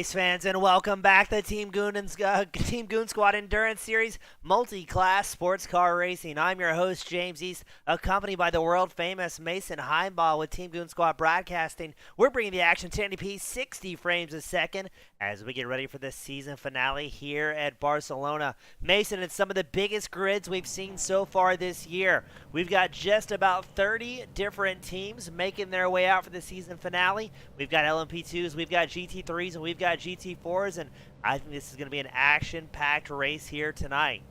race fans, and welcome back to Team Goon Squad Endurance Series multi-class sports car racing. I'm your host, James East, accompanied by the world-famous Mason Heimball with Team Goon Squad Broadcasting. We're bringing the action to 1080p 60 frames a second as we get ready for the season finale here at Barcelona. Mason, it's some of the biggest grids we've seen so far this year. We've got just about 30 different teams making their way out for the season finale. We've got LMP2s, we've got GT3s, and we've got GT4s, and I think this is going to be an action-packed race here tonight.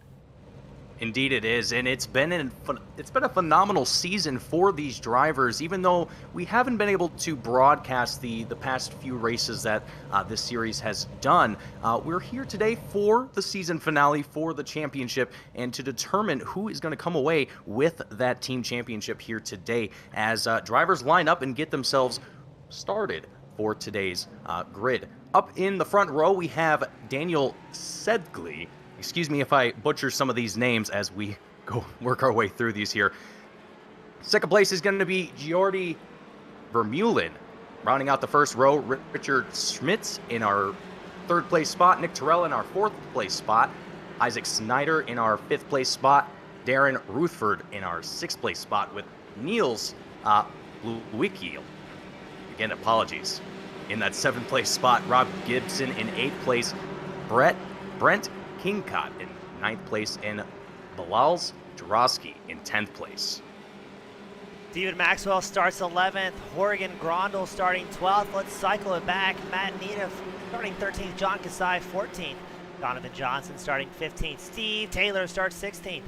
Indeed it is, and it's been a phenomenal season for these drivers, even though we haven't been able to broadcast the past few races that this series has done. We're here today for the season finale, for the championship, and to determine who is going to come away with that team championship here today as drivers line up and get themselves started for today's grid. Up in the front row, we have Daniel Sedgley. Excuse me if I butcher some of these names as we go work our way through these here. Second place is going to be Jordi Vermeulen. Rounding out the first row, Richard Schmitz in our third place spot, Nick Terrell in our fourth place spot, Isaac Snyder in our fifth place spot, Darren Rutherford in our sixth place spot, with Niels Luikiel. Again, apologies. In that seventh place spot, Rob Gibson in eighth place, Brent Kingcott in ninth place, and Bilal Jarosky in 10th place. David Maxwell starts 11th, Horgan Grondel starting 12th. Let's cycle it back. Matt Nita starting 13th, John Kasai 14th, Donovan Johnson starting 15th, Steve Taylor starts 16th,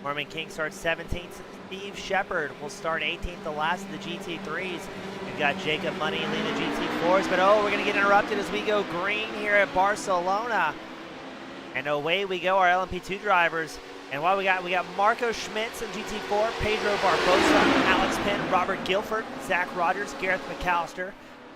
Norman King starts 17th, Steve Shepard will start 18th, the last of the GT3s. We've got Jacob Money leading the GT4s, but we're going to get interrupted as we go green here at Barcelona. And away we go, our LMP2 drivers. And while we got Marco Schmitz in GT4, Pedro Barbosa, Alex Penn, Robert Guilford, Zach Rogers, Gareth McAllister,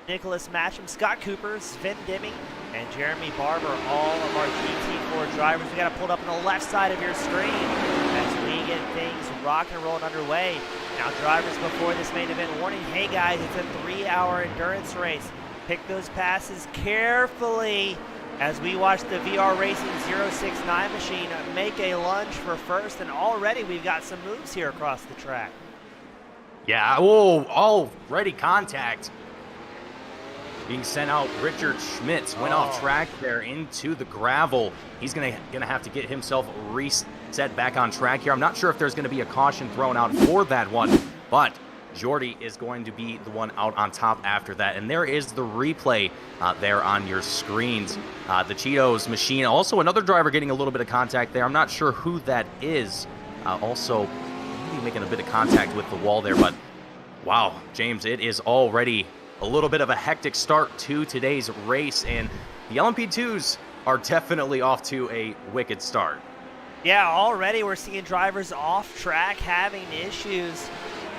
Nicholas Matcham, Scott Cooper, Sven Dimming, and Jeremy Barber, all of our GT4 drivers. We got it pulled up on the left side of your screen as we get things rocking and rolling underway. Now drivers before this main event warning, hey guys, it's a 3-hour endurance race. Pick those passes carefully as we watch the VR Racing 069 machine make a lunge for first, and already we've got some moves here across the track. Yeah, whoa, already contact being sent out. Richard Schmitz went off track there into the gravel. He's gonna have to get himself reset back on track here. I'm not sure if there's gonna be a caution thrown out for that one, but Jordi is going to be the one out on top after that. And there is the replay there on your screens. The Cheetos machine, also another driver getting a little bit of contact there. I'm not sure who that is. Also maybe making a bit of contact with the wall there. But wow, James, it is already a little bit of a hectic start to today's race. And the LMP2s are definitely off to a wicked start. Yeah, already we're seeing drivers off track having issues.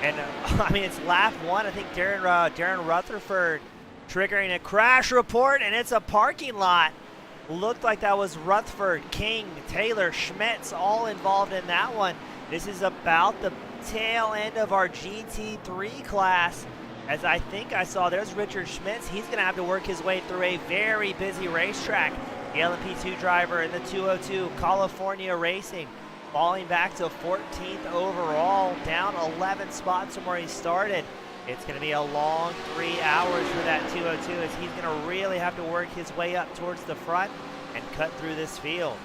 And, I mean, it's lap one. I think Darren Rutherford triggering a crash report, and it's a parking lot. Looked like that was Rutherford, King, Taylor, Schmitz, all involved in that one. This is about the tail end of our GT3 class. As I think I saw, there's Richard Schmitz. He's going to have to work his way through a very busy racetrack. The LMP2 driver in the 202, California Racing, falling back to 14th overall, down 11 spots from where he started. It's going to be a long 3 hours for that 202 as he's going to really have to work his way up towards the front and cut through this field.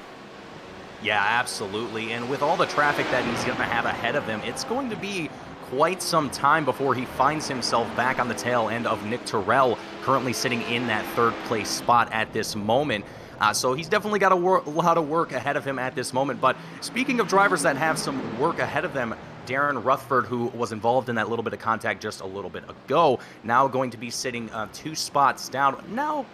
Yeah, absolutely. And with all the traffic that he's going to have ahead of him, it's going to be quite some time before he finds himself back on the tail end of Nick Terrell, currently sitting in that third place spot at this moment. So he's definitely got a lot of work ahead of him at this moment. But speaking of drivers that have some work ahead of them, Darren Rutherford, who was involved in that little bit of contact just a little bit ago, now going to be sitting 2 spots down. Now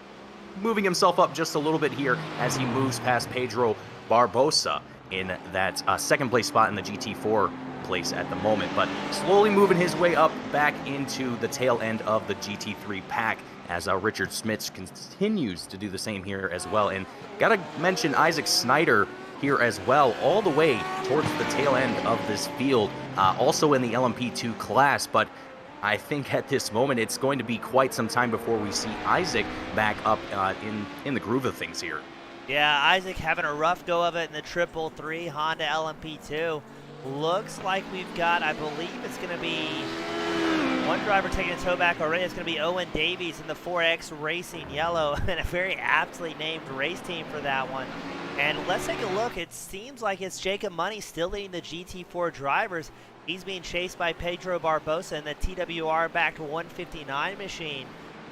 moving himself up just a little bit here as he moves past Pedro Barbosa in that second place spot in the GT4 place at the moment. But slowly moving his way up back into the tail end of the GT3 pack, as Richard Schmitz continues to do the same here as well. And gotta mention Isaac Snyder here as well, all the way towards the tail end of this field, also in the LMP2 class. But I think at this moment it's going to be quite some time before we see Isaac back up in the groove of things here. Yeah, Isaac having a rough go of it in the 333 Honda LMP2. Looks like we've got, I believe it's going to be one driver taking a toe back already. It's going to be Owen Davies in the 4X Racing Yellow, and a very aptly named race team for that one. And let's take a look. It seems like it's Jacob Money still leading the GT4 drivers. He's being chased by Pedro Barbosa in the TWR-backed 159 machine.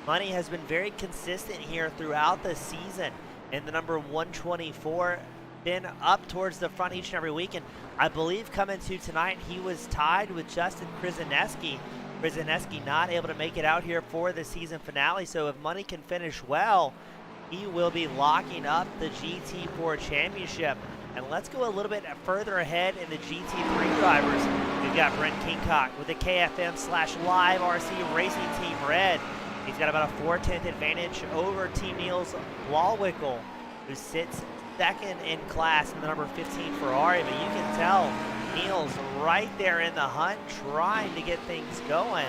Money has been very consistent here throughout the season. In the number 124, been up towards the front each and every week. And I believe coming to tonight, he was tied with Justin Krzyzewski. Krzyzewski not able to make it out here for the season finale. So if Money can finish well, he will be locking up the GT4 championship. And let's go a little bit further ahead in the GT3 drivers. We've got Brent Kingcock with the KFM/Live RC Racing Team Red. He's got about a 4/10 advantage over Team Niels Walwickle, who sits second in class in the number 15 Ferrari. But you can tell Niels right there in the hunt, trying to get things going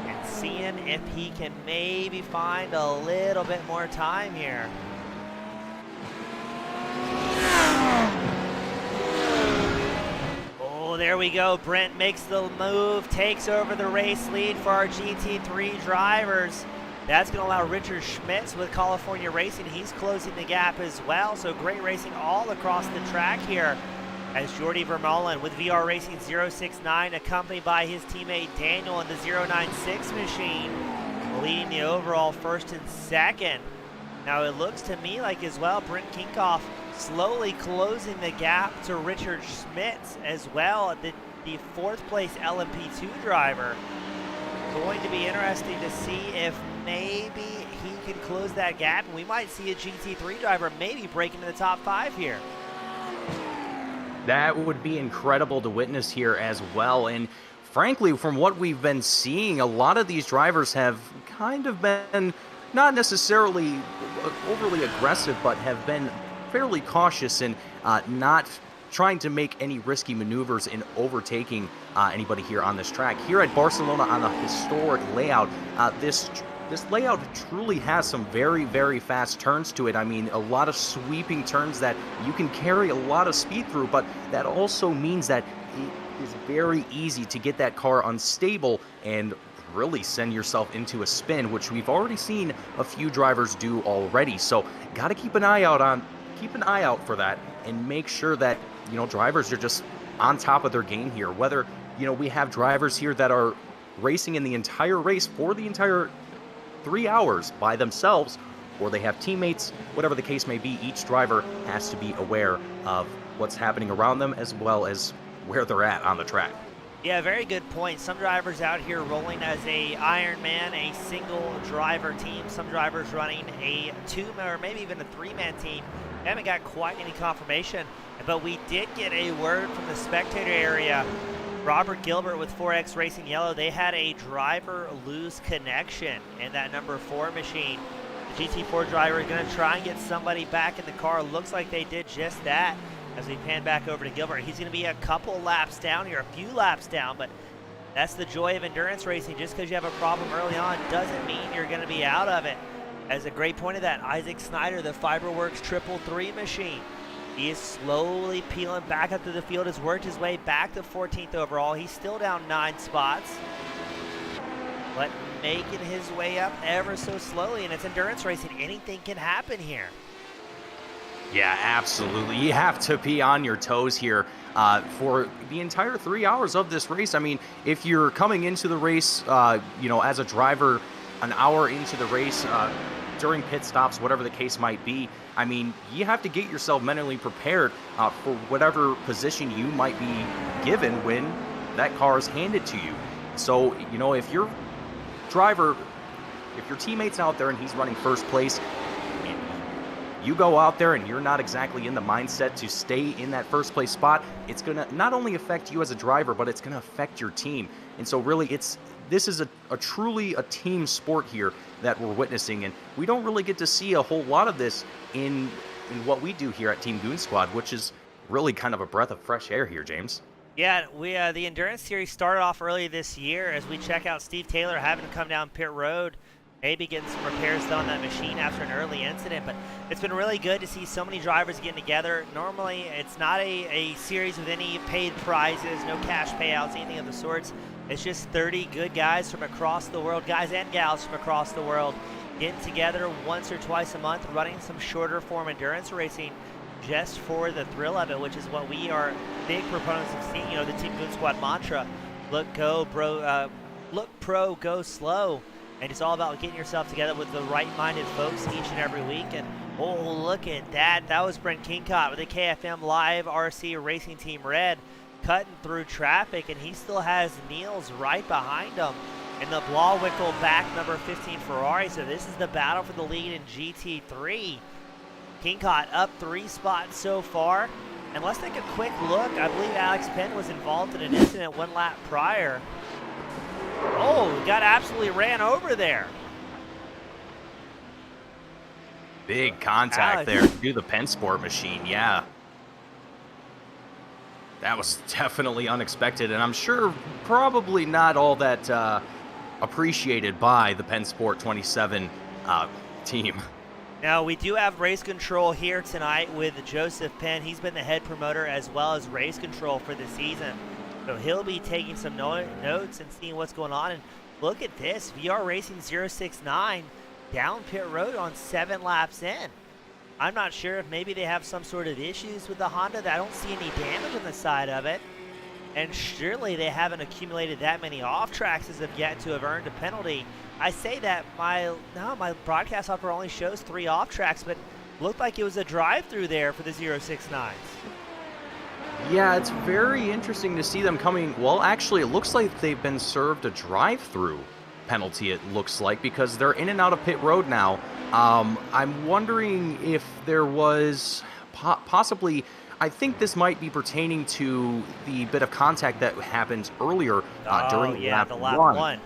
and seeing if he can maybe find a little bit more time here. Oh, there we go. Brent makes the move, takes over the race lead for our GT3 drivers. That's going to allow Richard Schmitz with California Racing. He's closing the gap as well. So great racing all across the track here as Jordi Vermeulen with VR Racing 069, accompanied by his teammate Daniel in the 096 machine, leading the overall first and second. Now it looks to me like as well, Brent Kinkoff slowly closing the gap to Richard Schmitz as well, the fourth place LMP2 driver. Going to be interesting to see if maybe he can close that gap, and we might see a GT3 driver maybe break into the top 5 here. That would be incredible to witness here as well. And frankly, from what we've been seeing, a lot of these drivers have kind of been not necessarily overly aggressive, but have been fairly cautious and not trying to make any risky maneuvers in overtaking anybody here on this track. Here at Barcelona on the historic layout, this layout truly has some very, very fast turns to it. I mean, a lot of sweeping turns that you can carry a lot of speed through, but that also means that it is very easy to get that car unstable and really send yourself into a spin, which we've already seen a few drivers do already. So got to keep an eye out for that and make sure that, you know, drivers are just on top of their game here. Whether, you know, we have drivers here that are racing in the entire race for the entire 3 hours by themselves, or they have teammates, whatever the case may be, each driver has to be aware of what's happening around them as well as where they're at on the track. Yeah, very good point. Some drivers out here rolling as a Ironman, a single driver team. Some drivers running a 2 or maybe even a 3-man team. We haven't got quite any confirmation, but we did get a word from the spectator area. Robert Gilbert with 4X Racing Yellow, they had a driver lose connection in that number 4 machine. The GT4 driver is going to try and get somebody back in the car. Looks like they did just that. As we pan back over to Gilbert, he's going to be a couple laps down here, a few laps down, but that's the joy of endurance racing. Just because you have a problem early on doesn't mean you're going to be out of it. As a great point of that, Isaac Snyder, the Fiberworks 333 machine. He is slowly peeling back up to the field, has worked his way back to 14th overall. He's still down 9 spots, but making his way up ever so slowly, and it's endurance racing. Anything can happen here. Yeah, absolutely. You have to be on your toes here for the entire 3 hours of this race. I mean, if you're coming into the race, you know, as a driver, an hour into the race, during pit stops, whatever the case might be, I mean, you have to get yourself mentally prepared for whatever position you might be given when that car is handed to you. So, you know, if your teammate's out there and he's running first place, you go out there and you're not exactly in the mindset to stay in that first place spot, it's going to not only affect you as a driver, but it's going to affect your team. And so really this is a truly a team sport here that we're witnessing, and we don't really get to see a whole lot of this in what we do here at Team Goon Squad, which is really kind of a breath of fresh air here, James. Yeah, the endurance series started off early this year as we check out Steve Taylor having to come down pit road, maybe getting some repairs done on that machine after an early incident. But it's been really good to see so many drivers getting together. Normally, it's not a series with any paid prizes, no cash payouts, anything of the sorts. It's just 30 good guys from across the world, guys and gals from across the world, getting together once or twice a month, running some shorter form endurance racing just for the thrill of it, which is what we are big proponents of seeing. You know, the Team Goon Squad mantra: look pro, go slow. And it's all about getting yourself together with the right-minded folks each and every week. And oh, look at that! That was Brent Kincott with the KFM Live RC Racing Team Red, cutting through traffic, and he still has Niels right behind him in the Blauwickel back number 15 Ferrari. So this is the battle for the lead in GT3. Kincott up 3 spots so far. And let's take a quick look. I believe Alex Penn was involved in an incident 1 lap prior. Oh, got absolutely ran over there. Big contact there to the Pensport machine, yeah. That was definitely unexpected, and I'm sure probably not all that appreciated by the Pensport 27 team. Now, we do have race control here tonight with Joseph Penn. He's been the head promoter as well as race control for the season. So he'll be taking some notes and seeing what's going on. And look at this, VR Racing 069 down pit road on 7 laps in. I'm not sure if maybe they have some sort of issues with the Honda. I don't see any damage on the side of it. And surely they haven't accumulated that many off tracks as of yet to have earned a penalty. I say that my broadcast software only shows 3 off tracks, but looked like it was a drive-through there for the 069s. Yeah, it's very interesting to see them coming. Well, actually, it looks like they've been served a drive-through penalty, it looks like, because they're in and out of pit road now. I'm wondering if there was possibly, I think this might be pertaining to the bit of contact that happened earlier during lap one.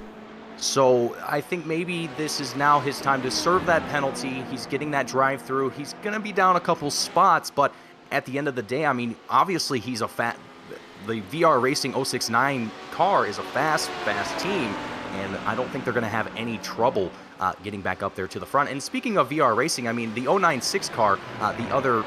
So I think maybe this is now his time to serve that penalty. He's getting that drive-through. He's going to be down a couple spots, but at the end of the day, I mean, obviously he's the VR Racing 069 car is a fast team, and I don't think they're going to have any trouble getting back up there to the front. And speaking of VR Racing, I mean, the 096 car, the other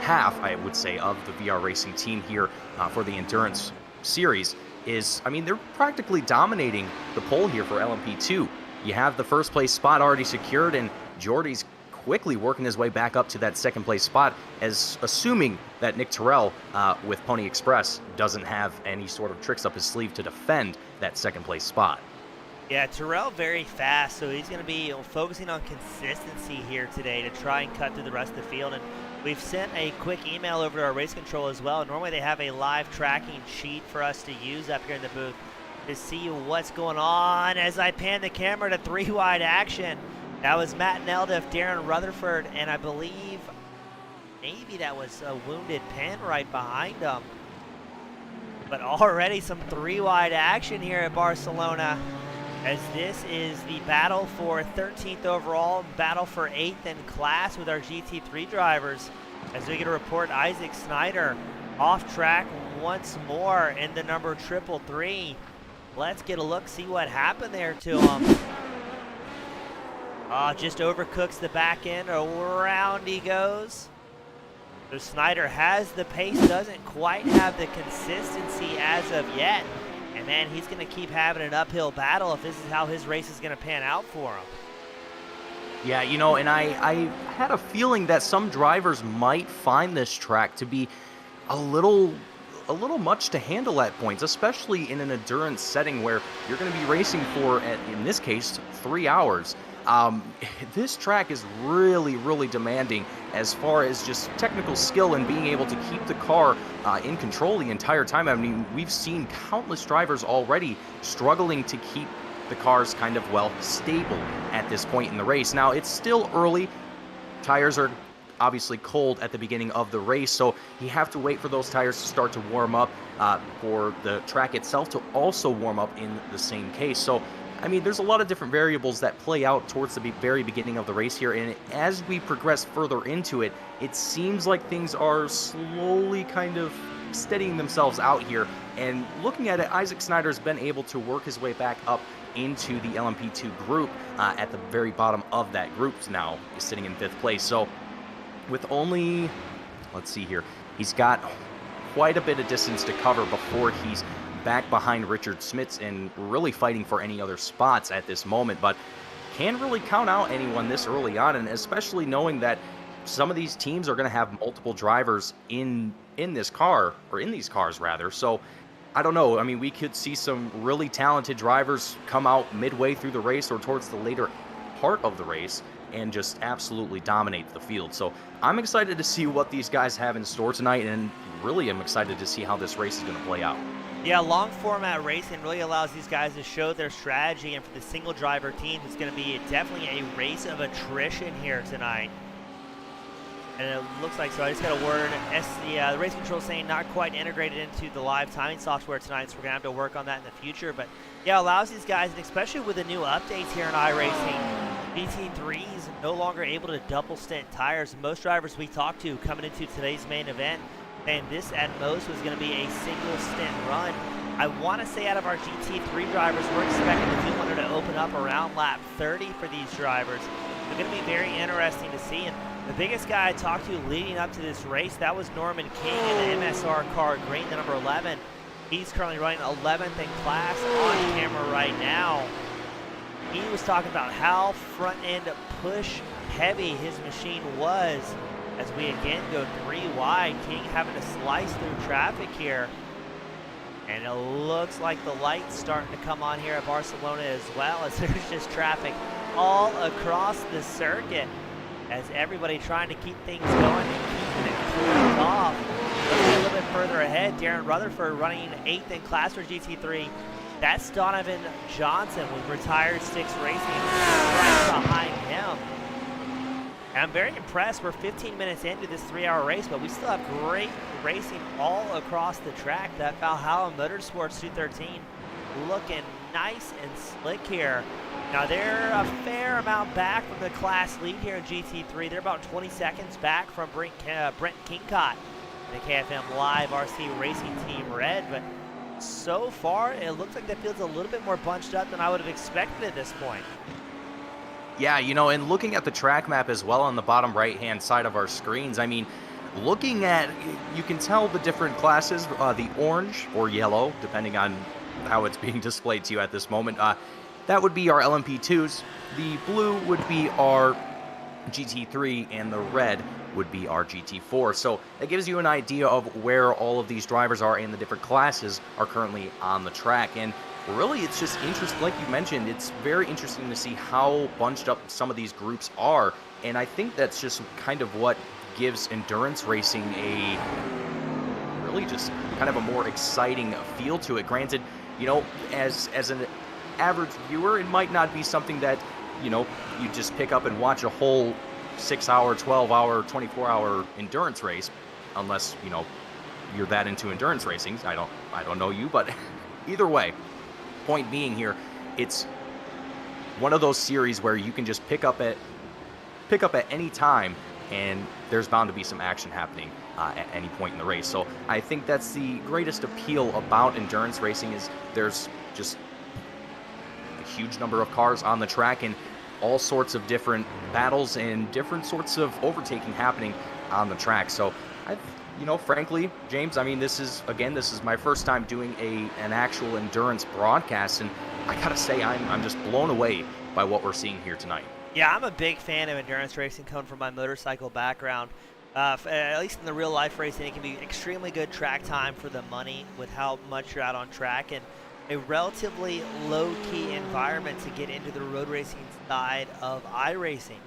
half, I would say, of the VR Racing team here for the Endurance Series is, I mean, they're practically dominating the pole here for LMP2. You have the first place spot already secured, and Jordy's quickly working his way back up to that second place spot, as assuming that Nick Terrell with Pony Express doesn't have any sort of tricks up his sleeve to defend that second place spot. Yeah, Terrell very fast, so he's going to be focusing on consistency here today to try and cut through the rest of the field. And we've sent a quick email over to our race control as well. Normally they have a live tracking sheet for us to use up here in the booth to see what's going on. As I pan the camera to 3-wide action, that was Matt Neldiff, Darren Rutherford, and I believe maybe that was a wounded Penn right behind him. But already some 3-wide action here at Barcelona, as this is the battle for 13th overall, battle for 8th in class with our GT3 drivers. As we get a report, Isaac Snyder off track once more in the number 333. Let's get a look, see what happened there to him. Just overcooks the back end, around he goes. So Snyder has the pace, doesn't quite have the consistency as of yet. And man, he's going to keep having an uphill battle if this is how his race is going to pan out for him. Yeah, you know, and I had a feeling that some drivers might find this track to be a little much to handle at points, especially in an endurance setting where you're going to be racing for, in this case, 3 hours. This track is really demanding as far as just technical skill and being able to keep the car in control the entire time. I mean, we've seen countless drivers already struggling to keep the cars kind of, well, stable at this point in the race. Now, it's still early. Tires are obviously cold at the beginning of the race, so you have to wait for those tires to start to warm up for the track itself to also warm up in the same case. So I mean, there's a lot of different variables that play out towards the very beginning of the race here, and as we progress further into it, it seems like things are slowly kind of steadying themselves out here. And looking at it, Isaac Snyder's been able to work his way back up into the LMP2 group at the very bottom of that group now, is sitting in 5th place. So with only, let's see here, he's got quite a bit of distance to cover before he's back behind Richard Smits and really fighting for any other spots at this moment, but can't really count out anyone this early on, and especially knowing that some of these teams are going to have multiple drivers in this car, or in these cars rather. So I don't know. I mean, we could see some really talented drivers come out midway through the race or towards the later part of the race and just absolutely dominate the field. So I'm excited to see what these guys have in store tonight, and really am excited to see how this race is going to play out. Yeah, long format racing really allows these guys to show their strategy, and for the single driver team, it's going to be definitely a race of attrition here tonight. And it looks like, so I just got a word, the race control saying not quite integrated into the live timing software tonight, so we're going to have to work on that in the future. But yeah, allows these guys, and especially with the new updates here in iRacing, GT3s no longer able to double stint tires. Most drivers we talked to coming into today's main event, and this at most was going to be a single stint run. I want to say out of our GT3 drivers, we're expecting the 200 to open up around lap 30 for these drivers. It's going to be very interesting to see. And the biggest guy I talked to leading up to this race, that was Norman King in the MSR car green, the number 11. He's currently running 11th in class on camera right now. He was talking about how front end push heavy his machine was. As we again go 3 wide, King having to slice through traffic here. And it looks like the light's starting to come on here at Barcelona as well, as there's just traffic all across the circuit, as everybody trying to keep things going and keeping it cooled off. Let's get a little bit further ahead. Darren Rutherford running 8th in class for GT3. That's Donovan Johnson with retired Sticks Racing right behind him. And I'm very impressed. We're 15 minutes into this 3-hour race, but we still have great racing all across the track. That Valhalla Motorsports 213 looking nice and slick here. Now they're a fair amount back from the class lead here in GT3. They're about 20 seconds back from Brent Kingcott, the KFM Live RC Racing Team Red. But so far, it looks like that field's a little bit more bunched up than I would have expected at this point. Yeah, you know, and looking at the track map as well on the bottom right-hand side of our screens, I mean, looking at, you can tell the different classes, the orange or yellow, depending on how it's being displayed to you at this moment, that would be our LMP2s, the blue would be our GT3, and the red would be our GT4. So that gives you an idea of where all of these drivers are and the different classes are currently on the track. And really, it's just interesting, like you mentioned, it's very interesting to see how bunched up some of these groups are. And I think that's just kind of what gives endurance racing a really just kind of a more exciting feel to it. Granted, you know, as an average viewer, it might not be something that, you know, you just pick up and watch a whole 6-hour, 12-hour, 24-hour endurance race, unless, you know, you're that into endurance racing. I don't know you, but either way, point being here, it's one of those series where you can just pick up at any time, and there's bound to be some action happening at any point in the race. So I think that's the greatest appeal about endurance racing, is there's just a huge number of cars on the track and all sorts of different battles and different sorts of overtaking happening on the track. So you know, frankly, James, I mean, this is my first time doing an actual endurance broadcast, and I gotta say, I'm just blown away by what we're seeing here tonight. Yeah, I'm a big fan of endurance racing, coming from my motorcycle background. At least in the real life racing, it can be extremely good track time for the money with how much you're out on track, and a relatively low-key environment to get into the road racing side of iRacing.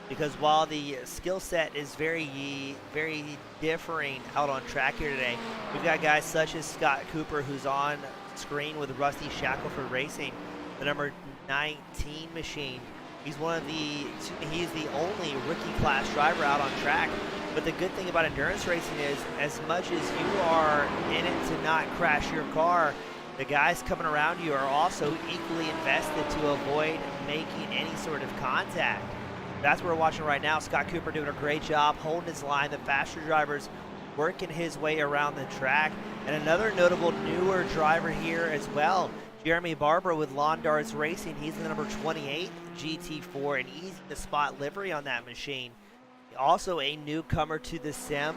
Because while the skill set is very, very differing out on track here today, we've got guys such as Scott Cooper, who's on screen with Rusty Shackelford Racing, the number 19 machine. He's he's the only rookie class driver out on track. But the good thing about endurance racing is, as much as you are in it to not crash your car, The guys coming around you are also equally invested to avoid making any sort of contact. That's what we're watching right now. Scott Cooper doing a great job holding his line. The faster drivers working his way around the track. And another notable newer driver here as well, Jeremy Barber with Lawn Darts Racing. He's the number 28 GT4 and easy to spot livery on that machine. Also a newcomer to the sim.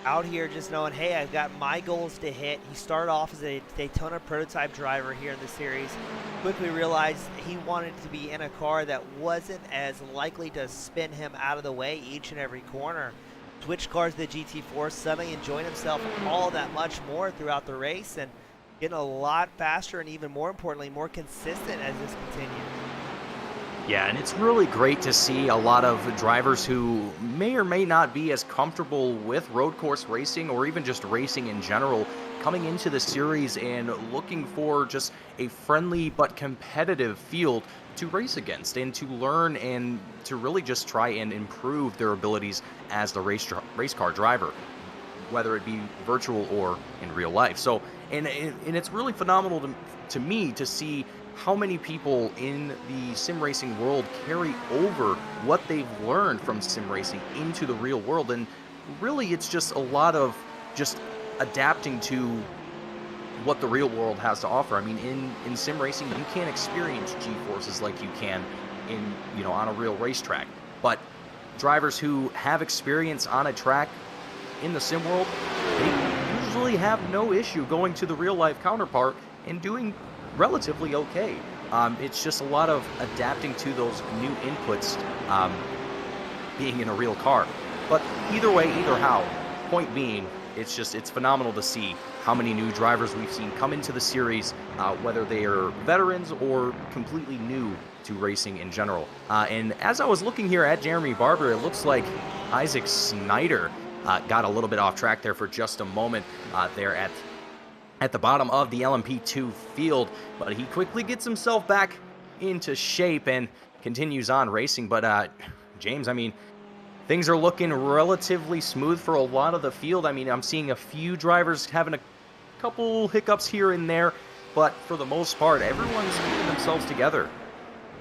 Out here just knowing, hey, I've got my goals to hit. He started off as a Daytona prototype driver here in the series. Quickly realized he wanted to be in a car that wasn't as likely to spin him out of the way each and every corner. Switched cars to the GT4, suddenly enjoying himself all that much more throughout the race and getting a lot faster and even more importantly, more consistent as this continues. Yeah, and it's really great to see a lot of drivers who may or may not be as comfortable with road course racing or even just racing in general coming into the series and looking for just a friendly but competitive field to race against and to learn and to really just try and improve their abilities as the race car driver, whether it be virtual or in real life. So, and it's really phenomenal to me to see how many people in the sim racing world carry over what they've learned from sim racing into the real world. And really, it's just a lot of just adapting to what the real world has to offer. I mean, in sim racing, you can't experience G-forces like you can on a real racetrack. But drivers who have experience on a track in the sim world, they usually have no issue going to the real life counterpart and doing relatively okay. It's just a lot of adapting to those new inputs, being in a real car. But either way, either how, point being, it's phenomenal to see how many new drivers we've seen come into the series, whether they are veterans or completely new to racing in general. And as I was looking here at Jeremy Barber, it looks like Isaac Snyder got a little bit off track there for just a moment there at the bottom of the LMP2 field, but he quickly gets himself back into shape and continues on racing. But James, I mean, things are looking relatively smooth for a lot of the field. I mean, I'm seeing a few drivers having a couple hiccups here and there, but for the most part, everyone's keeping themselves together.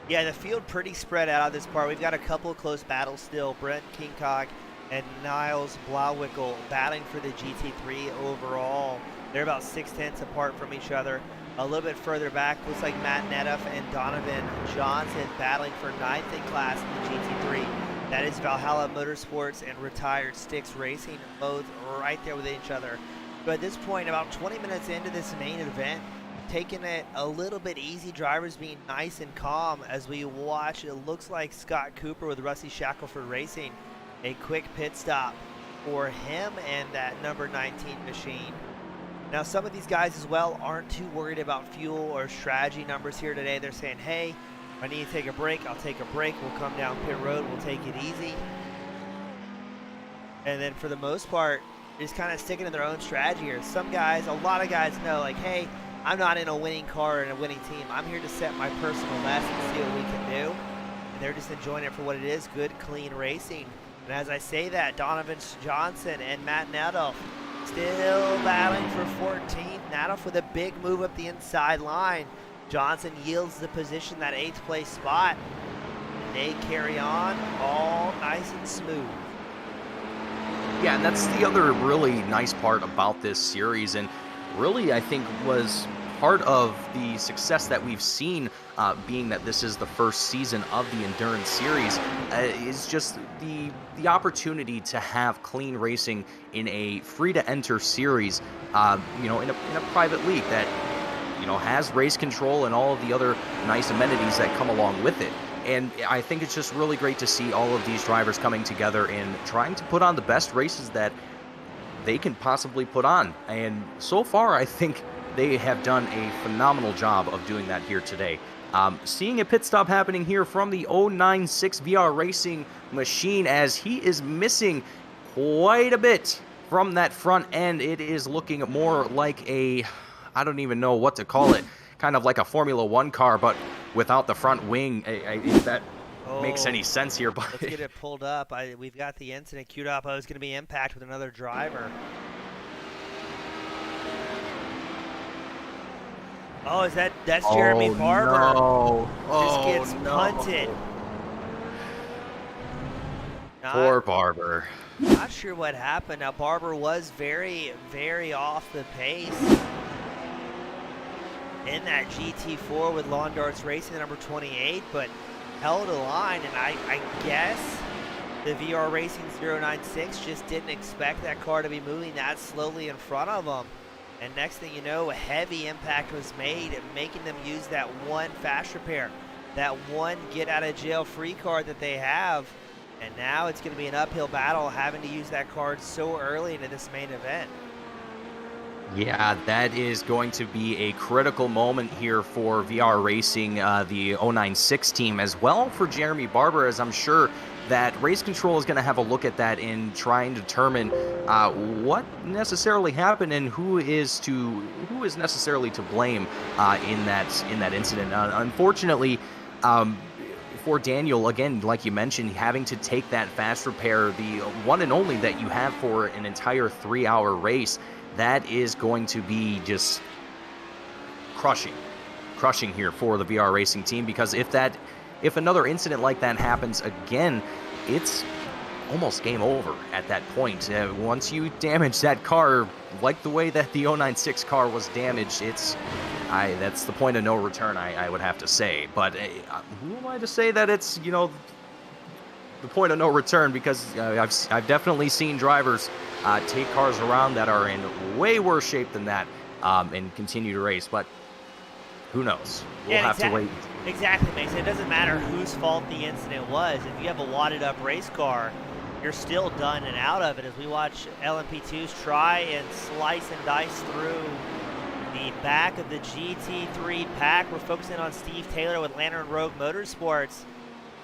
Yeah, the field pretty spread out on this part. We've got a couple of close battles still. Brent Kingcock and Niles Blauwickel battling for the GT3 overall. They're about 6/10 apart from each other. A little bit further back, looks like Matt Nedoff and Donovan Johnson battling for 9th in class in the GT3. That is Valhalla Motorsports and Retired Sticks Racing, both right there with each other. But at this point, about 20 minutes into this main event, taking it a little bit easy, drivers being nice and calm as we watch. It looks like Scott Cooper with Rusty Shackelford Racing, a quick pit stop for him and that number 19 machine. Now, some of these guys as well aren't too worried about fuel or strategy numbers here today. They're saying, hey, if I need to take a break, I'll take a break. We'll come down pit road. We'll take it easy. And then for the most part, just kind of sticking to their own strategy here. Some guys, a lot of guys know, like, hey, I'm not in a winning car and a winning team. I'm here to set my personal best and see what we can do. And they're just enjoying it for what it is, good, clean racing. And as I say that, Donovan Johnson and Matt Nedoff still battling for 14th. Nedoff with a big move up the inside line. Johnson yields the position, that 8th place spot. And they carry on all nice and smooth. Yeah, and that's the other really nice part about this series, and really I think was part of the success that we've seen, being that this is the first season of the Endurance Series, is just the opportunity to have clean racing in a free-to-enter series, in a private league that has race control and all of the other nice amenities that come along with it. And I think it's just really great to see all of these drivers coming together and trying to put on the best races that they can possibly put on. And so far, I think they have done a phenomenal job of doing that here today. Seeing a pit stop happening here from the 096 VR Racing machine as he is missing quite a bit from that front end. It is looking more like I don't even know what to call it, kind of like a Formula One car, but without the front wing, if that makes any sense here. But let's get it pulled up. We've got the incident queued up. I was going to be impact with another driver. Oh, that's Jeremy Barber. No. Just Oh, gets no. punted. Poor Barber. Not sure what happened. Now, Barber was very, very off the pace in that GT4 with Lawn Darts Racing, number 28, but held a line, and I guess the VR Racing 096 just didn't expect that car to be moving that slowly in front of them. And next thing you know, a heavy impact was made, making them use that one fast repair, that one get out of jail free card that they have. And now it's going to be an uphill battle having to use that card so early into this main event. Yeah, that is going to be a critical moment here for VR Racing, the 096 team, as well for Jeremy Barber, as I'm sure that Race Control is going to have a look at that and try and determine what necessarily happened and who is necessarily to blame in that incident. Unfortunately, for Daniel, again, like you mentioned, having to take that fast repair, the one and only that you have for an entire 3-hour race, that is going to be just crushing here for the VR Racing team, because if another incident like that happens again, it's almost game over at that point. Once you damage that car like the way that the 096 car was damaged, that's the point of no return, I would have to say. But who am I to say that it's, the point of no return, because I've definitely seen drivers take cars around that are in way worse shape than that and continue to race. But who knows? We'll have to wait. Exactly, Mason. It doesn't matter whose fault the incident was. If you have a wadded up race car, you're still done and out of it, as we watch LMP2s try and slice and dice through the back of the GT3 pack. We're focusing on Steve Taylor with Lantern Rogue Motorsports.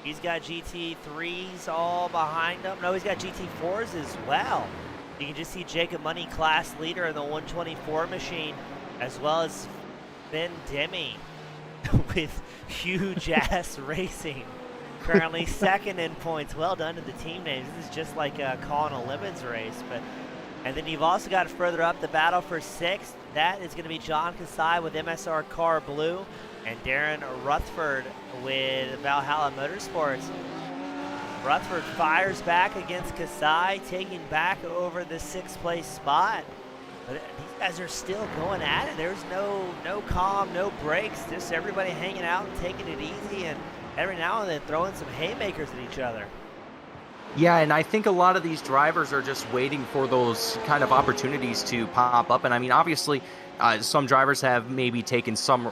He's got GT3s all behind him. No, he's got GT4s as well. You can just see Jacob Money, class leader in the 124 machine, as well as Ben Demi with huge ass racing. Currently second in points. Well done to the team names. This is just like calling a Lemons race. And then you've also got further up the battle for sixth. That is going to be John Kasai with MSR Car Blue and Darren Rutherford with Valhalla Motorsports. Rutherford fires back against Kasai, taking back over the 6th place spot. But these guys are still going at it. There's no calm, no breaks. Just everybody hanging out and taking it easy, and every now and then throwing some haymakers at each other. Yeah, and I think a lot of these drivers are just waiting for those kind of opportunities to pop up. And I mean, obviously, some drivers have maybe taken some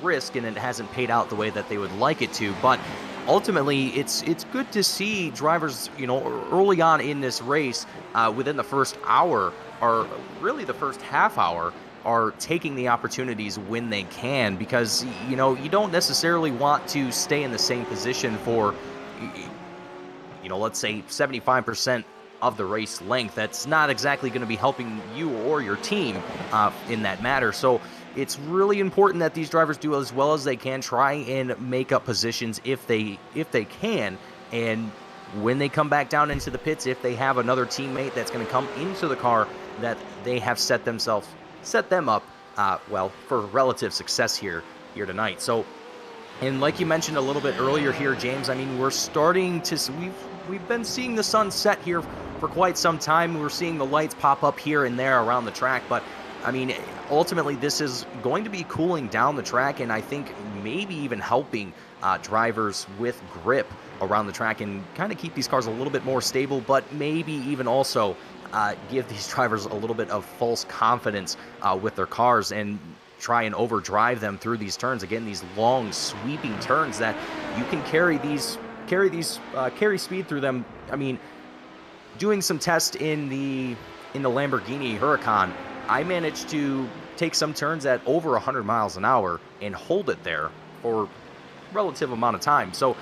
risk, and it hasn't paid out the way that they would like it to. But ultimately, it's good to see drivers, early on in this race, within the first hour, or really the first half hour, are taking the opportunities when they can, because you don't necessarily want to stay in the same position for let's say 75% of the race length. That's not exactly going to be helping you or your team in that matter. So it's really important that these drivers do as well as they can, try and make up positions if they can, and when they come back down into the pits, if they have another teammate that's going to come into the car that they have set them up for relative success here tonight. So, and like you mentioned a little bit earlier here, James, I mean, we're starting to we've been seeing the sun set here for quite some time. We're seeing the lights pop up here and there around the track, but I mean, ultimately this is going to be cooling down the track, and I think maybe even helping drivers with grip around the track and kind of keep these cars a little bit more stable, but maybe even also give these drivers a little bit of false confidence with their cars and try and overdrive them through these turns. Again, these long sweeping turns that you can carry speed through them. I mean, doing some tests in the Lamborghini Huracan, I managed to take some turns at over 100 miles an hour and hold it there for a relative amount of time. So,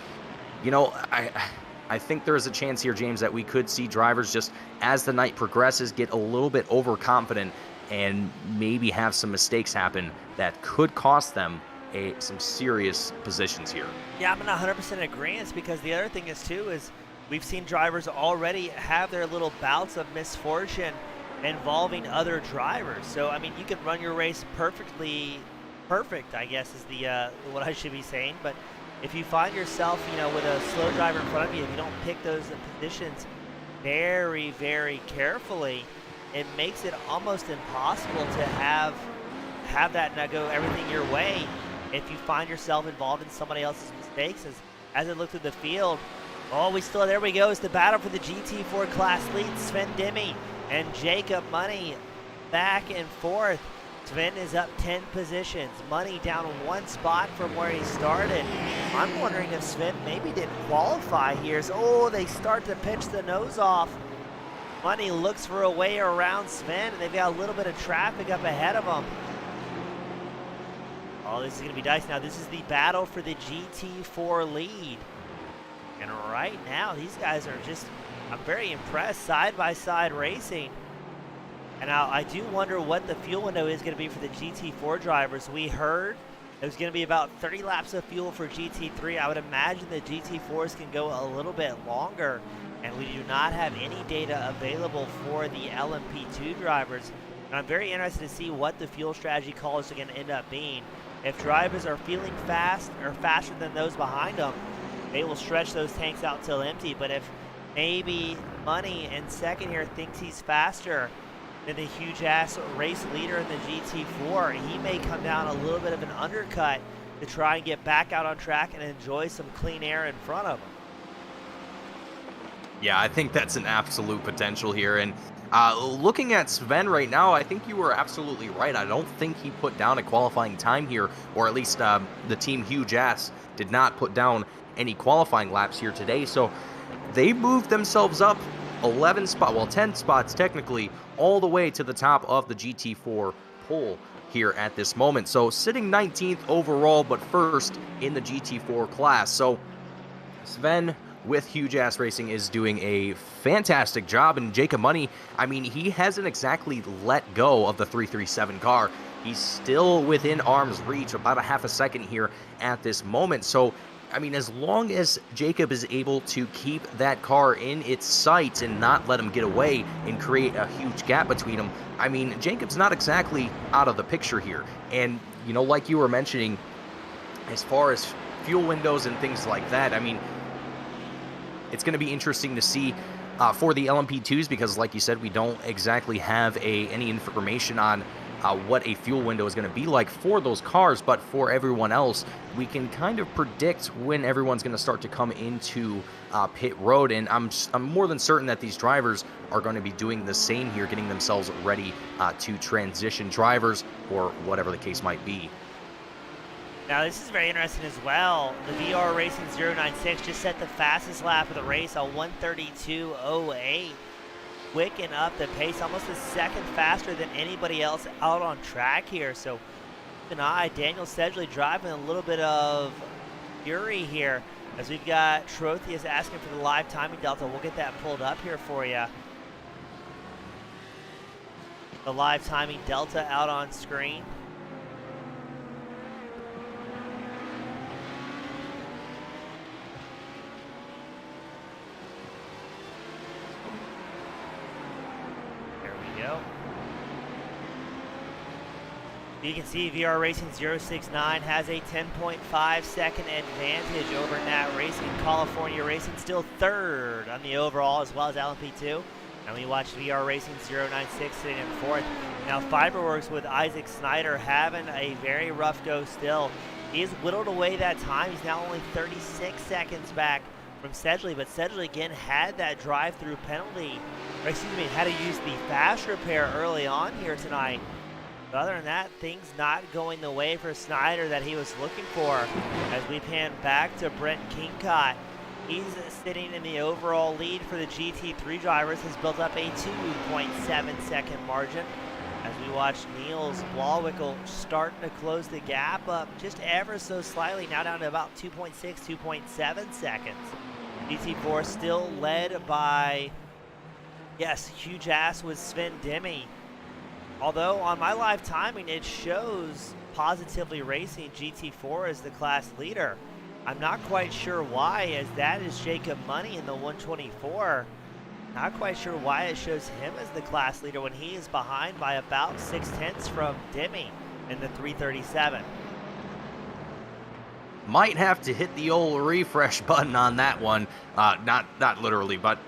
I think there is a chance here, James, that we could see drivers just as the night progresses get a little bit overconfident and maybe have some mistakes happen that could cost them some serious positions here. Yeah, I'm in 100% agreement, because the other thing is we've seen drivers already have their little bouts of misfortune involving other drivers. So, I mean, you can run your race perfectly perfect, I guess, is the what I should be saying. But if you find yourself, with a slow driver in front of you, if you don't pick those positions very, very carefully, it makes it almost impossible to have that now go everything your way. If you find yourself involved in somebody else's mistakes, as I look through the field, there we go. It's the battle for the GT4 class lead. Sven Demme and Jacob Money back and forth. Sven is up 10 positions. Money down one spot from where he started. I'm wondering if Sven maybe didn't qualify here. So, they start to pitch the nose off. Money looks for a way around Sven, and they've got a little bit of traffic up ahead of them. Oh, this is going to be dicey. Now, this is the battle for the GT4 lead. And right now, these guys are I'm very impressed, side-by-side racing. And now, I do wonder what the fuel window is going to be for the GT4 drivers. We heard it was going to be about 30 laps of fuel for GT3. I would imagine the GT4s can go a little bit longer. And we do not have any data available for the LMP2 drivers. And I'm very interested to see what the fuel strategy calls are going to end up being. If drivers are feeling fast or faster than those behind them, they will stretch those tanks out till empty. But if maybe Money in second here thinks he's faster than the huge-ass race leader in the GT4, he may come down a little bit of an undercut to try and get back out on track and enjoy some clean air in front of him. Yeah, I think that's an absolute potential here. And looking at Sven right now, I think you were absolutely right. I don't think he put down a qualifying time here, or at least the team Huge Ass did not put down any qualifying laps here today. So they moved themselves up 10 spots technically, all the way to the top of the GT4 pole here at this moment. So sitting 19th overall, but first in the GT4 class. So Sven with Huge Ass Racing is doing a fantastic job, and Jacob Money, I mean, he hasn't exactly let go of the 337 car. He's still within arm's reach, about a half a second here at this moment. So, I mean, as long as Jacob is able to keep that car in its sights and not let him get away and create a huge gap between them, I mean, Jacob's not exactly out of the picture here. And, like you were mentioning, as far as fuel windows and things like that, I mean, it's going to be interesting to see for the LMP2s because, like you said, we don't exactly have any information on what a fuel window is going to be like for those cars. But for everyone else, we can kind of predict when everyone's going to start to come into pit road. And I'm more than certain that these drivers are going to be doing the same here, getting themselves ready to transition drivers or whatever the case might be. Now, this is very interesting as well. The VR Racing 096 just set the fastest lap of the race on 1:32.08. Quicken up the pace, almost a second faster than anybody else out on track here. So, keep an eye. Daniel Sedgley driving a little bit of fury here as we've got Trotheus asking for the live timing delta. We'll get that pulled up here for you. The live timing delta out on screen. You can see VR Racing 069 has a 10.5 second advantage over Nat Racing. California Racing still third on the overall as well as LMP2. And we watch VR Racing 096 sitting in fourth. Now Fiberworks with Isaac Snyder having a very rough go still. He's whittled away that time. He's now only 36 seconds back from Sedgley, but Sedgley again had that drive-through penalty. Or excuse me, had to use the fast repair early on here tonight. But other than that, things not going the way for Snyder that he was looking for. As we pan back to Brent Kingcott, he's sitting in the overall lead for the GT3 drivers, has built up a 2.7 second margin. As we watch Niels Blauwickel starting to close the gap up just ever so slightly, now down to about 2.6, 2.7 seconds. GT4 still led by, yes, Huge Ass with Sven Demme. Although on my live timing, it shows Positively Racing GT4 as the class leader. I'm not quite sure why, as that is Jacob Money in the 124. Not quite sure why it shows him as the class leader when he is behind by about 0.6 from Demme in the 337. might have to hit the old refresh button on that one. Not literally, but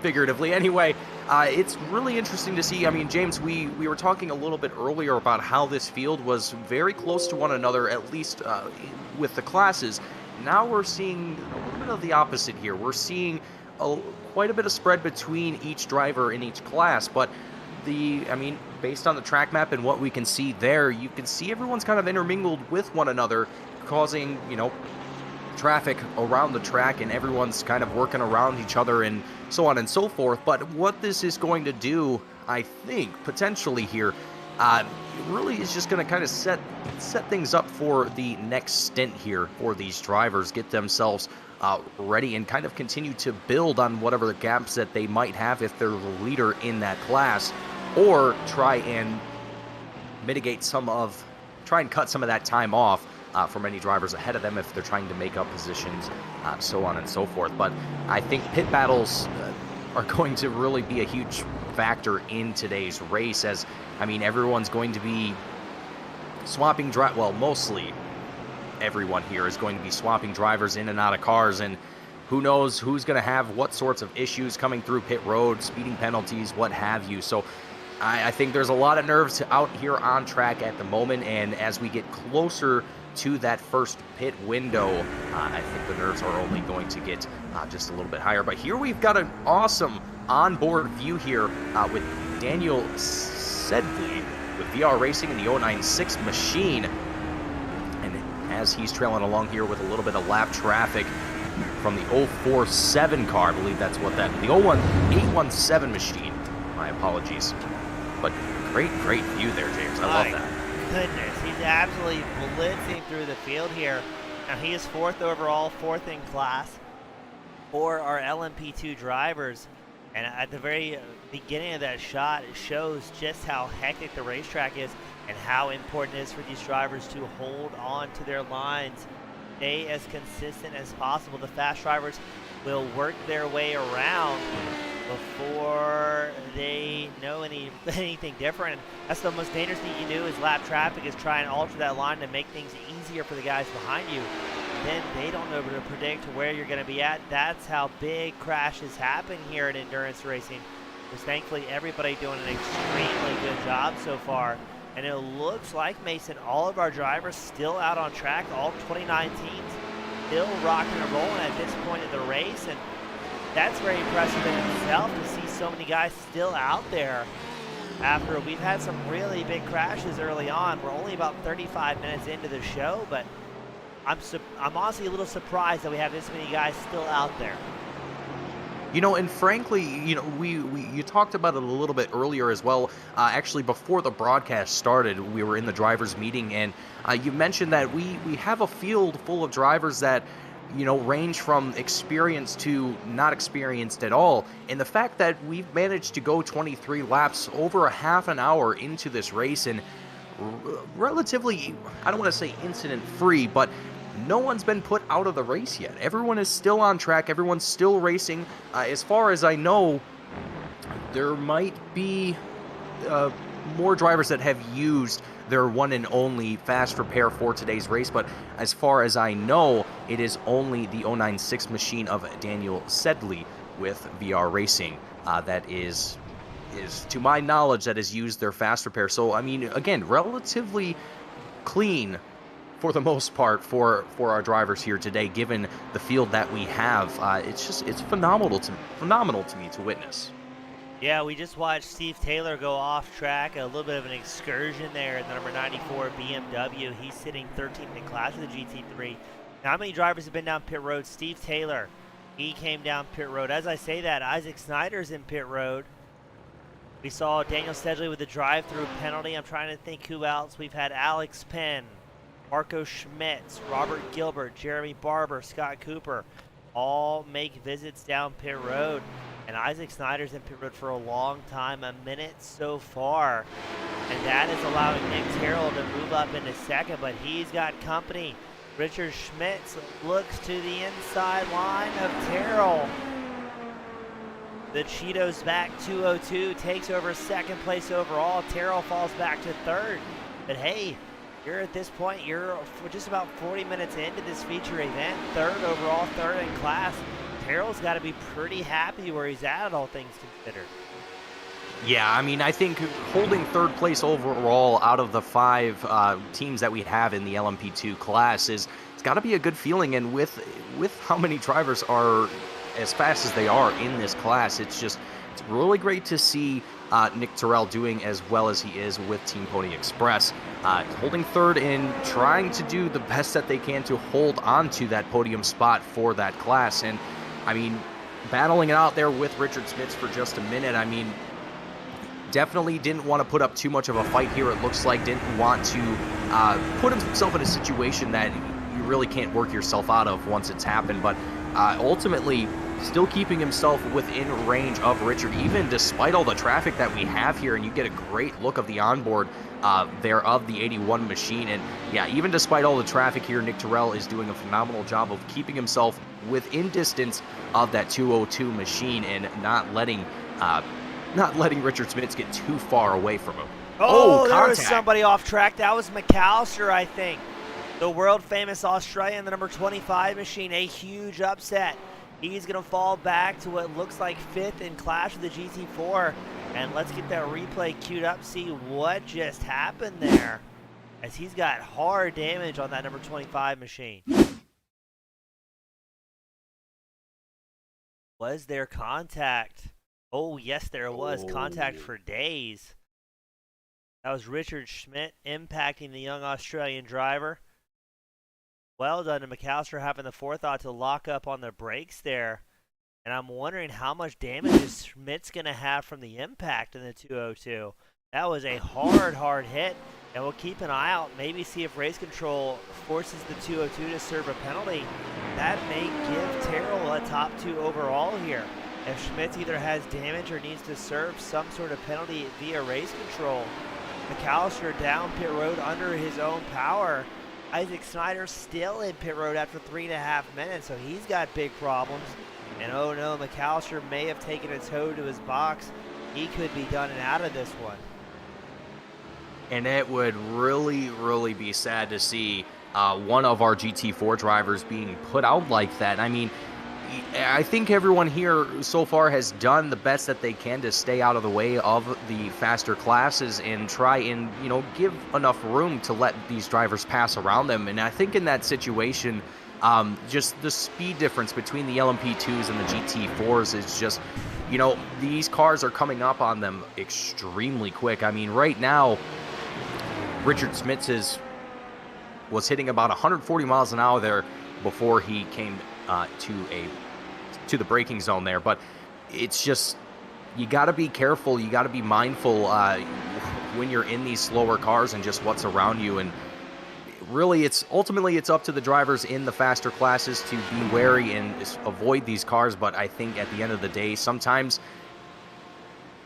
figuratively. Anyway, it's really interesting to see. I mean, James, we were talking a little bit earlier about how this field was very close to one another, at least with the classes. Now we're seeing a little bit of the opposite here. We're seeing quite a bit of spread between each driver in each class, but based on the track map and what we can see there, you can see everyone's kind of intermingled with one another, causing, traffic around the track, and everyone's kind of working around each other and so on and so forth. But what this is going to do, I think, potentially here, really is just going to kind of set things up for the next stint here for these drivers, get themselves ready and kind of continue to build on whatever the gaps that they might have if they're the leader in that class, or try and cut some of that time off from any drivers ahead of them if they're trying to make up positions, so on and so forth. But I think pit battles are going to really be a huge factor in today's race, as everyone's going to be swapping mostly everyone here is going to be swapping drivers in and out of cars, and who knows who's going to have what sorts of issues coming through pit road, speeding penalties, what have you. So I think there's a lot of nerves out here on track at the moment, and as we get closer to that first pit window, I think the nerves are only going to get just a little bit higher. But here we've got an awesome onboard view here with Daniel Sedley with VR Racing in the 096 machine, and as he's trailing along here with a little bit of lap traffic from the 047 car, I believe that's what the 817 machine, my apologies. But great view there, James. I love that. Goodness, he's absolutely blitzing through the field here. Now he is 4th overall, 4th in class for our LMP2 drivers. And at the very beginning of that shot, it shows just how hectic the racetrack is and how important it is for these drivers to hold on to their lines, stay as consistent as possible. The fast drivers will work their way around before they know anything different. That's the most dangerous thing you do is lap traffic, is try and alter that line to make things easier for the guys behind you. Then they don't know to predict where you're going to be at. That's how big crashes happen here in endurance racing. Because thankfully everybody doing an extremely good job so far. And it looks like, Mason, all of our drivers still out on track, all 29 teams still rocking and rolling at this point in the race. And that's very impressive in itself to see so many guys still out there after we've had some really big crashes early on. We're only about 35 minutes into the show, but I'm honestly a little surprised that we have this many guys still out there. And frankly, you talked about it a little bit earlier as well. Actually, before the broadcast started, we were in the drivers' meeting, and you mentioned that we have a field full of drivers that range from experienced to not experienced at all. And the fact that we've managed to go 23 laps over a half an hour into this race, and relatively, I don't want to say incident-free, but no one's been put out of the race yet. Everyone is still on track. Everyone's still racing. As far as I know, there might be more drivers that have used their one and only fast repair for today's race, but as far as I know, it is only the 096 machine of Daniel Sedley with VR Racing that is to my knowledge that has used their fast repair. So again, relatively clean for the most part for our drivers here today, given the field that we have. It's phenomenal to me to witness. Yeah, we just watched Steve Taylor go off track, a little bit of an excursion there in the number 94 BMW. He's sitting 13th in class with the GT3. Now, how many drivers have been down pit road? Steve Taylor, he came down pit road. As I say that, Isaac Snyder's in pit road. We saw Daniel Sedgley with the drive-through penalty. I'm trying to think who else. We've had Alex Penn, Marco Schmitz, Robert Gilbert, Jeremy Barber, Scott Cooper, all make visits down pit road. And Isaac Snyder's in pit road for a long time, a minute so far. And that is allowing Nick Terrell to move up into second, but he's got company. Richard Schmitz looks to the inside line of Terrell. The Cheetos back 202, takes over second place overall. Terrell falls back to third. But hey, You're at this point, you're just about 40 minutes into this feature event, third overall, third in class. Terrell's got to be pretty happy where he's at, all things considered. Yeah, I mean, I think holding third place overall out of the 5 teams that we have in the LMP2 class it's got to be a good feeling. And with how many drivers are as fast as they are in this class, it's really great to see Nick Terrell doing as well as he is with Team Pony Express, holding third and trying to do the best that they can to hold on to that podium spot for that class. And I mean, battling it out there with Richard Smits for just a minute, I mean, definitely didn't want to put up too much of a fight here. It looks like didn't want to put himself in a situation that you really can't work yourself out of once it's happened. But ultimately, still keeping himself within range of Richard, even despite all the traffic that we have here. And you get a great look of the onboard there of the 81 machine. And yeah, even despite all the traffic here, Nick Terrell is doing a phenomenal job of keeping himself within distance of that 202 machine and not letting Richard Smits get too far away from him. Oh, there was somebody off track. That was McAllister, I think. The world-famous Australian, the number 25 machine, a huge upset. He's going to fall back to what looks like 5th in class with the GT4. And let's get that replay queued up, see what just happened there, as he's got hard damage on that number 25 machine. Was there contact? Oh, yes, there was. Contact for days. That was Richard Schmidt impacting the young Australian driver. Well done to McAllister having the forethought to lock up on the brakes there. And I'm wondering how much damage is Schmidt's going to have from the impact in the 202. That was a hard hit. And we'll keep an eye out, maybe see if race control forces the 202 to serve a penalty. That may give Terrell a top 2 overall here. If Schmidt either has damage or needs to serve some sort of penalty via race control. McAllister down pit road under his own power. Isaac Snyder still in pit road after 3.5 minutes, so he's got big problems. And oh no, McAllister may have taken a toe to his box. He could be done and out of this one. And it would really be sad to see one of our GT4 drivers being put out like that. I mean, I think everyone here so far has done the best that they can to stay out of the way of the faster classes and try and, give enough room to let these drivers pass around them. And I think in that situation, just the speed difference between the LMP2s and the GT4s is just, these cars are coming up on them extremely quick. I mean, right now, Richard Smits was hitting about 140 miles an hour there before he came to the braking zone there. But it's just, you got to be careful, you got to be mindful when you're in these slower cars and just what's around you. And really, ultimately it's up to the drivers in the faster classes to be wary and avoid these cars. But I think at the end of the day, sometimes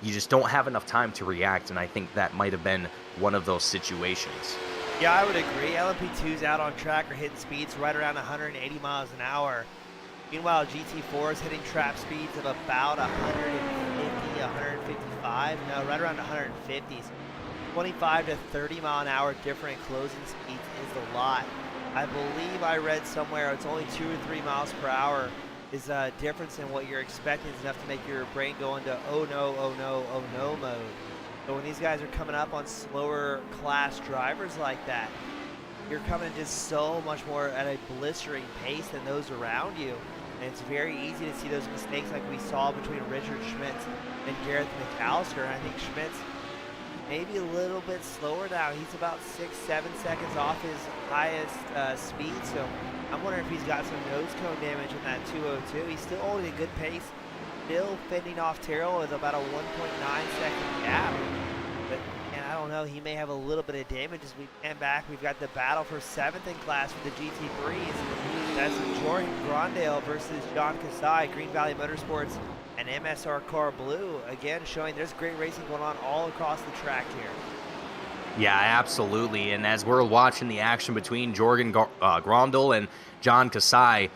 you just don't have enough time to react, and I think that might have been one of those situations. Yeah, I would agree. LMP2s out on track are hitting speeds right around 180 miles an hour. Meanwhile, GT4 is hitting trap speeds of about 150, 155, no, right around 150s. 25 to 30 mile an hour different closing speeds is a lot. I believe I read somewhere it's only 2 or 3 miles per hour is a difference in what you're expecting is enough to make your brain go into oh no mode. So when these guys are coming up on slower class drivers like that, you're coming just so much more at a blistering pace than those around you. And it's very easy to see those mistakes like we saw between Richard Schmitz and Gareth McAllister. And I think Schmitz maybe a little bit slower now. He's about 6-7 seconds off his highest speed. So I'm wondering if he's got some nose cone damage in that 202. He's still holding a good pace, still fending off Terrell with about a 1.9 second gap. But man, I don't know, he may have a little bit of damage as we pan back. We've got the battle for 7th in class for the GT3s. That's Jordan Grondale versus John Kasai, Green Valley Motorsports and MSR Car Blue. Again, showing there's great racing going on all across the track here. Yeah, absolutely. And as we're watching the action between Jordan Grondal and John Kasai,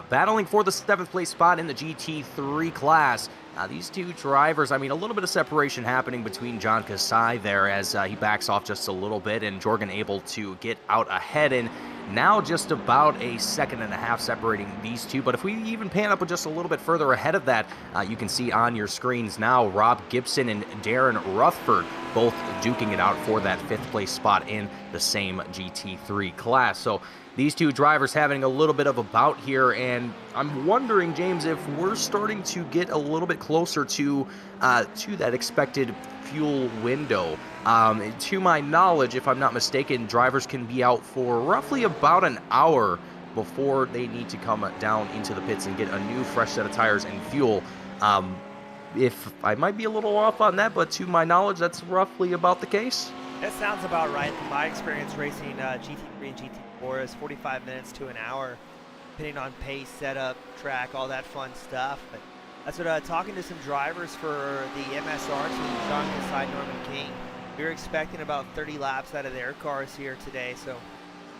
battling for the 7th place spot in the GT3 class, These two drivers, I mean, a little bit of separation happening between John Kasai there as he backs off just a little bit, and Jorgen able to get out ahead, and now just about a second and a half separating these two. But if we even pan up just a little bit further ahead of that, you can see on your screens now Rob Gibson and Darren Rutherford both duking it out for that 5th place spot in the same GT3 class. So these two drivers having a little bit of a bout here, and I'm wondering, James, if we're starting to get a little bit closer to that expected fuel window. To my knowledge, if I'm not mistaken, drivers can be out for roughly about an hour before they need to come down into the pits and get a new fresh set of tires and fuel. If I might be a little off on that, but to my knowledge, that's roughly about the case. That sounds about right. From my experience racing GT3 and GT4 is 45 minutes to an hour, depending on pace, setup, track, all that fun stuff. But that's what talking to some drivers for the MSR team, John Kasai, Norman King. We were expecting about 30 laps out of their cars here today, so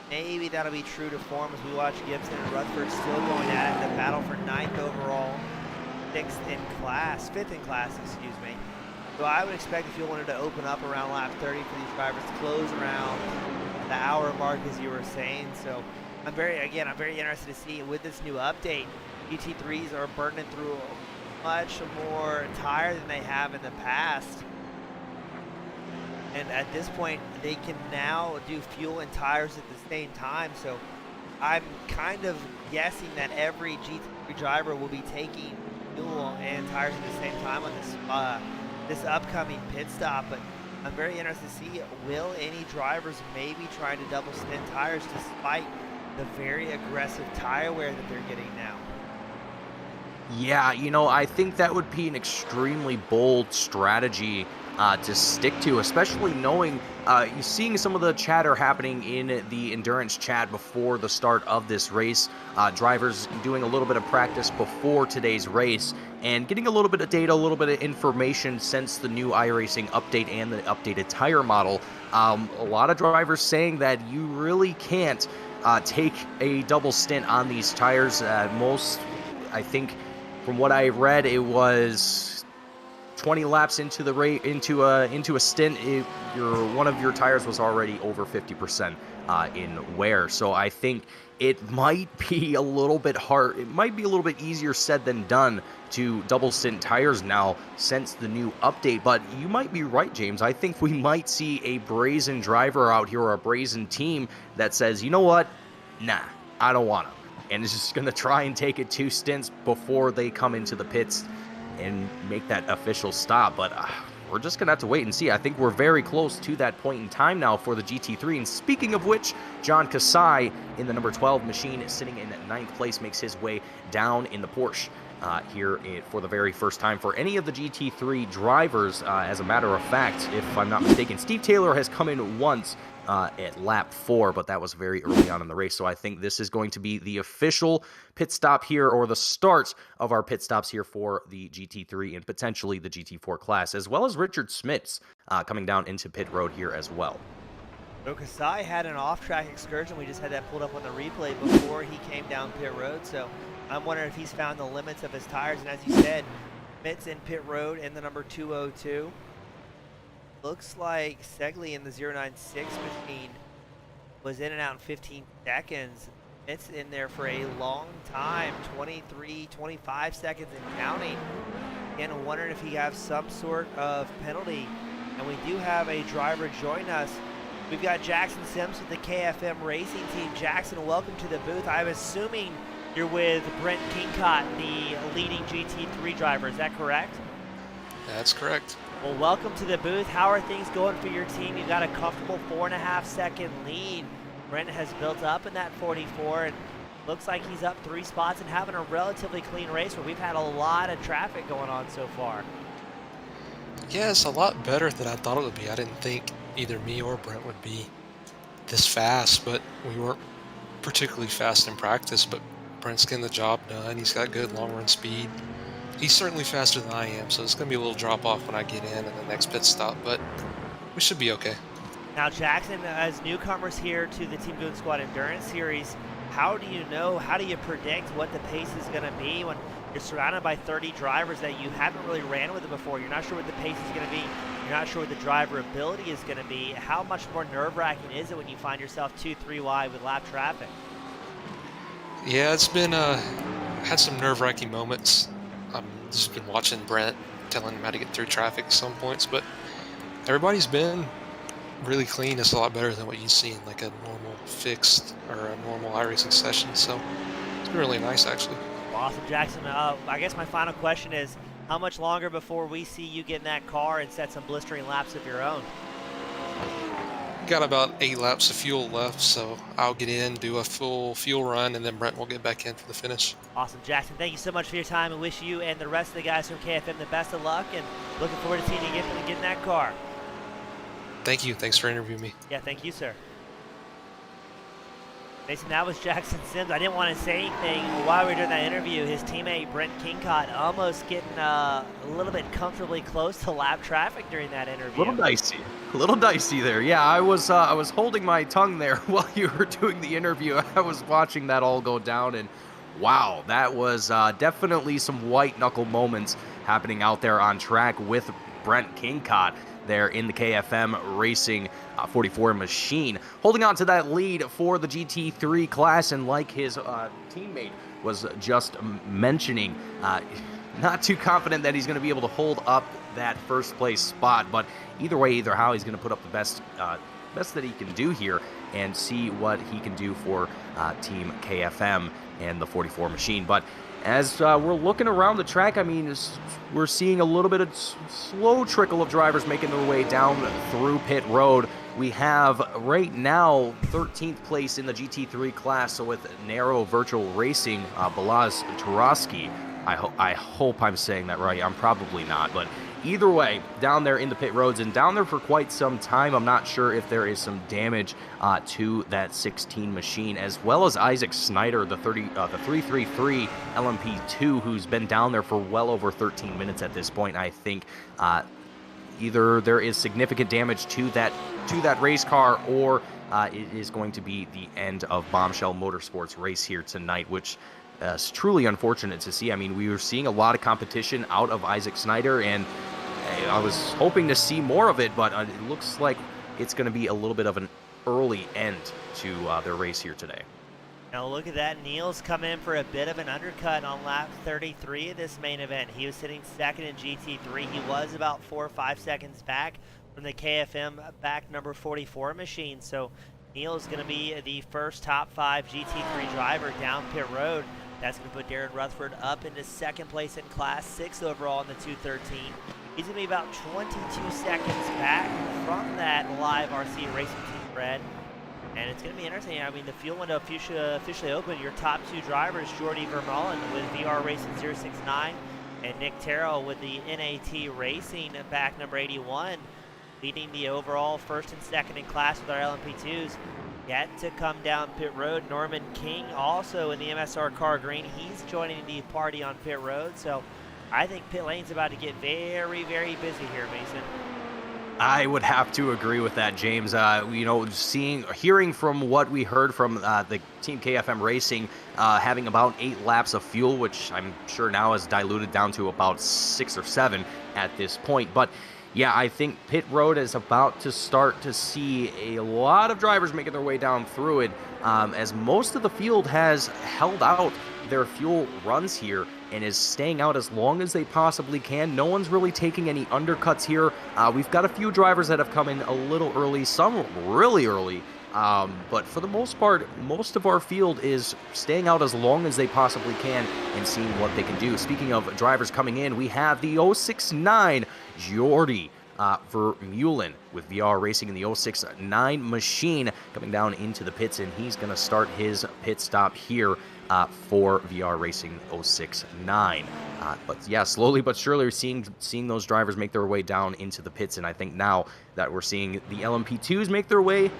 maybe that'll be true to form as we watch Gibson and Rutherford still going at it in the battle for 9th overall, 5th in class, excuse me. So I would expect if you wanted to open up around lap 30 for these drivers to close around the hour mark, as you were saying. So I'm very interested to see with this new update, GT3s are burning through much more tire than they have in the past. And at this point, they can now do fuel and tires at the same time. So I'm kind of guessing that every GT3 driver will be taking fuel and tires at the same time on this upcoming pit stop. But I'm very interested to see, will any drivers maybe try to double stint tires despite the very aggressive tire wear that they're getting now? Yeah, you know, I think that would be an extremely bold strategy to stick to, especially knowing, seeing some of the chatter happening in the endurance chat before the start of this race, drivers doing a little bit of practice before today's race, and getting a little bit of data, a little bit of information since the new iRacing update and the updated tire model. A lot of drivers saying that you really can't take a double stint on these tires. Most, I think, from what I read, it was 20 laps into the into a stint, one of your tires was already over 50% in wear. So I think it might be a little bit hard. It might be a little bit easier said than done to double stint tires now since the new update. But you might be right, James. I think we might see a brazen driver out here, or a brazen team that says, you know what, nah, I don't want to, and is just going to try and take it 2 stints before they come into the pits and make that official stop. But we're just going to have to wait and see. I think we're very close to that point in time now for the GT3. And speaking of which, John Kasai in the number 12 machine, sitting in 9th place, makes his way down in the Porsche here for the very first time for any of the GT3 drivers. As a matter of fact, if I'm not mistaken, Steve Taylor has come in once at lap 4, but that was very early on in the race. So I think this is going to be the official pit stop here, or the start of our pit stops here for the GT3 and potentially the GT4 class, as well as Richard Smits coming down into pit road here as well. So Kasai had an off-track excursion. We just had that pulled up on the replay before he came down pit road. So I'm wondering if he's found the limits of his tires. And as you said, Smits in pit road in the number 202. Looks like Segley in the 096 machine was in and out in 15 seconds. It's in there for a long time, 23, 25 seconds and counting. Again, I'm wondering if he has some sort of penalty. And we do have a driver join us. We've got Jackson Sims with the KFM Racing Team. Jackson, welcome to the booth. I'm assuming you're with Brent Kincott, the leading GT3 driver. Is that correct? That's correct. Well, welcome to the booth. How are things going for your team? You've got a comfortable 4.5 second lead. Brent has built up in that 44 and looks like he's up 3 spots and having a relatively clean race where we've had a lot of traffic going on so far. Yeah, it's a lot better than I thought it would be. I didn't think either me or Brent would be this fast, but we weren't particularly fast in practice, but Brent's getting the job done. He's got good long run speed. He's certainly faster than I am, so it's going to be a little drop off when I get in the next pit stop, but we should be okay. Now, Jackson, as newcomers here to the Team Goon Squad Endurance Series, how do you know, how do you predict what the pace is going to be when You're surrounded by 30 drivers that you haven't really ran with it before. You're not sure what the pace is going to be. You're not sure what the driver ability is going to be. How much more nerve-wracking is it when you find yourself 2-3 wide with lap traffic? Yeah, it's been had some nerve-wracking moments. I've just been watching Brent, telling him how to get through traffic at some points, but everybody's been really clean. It's a lot better than what you see in like a normal fixed or a normal iRacing session. So it's been really nice, actually. Awesome, Jackson. I guess my final question is, how much longer before we see you get in that car and set some blistering laps of your own? Got about 8 laps of fuel left, so I'll get in, do a full fuel run, and then Brent will get back in for the finish. Awesome, Jackson. Thank you so much for your time, and wish you and the rest of the guys from KFM the best of luck, and looking forward to seeing you get in that car. Thank you. Thanks for interviewing me. Yeah, thank you, sir. Mason, that was Jackson Sims. I didn't want to say anything while we were doing that interview. His teammate, Brent Kingcott, almost getting a little bit comfortably close to lap traffic during that interview. A little dicey there. Yeah, I was holding my tongue there while you were doing the interview. I was watching that all go down, and wow, that was definitely some white knuckle moments happening out there on track with Brent Kingcott there in the KFM Racing 44 machine, holding on to that lead for the GT3 class. And like his teammate was just mentioning, not too confident that he's going to be able to hold up that first place spot, but either way, either how, he's going to put up the best that he can do here and see what he can do for Team KFM and the 44 machine. But as we're looking around the track, I mean, we're seeing a little bit of slow trickle of drivers making their way down through pit road. We have right now 13th place in the GT3 class, so with Narrow Virtual Racing, Balazs Tarosky. I hope I'm saying that right. I'm probably not, but either way, down there in the pit roads and down there for quite some time. I'm not sure if there is some damage to that 16 machine, as well as Isaac Snyder, the 333 LMP2, who's been down there for well over 13 minutes at this point. I think either there is significant damage to that race car, or it is going to be the end of Bombshell Motorsports race here tonight, which is truly unfortunate to see. I mean, we were seeing a lot of competition out of Isaac Snyder, and I was hoping to see more of it, but it looks like it's going to be a little bit of an early end to their race here today. Now look at that. Neil's come in for a bit of an undercut on lap 33 of this main event. He was sitting second in GT3. He was about 4 or 5 seconds back from the KFM back number 44 machine. So Neil's going to be the first top 5 GT3 driver down pit road. That's going to put Darren Rutherford up into second place in class, 6th overall in the 213. He's going to be about 22 seconds back from that live RC Racing Team red. And it's going to be interesting. I mean, the fuel window officially open. Your top 2 drivers, Jordy Vermeulen with VR Racing 069 and Nick Terrell with the NAT Racing back number 81, leading the overall first and second in class with our LMP2s. Yet to come down pit road, Norman King also in the MSR car green. He's joining the party on pit road. So I think pit lane's about to get very, very busy here, Mason. I would have to agree with that, James. Hearing from what we heard from the Team KFM Racing, having about 8 laps of fuel, which I'm sure now is diluted down to about 6 or 7 at this point. But yeah, I think pit road is about to start to see a lot of drivers making their way down through it, as most of the field has held out their fuel runs here and is staying out as long as they possibly can. No one's really taking any undercuts here. We've got a few drivers that have come in a little early, some really early, but for the most part, most of our field is staying out as long as they possibly can and seeing what they can do. Speaking of drivers coming in, we have the 069 Jordy Vermeulen with VR Racing in the 069 machine coming down into the pits, and he's going to start his pit stop here for VR Racing 069. But yeah, slowly but surely we're seeing those drivers make their way down into the pits, and I think now that we're seeing the LMP2s make their way,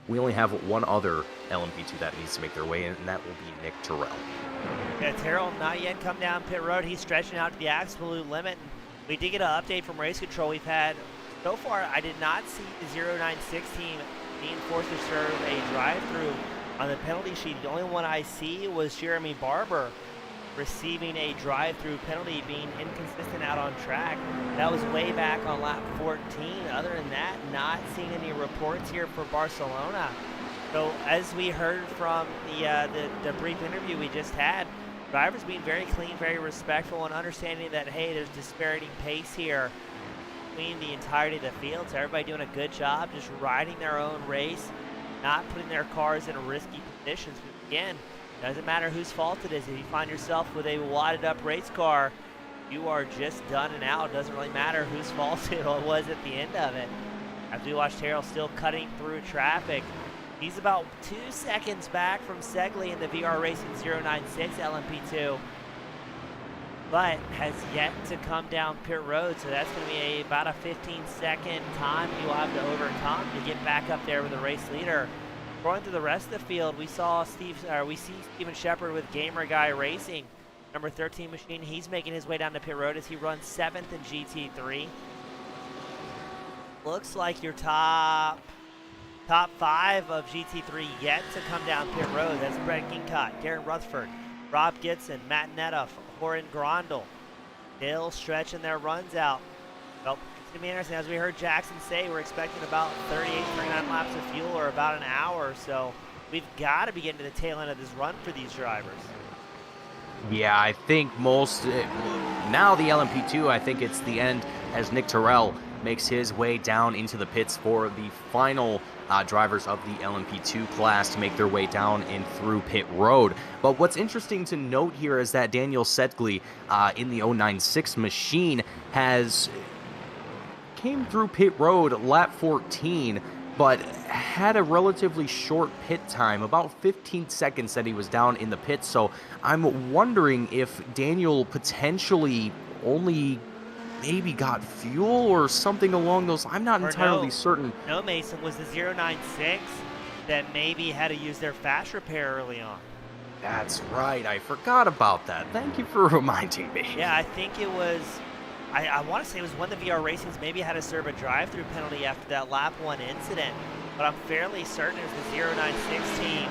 we only have one other LMP2 that needs to make their way, and that will be Nick Terrell. Yeah, Terrell not yet come down pit road. He's stretching out to the absolute limit. We did get an update from Race Control. We've had, so far, I did not see the 096 team being forced to serve a drive-through on the penalty sheet. The only one I see was Jeremy Barber receiving a drive-through penalty, being inconsistent out on track. That was way back on lap 14. Other than that, not seeing any reports here for Barcelona. So as we heard from the brief interview we just had, drivers being very clean, very respectful, and understanding that, hey, there's disparity pace here between the entirety of the field. So everybody doing a good job, just riding their own race, not putting their cars in risky positions. But again, doesn't matter whose fault it is. If you find yourself with a wadded up race car, you are just done and out. Doesn't really matter whose fault it was at the end of it. As we watch Terrell still cutting through traffic. He's about 2 seconds back from Segley in the VR Racing 096 LMP2, but has yet to come down pit road. So that's going to be about a 15-second time he will have to overcome to get back up there with the race leader. Going through the rest of the field, we see Steven Shepard with Gamer Guy Racing, number 13 machine. He's making his way down to pit road as he runs 7th in GT3. Looks like your top 5 of GT3 yet to come down pit road. That's Brett Gincott, Darren Rutherford, Rob Gitson, Matt Nedoff, Horan Grondel. Still stretching their runs out. Well, it's going to be interesting. As we heard Jackson say, we're expecting about 38, 39 laps of fuel, or about an hour. So we've got to be getting to the tail end of this run for these drivers. Yeah, I think now the LMP2, I think it's the end as Nick Terrell makes his way down into the pits for the final drivers of the LMP2 class to make their way down and through pit road. But what's interesting to note here is that Daniel Segley in the 096 machine came through pit road lap 14, but had a relatively short pit time, about 15 seconds that he was down in the pit. So I'm wondering if Daniel potentially only maybe got fuel or something along those. I'm not entirely certain. No, Mason, was the 096 that maybe had to use their fast repair early on. That's right. I forgot about that. Thank you for reminding me. Yeah, I think it was, I want to say it was one of the VR Racings maybe had to serve a drive-through penalty after that lap 1 incident, but I'm fairly certain it was the 096 team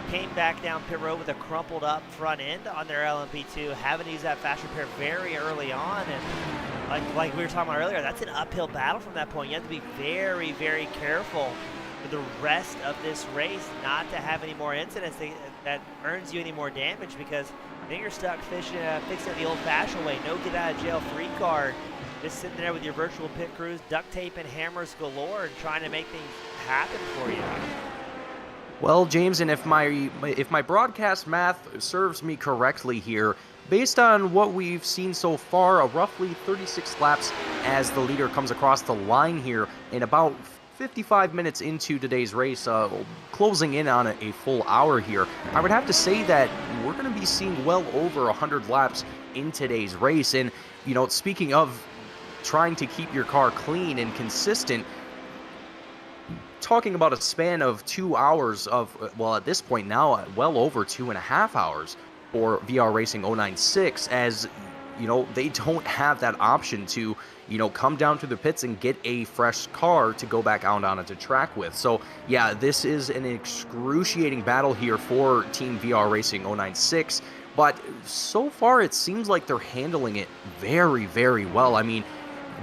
came back down pit road with a crumpled up front end on their LMP2, having to use that fast repair very early on. And like we were talking about earlier, that's an uphill battle from that point. You have to be very, very careful for the rest of this race not to have any more incidents that earns you any more damage, because then you're stuck fixing it the old-fashioned way. No get-out-of-jail-free card. Just sitting there with your virtual pit crews, duct tape and hammers galore, and trying to make things happen for you. Well, James, and if my broadcast math serves me correctly here, based on what we've seen so far, roughly 36 laps as the leader comes across the line here, in about 55 minutes into today's race, closing in on a full hour here, I would have to say that we're going to be seeing well over 100 laps in today's race. And, you know, speaking of trying to keep your car clean and consistent, talking about a span of 2 hours of, well, at this point now, well over 2.5 hours for VR Racing 096, as, you know, they don't have that option to, you know, come down to the pits and get a fresh car to go back out onto track with. So, yeah, this is an excruciating battle here for Team VR Racing 096, but so far it seems like they're handling it very, very well. I mean,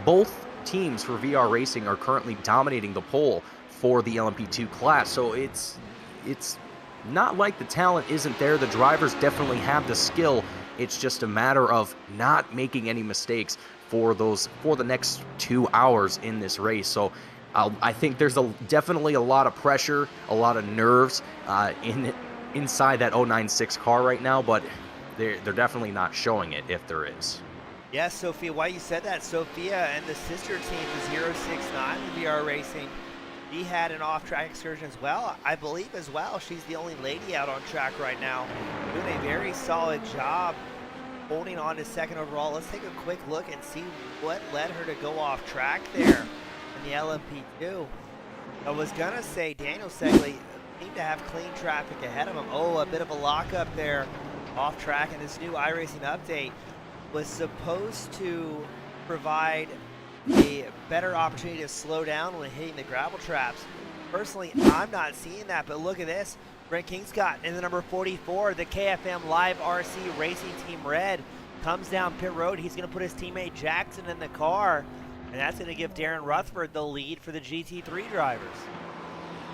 both teams for VR Racing are currently dominating the pole for the LMP2 class, so it's not like the talent isn't there. The drivers definitely have the skill. It's just a matter of not making any mistakes for the next 2 hours in this race. So I think there's definitely a lot of pressure, a lot of nerves inside that 096 car right now, but they're definitely not showing it if there is. Yes, Sophia, why you said that, Sophia and the sister team, the 069 VR Racing, she had an off-track excursion as well, I believe as well. She's the only lady out on track right now, doing a very solid job holding on to second overall. Let's take a quick look and see what led her to go off track there in the LMP2. I was going to say Daniel Segley seemed to have clean traffic ahead of him. Oh, a bit of a lockup there off track, and this new iRacing update was supposed to provide a better opportunity to slow down when hitting the gravel traps. personally, I'm not seeing that, but look at this. Brent Kingscott in the number 44, the KFM Live RC Racing Team Red, comes down pit road. He's going to put his teammate Jackson in the car, and that's going to give Darren Rutherford the lead for the GT3 drivers.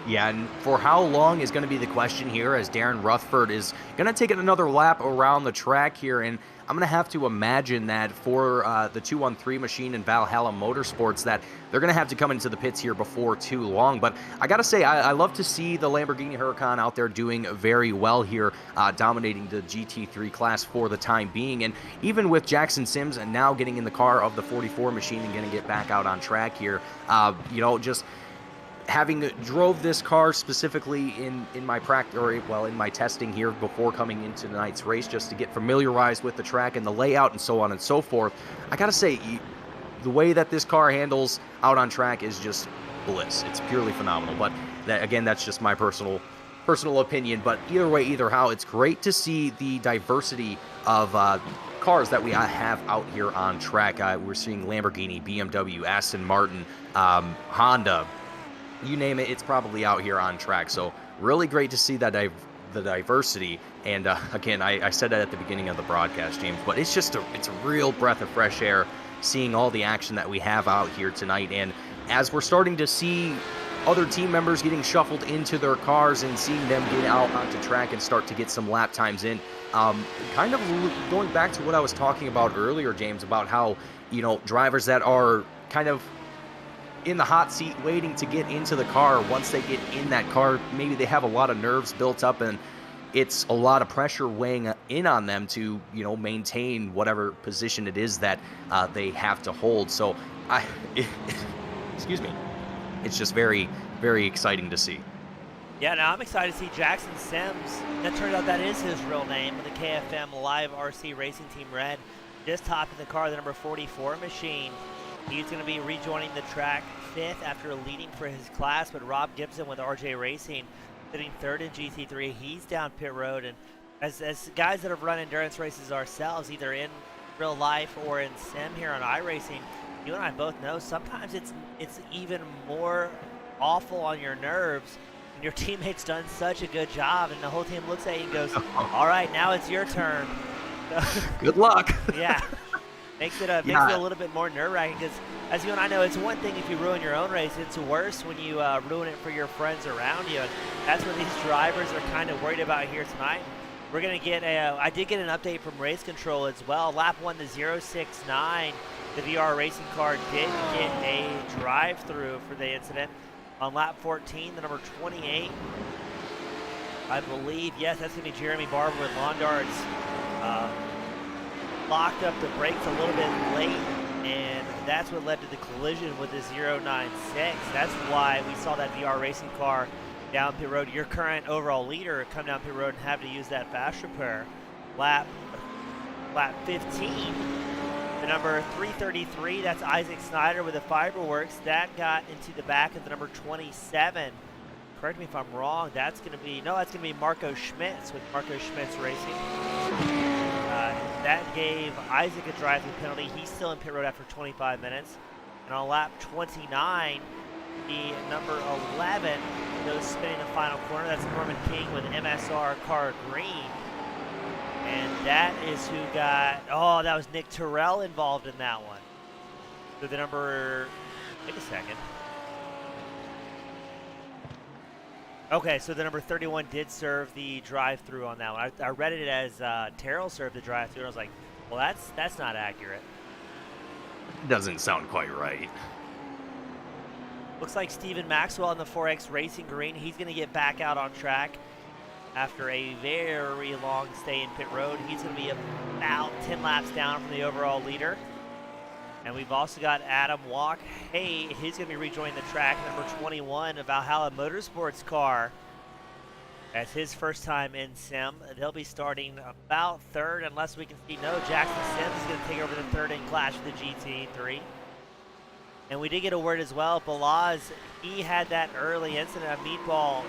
Yeah, and for how long is going to be the question here, as Darren Rutherford is going to take another lap around the track here, and I'm going to have to imagine that for the 213 machine in Valhalla Motorsports that they're going to have to come into the pits here before too long. But I got to say, I love to see the Lamborghini Huracan out there doing very well here, dominating the GT3 class for the time being. And even with Jackson Sims and now getting in the car of the 44 machine and going to get back out on track here, you know, just having drove this car specifically in my practice, or well, in my testing here before coming into tonight's race, just to get familiarized with the track and the layout and so on and so forth, I gotta say, the way that this car handles out on track is just bliss. It's purely phenomenal. But that, again, that's just my personal opinion. But either way, either how, it's great to see the diversity of cars that we have out here on track. We're seeing Lamborghini, BMW, Aston Martin, Honda. You name it, it's probably out here on track. So really great to see that the diversity. And again, I said that at the beginning of the broadcast, James, but it's just it's a real breath of fresh air seeing all the action that we have out here tonight. And as we're starting to see other team members getting shuffled into their cars and seeing them get out onto track and start to get some lap times in, kind of going back to what I was talking about earlier, James, about how, you know, drivers that are kind of in the hot seat waiting to get into the car, once they get in that car, maybe they have a lot of nerves built up and it's a lot of pressure weighing in on them to, you know, maintain whatever position it is that they have to hold. So excuse me, it's just very, very exciting to see. Yeah, now I'm excited to see Jackson Sims. That turns out that is his real name, the KFM Live RC Racing Team Red, just topping the car, the number 44 machine. He's going to be rejoining the track 5th after leading for his class, but Rob Gibson with RJ Racing sitting 3rd in GT3. He's down pit road, and as guys that have run endurance races ourselves, either in real life or in sim here on iRacing, you and I both know sometimes it's even more awful on your nerves when your teammate's done such a good job, and the whole team looks at you and goes, all right, now it's your turn. Good luck. Yeah. Makes it a little bit more nerve-wracking, because as you and I know, it's one thing if you ruin your own race. It's worse when you ruin it for your friends around you. And that's what these drivers are kind of worried about here tonight. We're going to get I did get an update from Race Control as well. Lap 1, the 069, the VR racing car did get a drive-through for the incident. On lap 14, the number 28, I believe, yes, that's going to be Jeremy Barber with Lawn Darts. Locked up the brakes a little bit late, and that's what led to the collision with the 096. That's why we saw that VR racing car down pit road. Your current overall leader come down pit road and have to use that fast repair. Lap 15, the number 333, that's Isaac Snyder with the Fiberworks. That got into the back of the number 27. Correct me if I'm wrong. That's going to be Marco Schmitz with Marco Schmitz Racing. That gave Isaac a drive-through penalty. He's still in pit road after 25 minutes. And on lap 29, the number 11 goes spinning the final corner. That's Norman King with MSR car green. And that is who got, that was Nick Terrell involved in that one. So the number, wait a second. Okay, so the number 31 did serve the drive-through on that one. I read it as Terrell served the drive-through, and I was like, well, that's not accurate. Doesn't sound quite right. Looks like Steven Maxwell in the 4X Racing Green. He's going to get back out on track after a very long stay in pit road. He's going to be about 10 laps down from the overall leader. And we've also got Adam Walk. Hey, he's going to be rejoining the track, number 21, a Valhalla Motorsports car. That's his first time in sim. They'll be starting about 3rd, unless we can see Jackson Sims is going to take over the 3rd in clash for the GT3. And we did get a word as well. Balaz, he had that early incident of meatball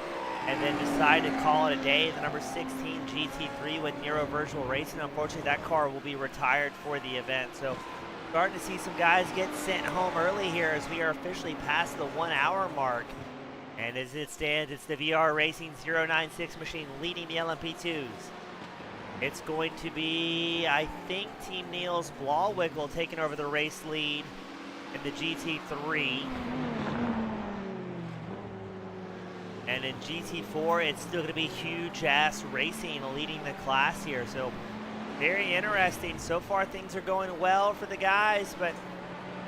and then decided to call it a day. The number 16 GT3 with Nero Virtual Racing. Unfortunately, that car will be retired for the event. So starting to see some guys get sent home early here as we are officially past the 1 hour mark. And as it stands, it's the VR Racing 096 machine leading the LMP2s. It's going to be, I think, Team Niels Blauwickel taking over the race lead in the GT3. And in GT4, it's still going to be huge-ass racing leading the class here. So very interesting. So far, things are going well for the guys, but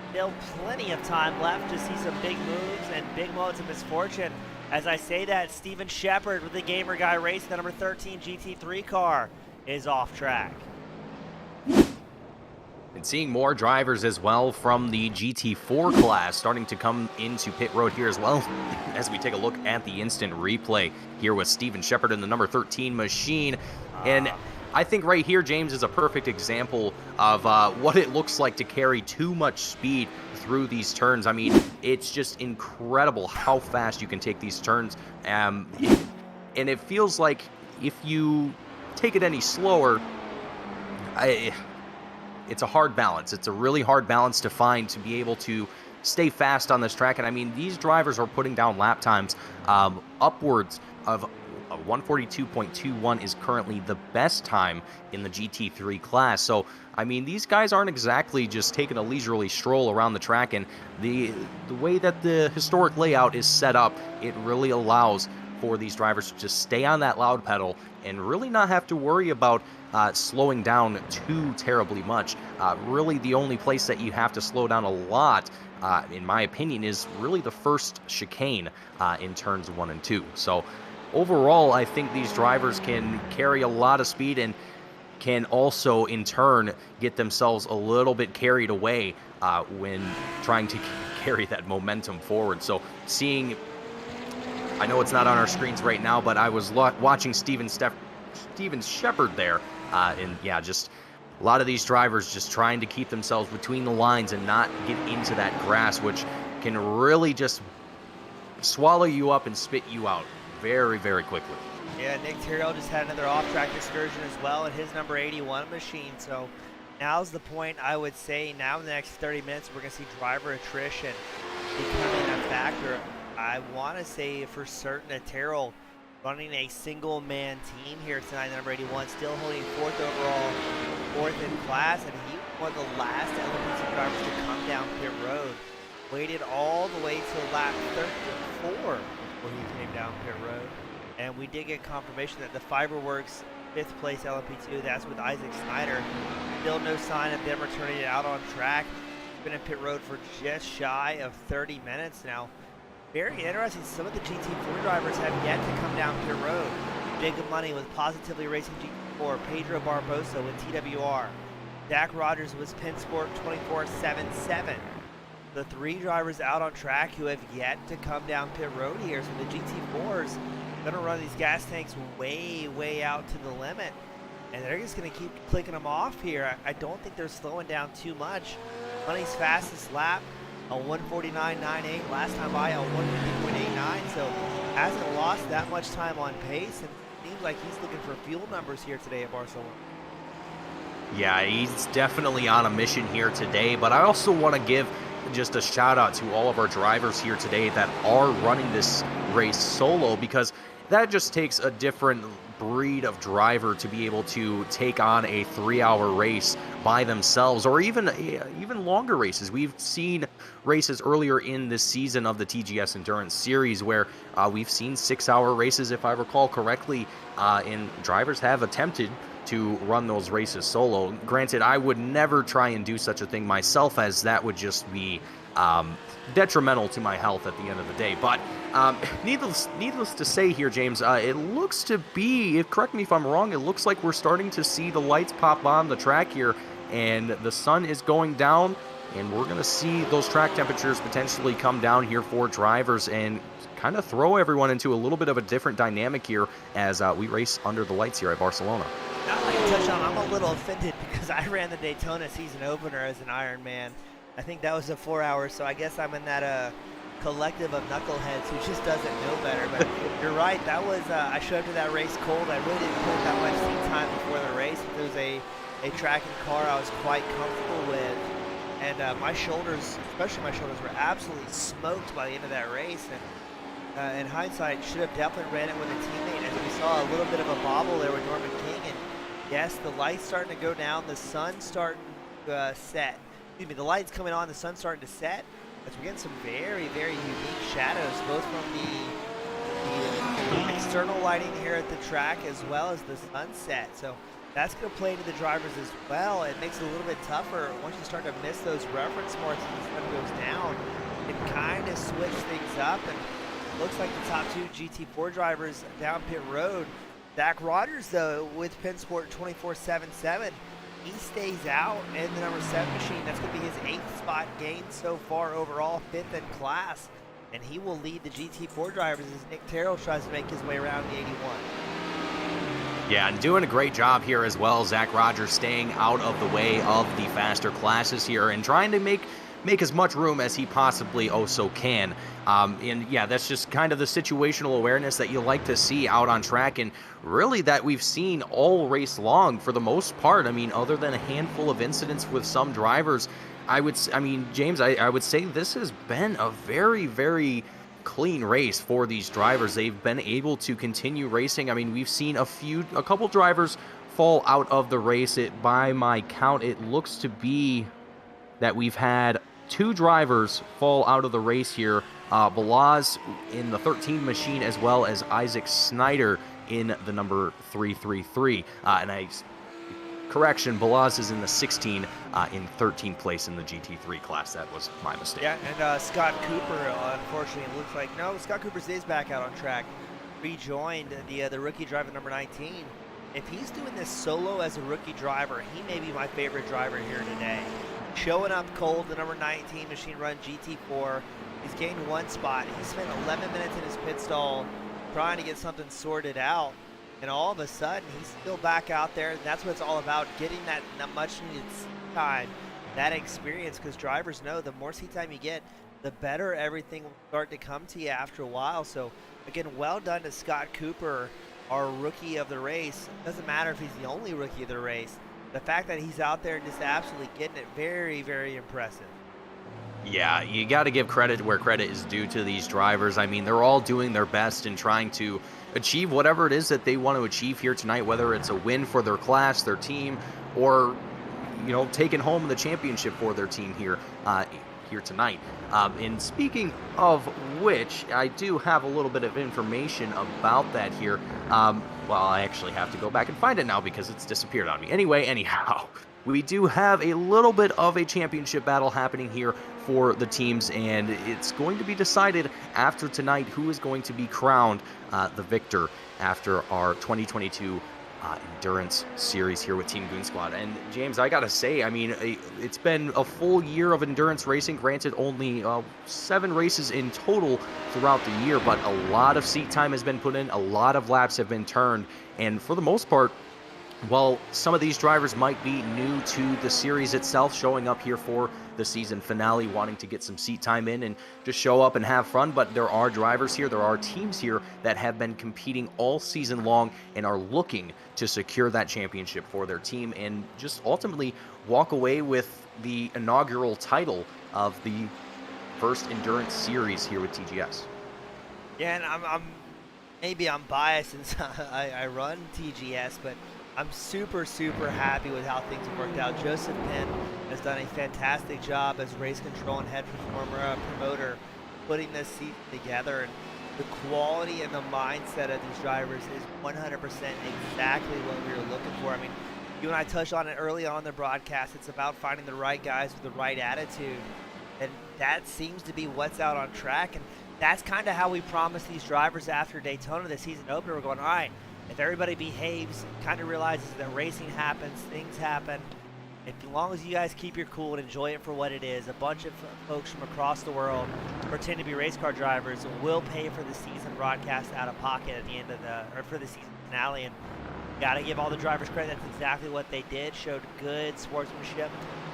still plenty of time left to see some big moves and big moments of misfortune. As I say that, Steven Shepard with the Gamer Guy racing the number 13 GT3 car is off track. And seeing more drivers as well from the GT4 class starting to come into pit road here as well as we take a look at the instant replay here with Steven Shepard in the number 13 machine. And I think right here, James, is a perfect example of what it looks like to carry too much speed through these turns. I mean, it's just incredible how fast you can take these turns. And it feels like if you take it any slower, it's a hard balance. It's a really hard balance to find to be able to stay fast on this track. And I mean, these drivers are putting down lap times upwards of 142.21 is currently the best time in the GT3 class. So, I mean, these guys aren't exactly just taking a leisurely stroll around the track, and the way that the historic layout is set up, it really allows for these drivers to just stay on that loud pedal and really not have to worry about slowing down too terribly much. Really, the only place that you have to slow down a lot, in my opinion, is really the first chicane in turns 1 and 2. So overall, I think these drivers can carry a lot of speed and can also, in turn, get themselves a little bit carried away when trying to carry that momentum forward. So seeing, I know it's not on our screens right now, but I was watching Steven Shepard there, and yeah, just a lot of these drivers just trying to keep themselves between the lines and not get into that grass, which can really just swallow you up and spit you out very, very quickly. Yeah, Nick Tyrrell just had another off-track excursion as well in his number 81 machine. So now's the point, I would say, now in the next 30 minutes, we're going to see driver attrition becoming a factor. I want to say for certain that Tyrrell running a single-man team here tonight, number 81, still holding 4th overall, 4th in class, and he was one of the last LMP2 drivers to come down pit road. Waited all the way till lap 34 when he came down pit road. And we did get confirmation that the Fiberworks 5th place LMP2, that's with Isaac Snyder. Still no sign of them returning it out on track. Been in pit road for just shy of 30 minutes now. Very interesting. Some of the GT4 drivers have yet to come down pit road. Big money with Positively Racing GT4, Pedro Barbosa with TWR. Zach Rogers was Pinsport 2477. The 3 drivers out on track who have yet to come down pit road here. So the GT4s gonna run these gas tanks way, way out to the limit. And they're just gonna keep clicking them off here. I don't think they're slowing down too much. Money's fastest lap, a 149.98. Last time by a 150.89. So hasn't lost that much time on pace. And it seems like he's looking for fuel numbers here today at Barcelona. Yeah, he's definitely on a mission here today. But I also want to give just a shout out to all of our drivers here today that are running this race solo, because that just takes a different breed of driver to be able to take on a 3-hour race by themselves, or even longer races. We've seen races earlier in this season of the TGS Endurance Series where we've seen 6-hour races, if I recall correctly, and drivers have attempted to run those races solo. Granted, I would never try and do such a thing myself, as that would just be detrimental to my health at the end of the day. But needless to say here, James, it looks to be, correct me if I'm wrong, it looks like we're starting to see the lights pop on the track here, and the sun is going down, and we're going to see those track temperatures potentially come down here for drivers and kind of throw everyone into a little bit of a different dynamic here as we race under the lights here at Barcelona. I'd like to touch on, I'm a little offended because I ran the Daytona season opener as an Ironman. I think that was a 4 hours, so I guess I'm in that collective of knuckleheads who just doesn't know better. But you're right, that was, I showed up to that race cold. I really didn't put that much seat time before the race. It was a tracking car I was quite comfortable with. And my shoulders, especially my shoulders, were absolutely smoked by the end of that race. And in hindsight, should have definitely ran it with a teammate, as we saw a little bit of a bobble there with Norman King. And yes, the light's starting to go down, the sun's starting to set. Excuse me, the light's coming on, the sun's starting to set. But we're getting some very, very unique shadows, both from the external lighting here at the track as well as the sunset. So that's going to play to the drivers as well. It makes it a little bit tougher once you start to miss those reference marks and the sun goes down. It kind of switch things up, and looks like the top two GT4 drivers down pit road. Zach Rogers, though, with Pensport 24/7/7, he stays out in the number 7 machine. That's going to be his 8th spot gain so far overall, 5th in class. And he will lead the GT4 drivers as Nick Terrell tries to make his way around the 81. Yeah, and doing a great job here as well. Zach Rogers staying out of the way of the faster classes here and trying to make as much room as he possibly also can. And yeah, that's just kind of the situational awareness that you like to see out on track, and really that we've seen all race long for the most part. I mean, other than a handful of incidents with some drivers, James, I would say this has been a very, very clean race for these drivers. They've been able to continue racing. I mean, we've seen a couple drivers fall out of the race. By my count, it looks to be that we've had 2 drivers fall out of the race here. Balaz in the 13 machine, as well as Isaac Snyder in the number 333. Correction, Balaz is in the 16 in 13th place in the GT3 class. That was my mistake. Yeah, and Scott Cooper, unfortunately, it looks like, no, Scott Cooper stays back out on track. Rejoined the rookie driver, number 19. If he's doing this solo as a rookie driver, he may be my favorite driver here today. Showing up cold, the number 19 machine run GT4. He's gained 1 spot. He spent 11 minutes in his pit stall trying to get something sorted out. And all of a sudden, he's still back out there. And that's what it's all about, getting that much needed seat time, that experience, because drivers know the more seat time you get, the better everything will start to come to you after a while. So again, well done to Scott Cooper, our rookie of the race. Doesn't matter if he's the only rookie of the race. The fact that he's out there and just absolutely getting it, very, very impressive. Yeah, you got to give credit where credit is due to these drivers. I mean, they're all doing their best and trying to achieve whatever it is that they want to achieve here tonight, whether it's a win for their class, their team, or, taking home the championship for their team here tonight. And speaking of which, I do have a little bit of information about that here. Well, I actually have to go back and find it now because it's disappeared on me. Anyhow, we do have a little bit of a championship battle happening here for the teams, and it's going to be decided after tonight who is going to be crowned the victor after our 2022 endurance series here with Team Goon Squad. And James, I gotta say, I mean, it's been a full year of endurance racing. Granted, only 7 races in total throughout the year, but a lot of seat time has been put in, a lot of laps have been turned, and for the most part, while some of these drivers might be new to the series itself, showing up here for the season finale, wanting to get some seat time in and just show up and have fun, but there are drivers here, there are teams here that have been competing all season long and are looking to secure that championship for their team and just ultimately walk away with the inaugural title of the first endurance series here with TGS. Yeah, and maybe I'm biased since I run TGS, but I'm super, super happy with how things have worked out. Joseph Penn has done a fantastic job as race control and head promoter, putting this season together. And the quality and the mindset of these drivers is 100% exactly what we were looking for. I mean, you and I touched on it early on in the broadcast. It's about finding the right guys with the right attitude. And that seems to be what's out on track. And that's kind of how we promised these drivers after Daytona, the season opener. We're going, all right, if everybody behaves, kind of realizes that racing happens, things happen, as long as you guys keep your cool and enjoy it for what it is, a bunch of folks from across the world pretend to be race car drivers will pay for the season broadcast out of pocket at the end of for the season finale. And got to give all the drivers credit. That's exactly what they did. Showed good sportsmanship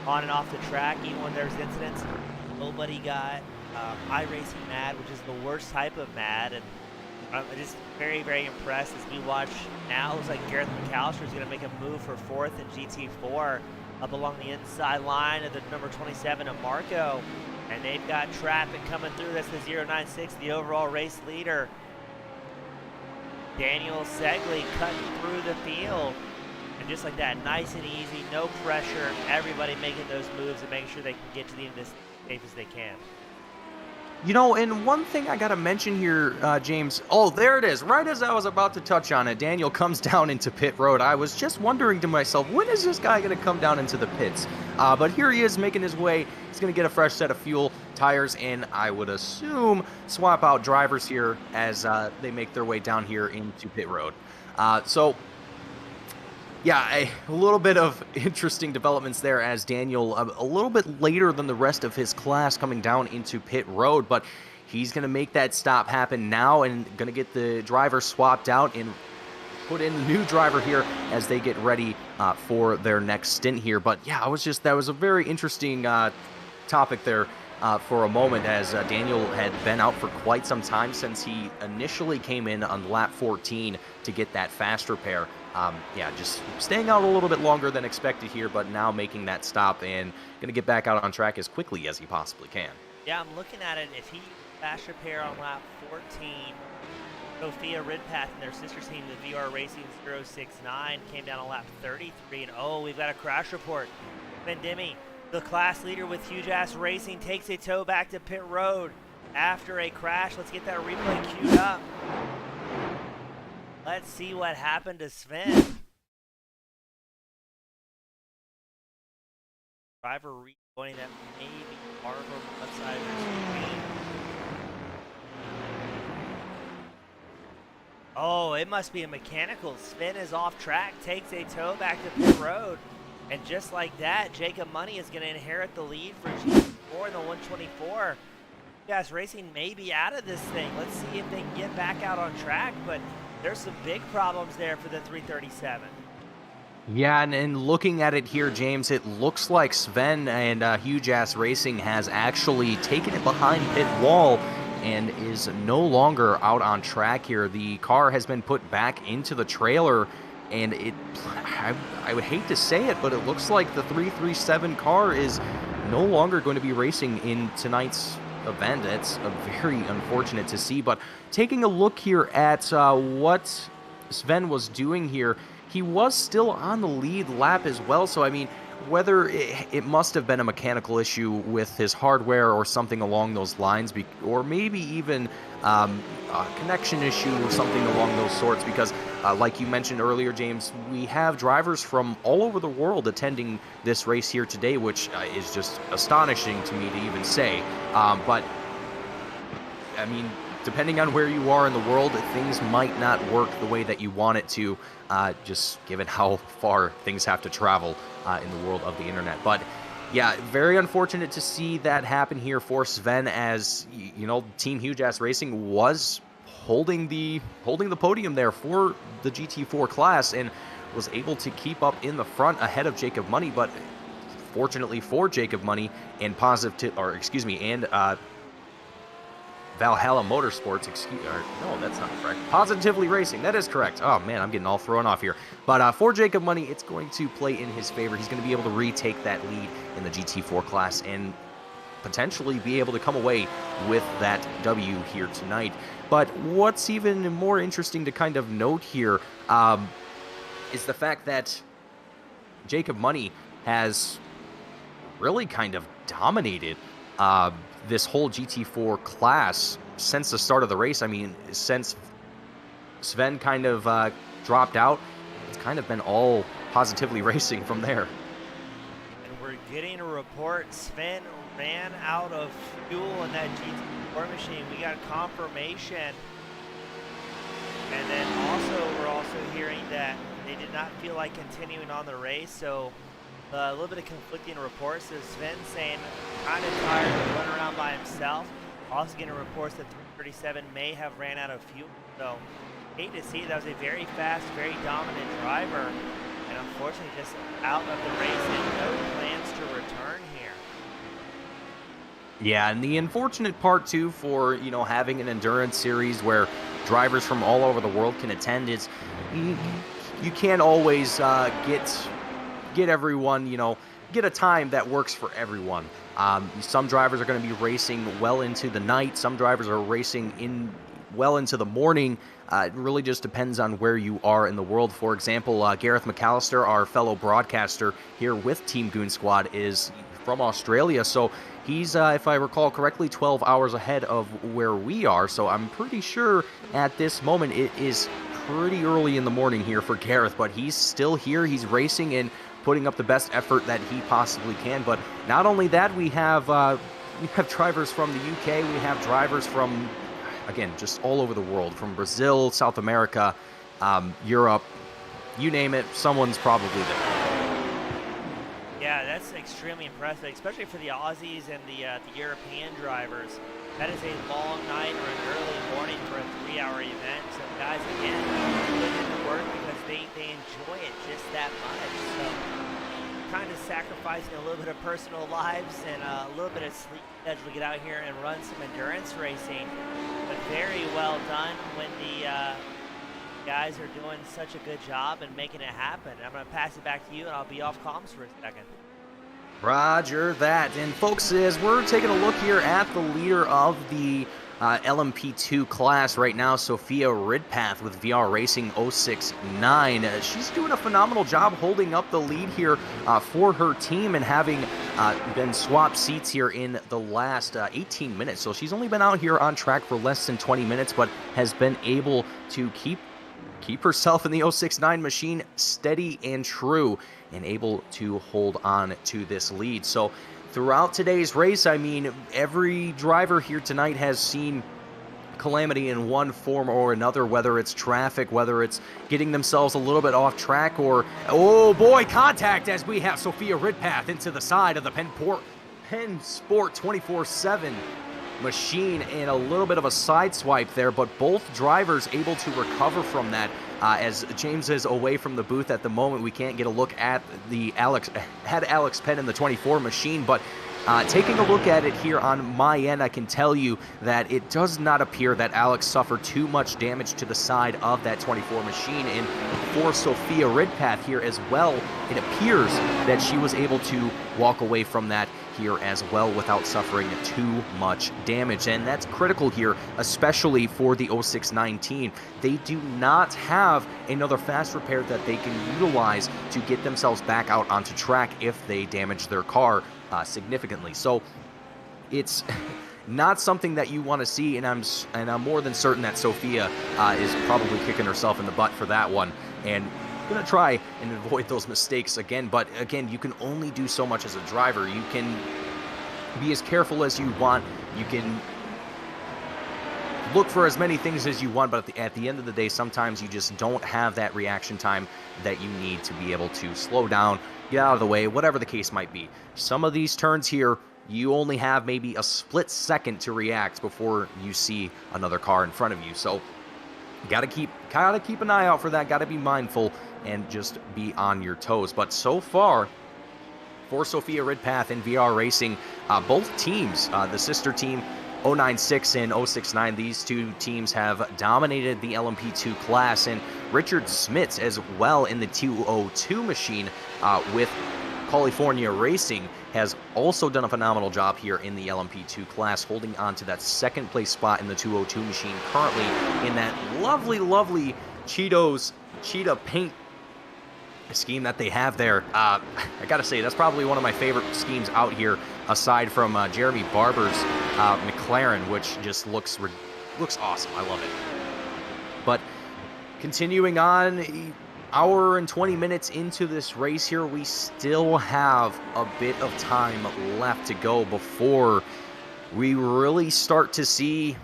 on and off the track, even when there's incidents. Nobody got iRacing mad, which is the worst type of mad. And I'm just very, very impressed as we watch now. It looks like Gareth McAllister is going to make a move for 4th in GT4 up along the inside line of the number 27 of Marco. And they've got traffic coming through. That's the 096, the overall race leader. Daniel Segley cutting through the field. And just like that, nice and easy, no pressure. Everybody making those moves and making sure they can get to the end as safe as they can. You know, and one thing I got to mention here, James. Oh, there it is. Right as I was about to touch on it, Daniel comes down into pit road. I was just wondering to myself, when is this guy going to come down into the pits? But here he is making his way. He's going to get a fresh set of fuel, tires, and I would assume swap out drivers here as they make their way down here into pit road. Yeah, a little bit of interesting developments there as Daniel, a little bit later than the rest of his class coming down into pit road, but he's going to make that stop happen now and going to get the driver swapped out and put in the new driver here as they get ready for their next stint here. But yeah, that was a very interesting topic there for a moment, as Daniel had been out for quite some time since he initially came in on lap 14 to get that fast repair. Yeah, just staying out a little bit longer than expected here, but now making that stop and going to get back out on track as quickly as he possibly can. Yeah, I'm looking at it. If he fast repair on lap 14, Sophia Ridpath and their sister team, the VR Racing 069, came down on lap 33, and oh, we've got a crash report. Vendemi, the class leader with Huge Ass Racing, takes a tow back to pit road after a crash. Let's get that replay queued up. Let's see what happened to Sven. Driver rejoining that maybe Marvel left side of the screen. Oh, it must be a mechanical. Sven is off track, takes a tow back to pit road. And just like that, Jacob Money is going to inherit the lead for G4 in the 124. Gas Racing may be out of this thing. Let's see if they can get back out on track, but there's some big problems there for the 337. Yeah, and looking at it here, James, it looks like Sven and Huge Ass Racing has actually taken it behind pit wall and is no longer out on track here. The car has been put back into the trailer, and I would hate to say it, but it looks like the 337 car is no longer going to be racing in tonight's event. It's very unfortunate to see, but taking a look here at what Sven was doing here, he was still on the lead lap as well. So I mean, whether it must have been a mechanical issue with his hardware or something along those lines, or maybe even a connection issue or something along those sorts, because like you mentioned earlier, James, we have drivers from all over the world attending this race here today, which is just astonishing to me to even say. But I mean, depending on where you are in the world, things might not work the way that you want it to, just given how far things have to travel in the world of the internet. But yeah, very unfortunate to see that happen here for Sven, as you know, Team Huge Ass Racing was holding the podium there for the GT4 class and was able to keep up in the front ahead of Jacob Money. But fortunately for Jacob Money and Valhalla Motorsports, no, that's not correct. Positively Racing, that is correct. Oh man, I'm getting all thrown off here. But for Jacob Money, it's going to play in his favor. He's going to be able to retake that lead in the GT4 class and potentially be able to come away with that W here tonight. But what's even more interesting to kind of note here is the fact that Jacob Money has really kind of dominated this whole GT4 class since the start of the race. I mean, since Sven kind of dropped out, it's kind of been all Positively Racing from there. And we're getting a report. Sven ran out of fuel in that GT4 machine. We got confirmation. And then we're also hearing that they did not feel like continuing on the race. So a little bit of conflicting reports. So Sven saying kind of tired of running around by himself. Also getting reports that 337 may have ran out of fuel. So hate to see, that was a very fast, very dominant driver, and unfortunately just out of the race and no plans to return here. Yeah, and the unfortunate part too for, you know, having an endurance series where drivers from all over the world can attend is you can't always get everyone, you know, get a time that works for everyone. Some drivers are going to be racing well into the night. Some drivers are racing well into the morning. It really just depends on where you are in the world. For example, Gareth McAllister, our fellow broadcaster here with Team Goon Squad, is from Australia. So he's, if I recall correctly, 12 hours ahead of where we are. So I'm pretty sure at this moment it is pretty early in the morning here for Gareth. But he's still here. He's racing and putting up the best effort that he possibly can. But not only that, we have drivers from the UK. We have drivers from, again, just all over the world, from Brazil, South America, Europe, you name it, someone's probably there. Yeah, that's extremely impressive, especially for the Aussies and the European drivers. That is a long night or an early morning for a 3-hour event. So guys, again, put in the work because they enjoy it just that much. So kind of sacrificing a little bit of personal lives and a little bit of sleep schedule to get out here and run some endurance racing. But very well done when the guys are doing such a good job and making it happen. I'm going to pass it back to you, and I'll be off comms for a second. Roger that. And folks, as we're taking a look here at the leader of the LMP2 class right now, Sophia Ridpath with VR Racing 069. She's doing a phenomenal job holding up the lead here for her team and having been swapped seats here in the last 18 minutes. So she's only been out here on track for less than 20 minutes, but has been able to keep herself in the 069 machine steady and true and able to hold on to this lead. So throughout today's race, I mean, every driver here tonight has seen calamity in one form or another, whether it's traffic, whether it's getting themselves a little bit off track, or, oh boy, contact as we have Sophia Ridpath into the side of the Penn Sport 24/7 machine, and a little bit of a side swipe there, but both drivers able to recover from that. As James is away from the booth at the moment, we can't get a look at Alex Penn in the 24 machine, but taking a look at it here on my end, I can tell you that it does not appear that Alex suffered too much damage to the side of that 24 machine. And for Sophia Ridpath here as well, it appears that she was able to walk away from that here as well without suffering too much damage. And that's critical here, especially for the 069 team. They do not have another fast repair that they can utilize to get themselves back out onto track if they damage their car significantly. So it's not something that you want to see, and I'm more than certain that Sophia is probably kicking herself in the butt for that one, and gonna try and avoid those mistakes again. But again, you can only do so much as a driver. You can be as careful as you want, you can look for as many things as you want, but at the end of the day, sometimes you just don't have that reaction time that you need to be able to slow down, get out of the way, whatever the case might be. Some of these turns here, you only have maybe a split second to react before you see another car in front of you. So gotta keep an eye out for that, gotta be mindful and just be on your toes. But so far, for Sophia Ridpath and VR Racing, both teams, the sister team 096 and 069, these two teams have dominated the LMP2 class, and Richard Smits as well in the 202 machine with California Racing has also done a phenomenal job here in the LMP2 class, holding on to that second place spot in the 202 machine, currently in that lovely cheetah paint scheme that they have there. I gotta say, that's probably one of my favorite schemes out here, aside from Jeremy Barber's McLaren, which just looks awesome. I love it. But continuing on, hour and 20 minutes into this race here, we still have a bit of time left to go before we really start to see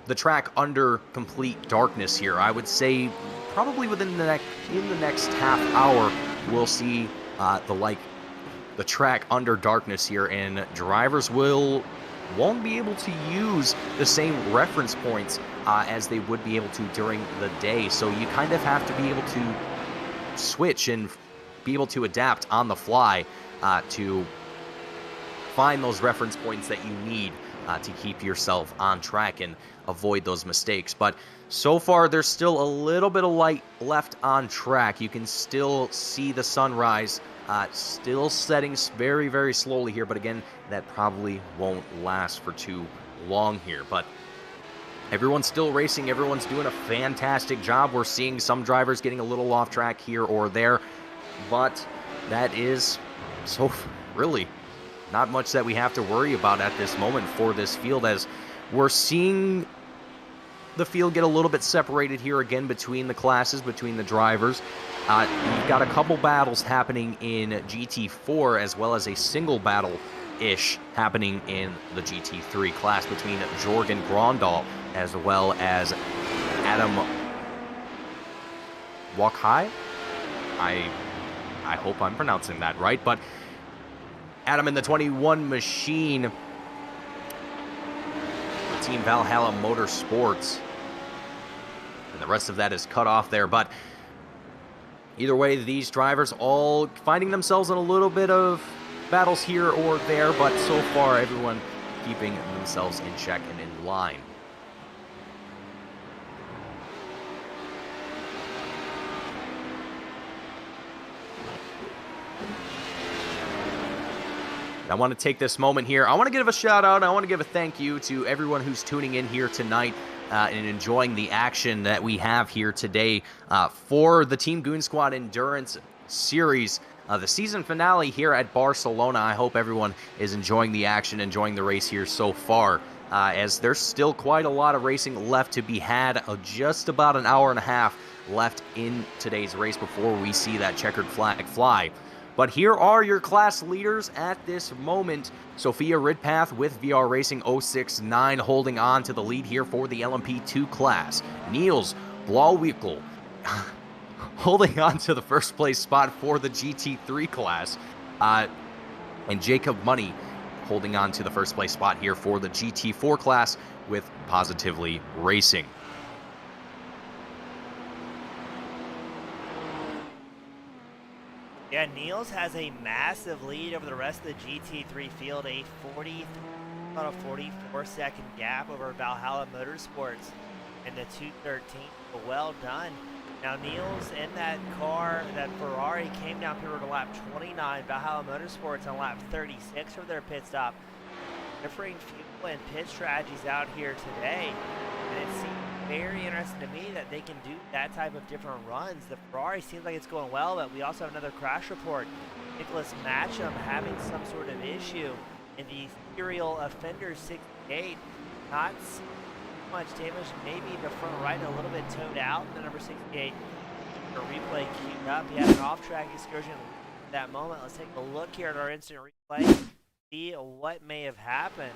the track under complete darkness here. I would say probably in the next half hour, we'll see the track under darkness here, and drivers won't be able to use the same reference points as they would be able to during the day. So you kind of have to be able to switch and be able to adapt on the fly to find those reference points that you need to keep yourself on track and avoid those mistakes. But so far, there's still a little bit of light left on track. You can still see the sunrise Still setting very, very slowly here, but again, that probably won't last for too long here. But everyone's still racing. Everyone's doing a fantastic job. We're seeing some drivers getting a little off track here or there, but that is so really not much that we have to worry about at this moment for this field, as we're seeing the field get a little bit separated here again between the classes, between the drivers. You've got a couple battles happening in GT4 as well as a single battle-ish happening in the GT3 class between Jorgen Grondal as well as Adam Wakai. I hope I'm pronouncing that right, but Adam in the 21 machine, the Team Valhalla Motorsports, and the rest of that is cut off there. But either way, these drivers all finding themselves in a little bit of battles here or there, but so far everyone keeping themselves in check and in line. I want to take this moment here. I want to give a shout out. I want to give a thank you to everyone who's tuning in here tonight and enjoying the action that we have here today for the Team Goon Squad Endurance Series, the season finale here at Barcelona. I hope everyone is enjoying the action, enjoying the race here so far, as there's still quite a lot of racing left to be had. Just about an hour and a half left in today's race before we see that checkered flag fly. But here are your class leaders at this moment. Sophia Ridpath with VR Racing 069 holding on to the lead here for the LMP2 class. Niels Blauwinkel holding on to the first place spot for the GT3 class. And Jacob Money holding on to the first place spot here for the GT4 class with Positively Racing. Yeah, Niels has a massive lead over the rest of the GT3 field, about a 44-second gap over Valhalla Motorsports in the 213. Well done. Now Niels in that car, that Ferrari, came down here to lap 29. Valhalla Motorsports on lap 36 for their pit stop. Differing fuel and pit strategies out here today, and it seems very interesting to me that they can do that type of different runs. The Ferrari seems like it's going well, but we also have another crash report. Nicholas Matcham having some sort of issue in the serial offender 68. Not so much damage, maybe the front right a little bit towed out. The number 68 for replay queued up. He had an off-track excursion at that moment. Let's take a look here at our instant replay, see what may have happened.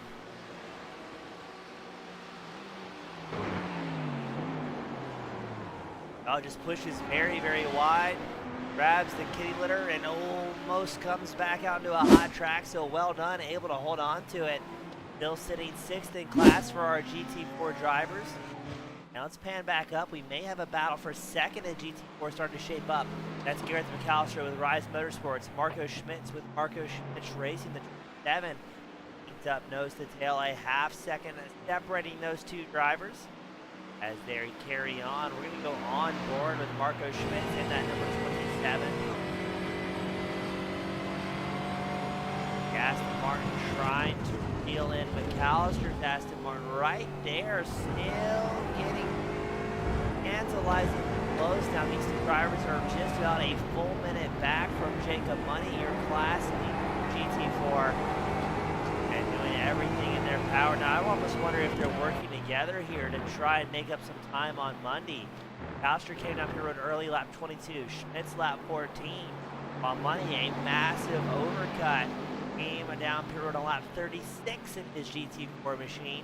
Oh, just pushes very, very wide, grabs the kitty litter, and almost comes back out into a hot track. So well done, able to hold on to it. Still sitting 6th in class for our GT4 drivers. Now let's pan back up. We may have a battle for 2nd in GT4 starting to shape up. That's Gareth McAllister with Rise Motorsports. Marco Schmitz with Marco Schmitz Racing, the 7. Picked up nose to tail, a half second separating those two drivers. As they carry on, we're going to go on board with Marco Schmitz in that number 27. Aston Martin trying to reel in McAllister's Aston Martin right there, still getting tantalizing close. Now these two drivers are just about a full minute back from Jacob Money, your class GT4, and doing everything in their power. Now I almost wonder if they're working together here to try and make up some time on Monday. McAllister came down here, rode early, lap 22. Schmitz lap 14. While Money, a massive overcut, came down here, rode on lap 36 in his GT4 machine,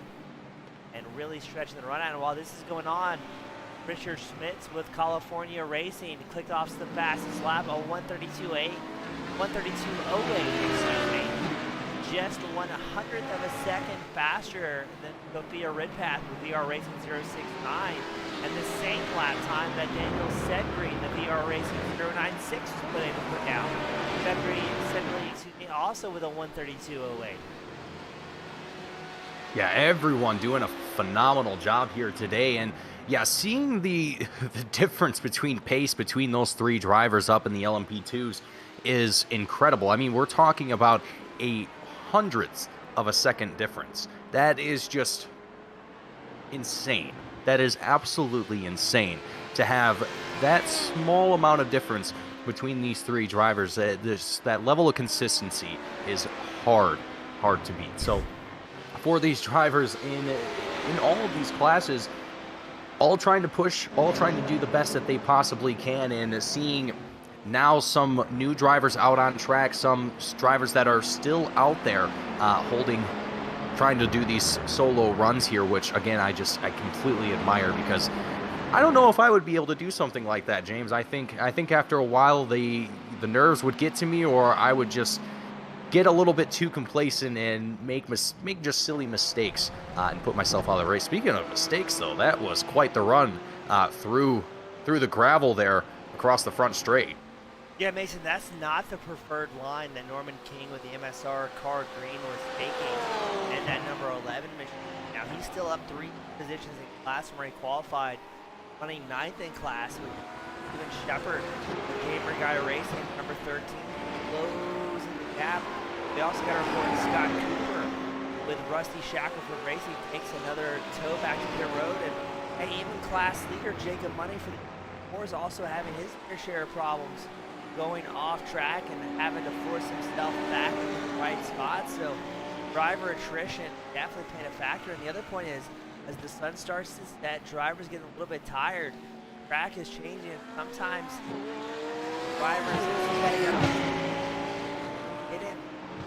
and really stretching the run out. And while this is going on, Richard Schmitz with California Racing clicked off the fastest lap, a 132.08, excuse me. Just 1/100th of a second faster than Sophia Ridpath with VR Racing 069, and the same lap time that Daniel Sedgreen, the VR Racing 096, was able to put down. Sedgreen, excuse me, also with a 132.08. Yeah, everyone doing a phenomenal job here today, and yeah, seeing the difference between pace between those three drivers up in the LMP2s is incredible. I mean, we're talking about a hundredth of a second difference. That is just insane. That is absolutely insane to have that small amount of difference between these three drivers. That level of consistency is hard to beat. So for these drivers in all of these classes, all trying to push, all trying to do the best that they possibly can, and seeing now some new drivers out on track, some drivers that are still out there trying to do these solo runs here, which again I completely admire, because I don't know if I would be able to do something like that, James. I think after a while the nerves would get to me, or I would just get a little bit too complacent and make just silly mistakes and put myself out of the race. Speaking of mistakes, though, that was quite the run through the gravel there across the front straight. Yeah, Mason, that's not the preferred line that Norman King with the MSR car green was taking in that number 11 mission. Now, he's still up 3 positions in class from where he qualified, running 9th in class with Steven Shepard, Gamer Guy Racing, number 13, closing the gap. We also got a report of Scott Cooper with Rusty Shackelford Racing, takes another tow back to pit road, and even class leader Jacob Money for the Moore is also having his fair share of problems going off track and having to force himself back into the right spot. So driver attrition definitely playing a factor. And the other point is, as the sun starts to set, drivers getting a little bit tired. Track is changing. Sometimes drivers didn't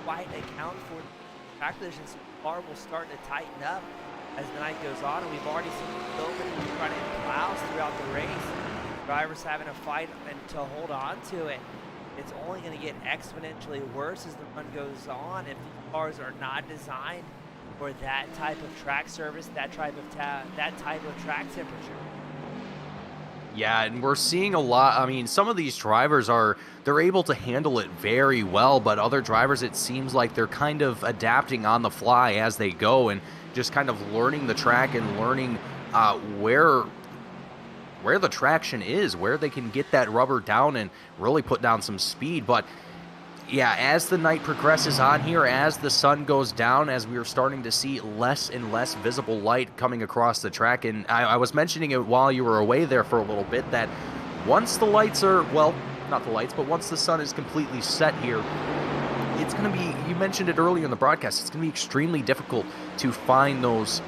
quite account for the track conditions. So the car will start to tighten up as the night goes on, and we've already seen Philbin running plows throughout the race. Drivers having to fight and to hold on to it. It's only going to get exponentially worse as the run goes on if these cars are not designed for that type of track service, that type of track temperature. Yeah, and we're seeing a lot. I mean, some of these drivers they're able to handle it very well, but other drivers, it seems like they're kind of adapting on the fly as they go and just kind of learning the track and learning where the traction is, where they can get that rubber down and really put down some speed. But yeah, as the night progresses on here, as the sun goes down, as we are starting to see less and less visible light coming across the track, and I was mentioning it while you were away there for a little bit, that once the lights are, well, not the lights, but once the sun is completely set here, it's going to be, you mentioned it earlier in the broadcast, it's going to be extremely difficult to find those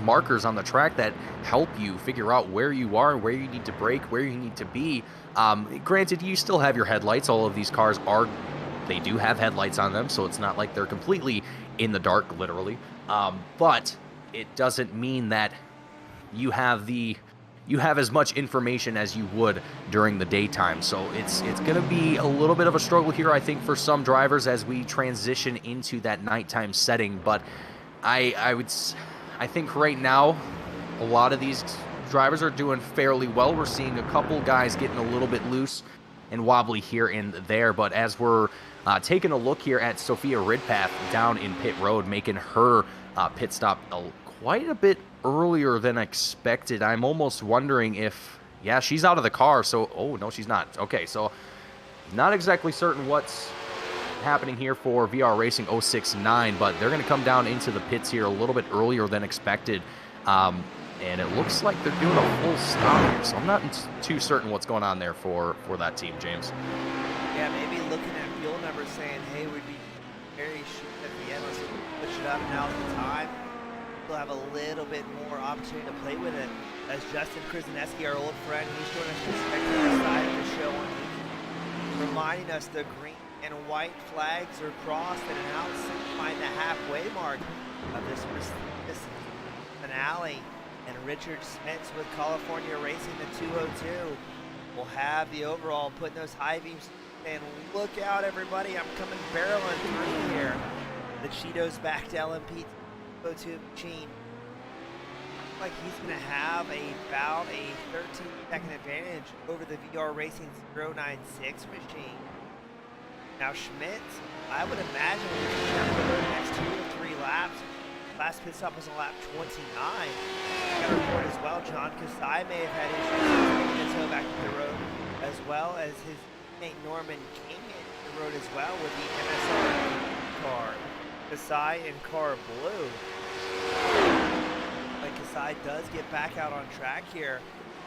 markers on the track that help you figure out where you are, where you need to brake, where you need to be. Granted, you still have your headlights. All of these cars they do have headlights on them, so it's not like they're completely in the dark, literally. But it doesn't mean that you have as much information as you would during the daytime. So it's going to be a little bit of a struggle here, I think, for some drivers as we transition into that nighttime setting. But I think right now, a lot of these drivers are doing fairly well. We're seeing a couple guys getting a little bit loose and wobbly here and there. But as we're taking a look here at Sophia Ridpath down in pit road, making her pit stop quite a bit earlier than expected. I'm almost wondering if, yeah, she's out of the car. So, oh, no, she's not. Okay, so not exactly certain what's happening here for VR Racing 069, but they're going to come down into the pits here a little bit earlier than expected, and it looks like they're doing a full stop here, so I'm not too certain what's going on there for that team, James. Yeah, maybe looking at fuel numbers saying, hey, we'd be very short at the end, let's push it up, and now's the time. We'll have a little bit more opportunity to play with it, as Justin Krasinski, our old friend, he's joining us from the spectator side of the show, and reminding us the green and white flags are crossed and announced and find the halfway mark of this finale. And Richard Smits with California Racing, the 202, will have the overall, putting those high beams. And look out, everybody, I'm coming barreling through here. The Cheetos back to LMP 202 machine. Looks like he's going to have about a 13-second advantage over the VR Racing 096 machine. Now Schmitz, I would imagine we can have the next 2 or 3 laps. Last pit stop was on lap 29. Got a report as well, John Kasai may have had issues taking the tow back to the road, as well as his teammate Norman King road as well with the MSR car. Kasai in car blue. But Kasai does get back out on track here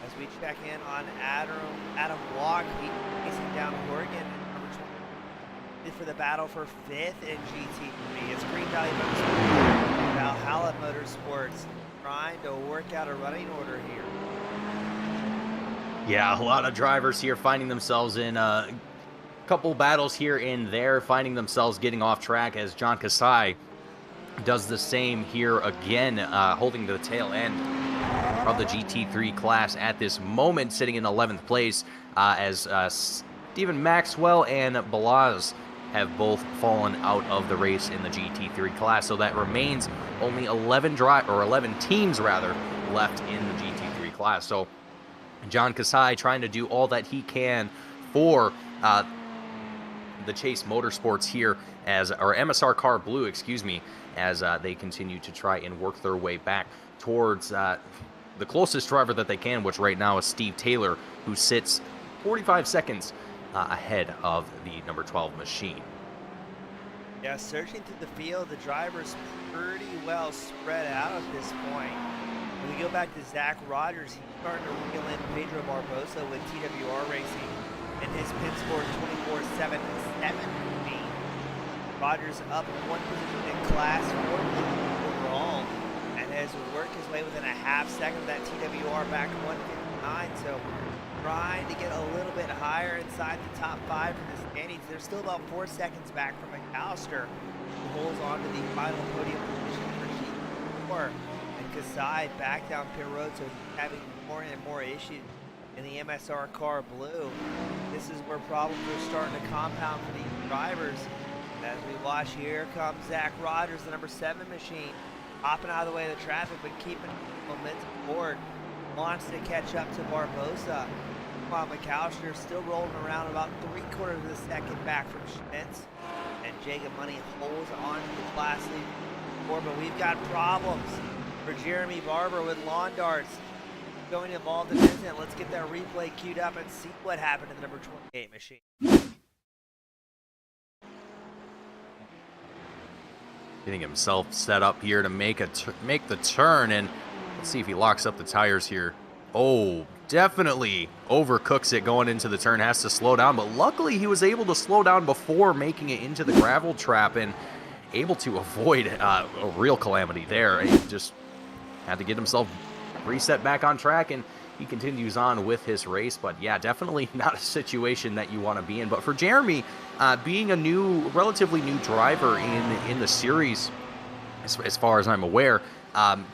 as we check in on Adam Walk. He's facing down Oregon, number 20, for the battle for 5th in GT3. It's Green Valley Motorsports, Valhalla Motorsports, trying to work out a running order here. Yeah, a lot of drivers here finding themselves in a couple battles here and there, finding themselves getting off track as John Kasai does the same here again, holding the tail end of the GT3 class at this moment, sitting in 11th place as Stephen Maxwell and Balaz have both fallen out of the race in the GT3 class. So that remains only 11 teams rather left in the GT3 class. So John Kasai trying to do all that he can for the Chase Motorsports here, or MSR Car Blue, excuse me, as they continue to try and work their way back towards the closest driver that they can, which right now is Steve Taylor, who sits 45 seconds ahead of the number 12 machine. Yeah, searching through the field, the drivers pretty well spread out at this point. When we go back to Zach Rogers, he's starting to reel in Pedro Barbosa with TWR Racing and his pin score 24.770. Rogers up one position in class 4 overall and has worked his way within a half second of that TWR back 159. So trying to get a little bit higher inside the top 5 for the standings. They're still about 4 seconds back from McAllister, who holds on to the final podium position for G4. And Kasai back down pit road, so he's having more and more issues in the MSR Car Blue. This is where problems are starting to compound for these drivers. As we watch, here comes Zach Rogers, the number 7 machine, hopping out of the way of the traffic, but keeping momentum forward. Wants to catch up to Barbosa. While McAllister still rolling around about 3/4 of a second back from Schmitz. And Jacob Money holds on to the class lead. But we've got problems for Jeremy Barber with lawn darts going involved in this incident. Let's get that replay queued up and see what happened to the number 28 machine. Getting himself set up here to make the turn, and let's see if he locks up the tires here. Oh, definitely overcooks it going into the turn, has to slow down, but luckily he was able to slow down before making it into the gravel trap and able to avoid a real calamity there. He just had to get himself reset back on track, and he continues on with his race. But yeah, definitely not a situation that you want to be in. But for Jeremy, being a relatively new driver in the series, as far as I'm aware,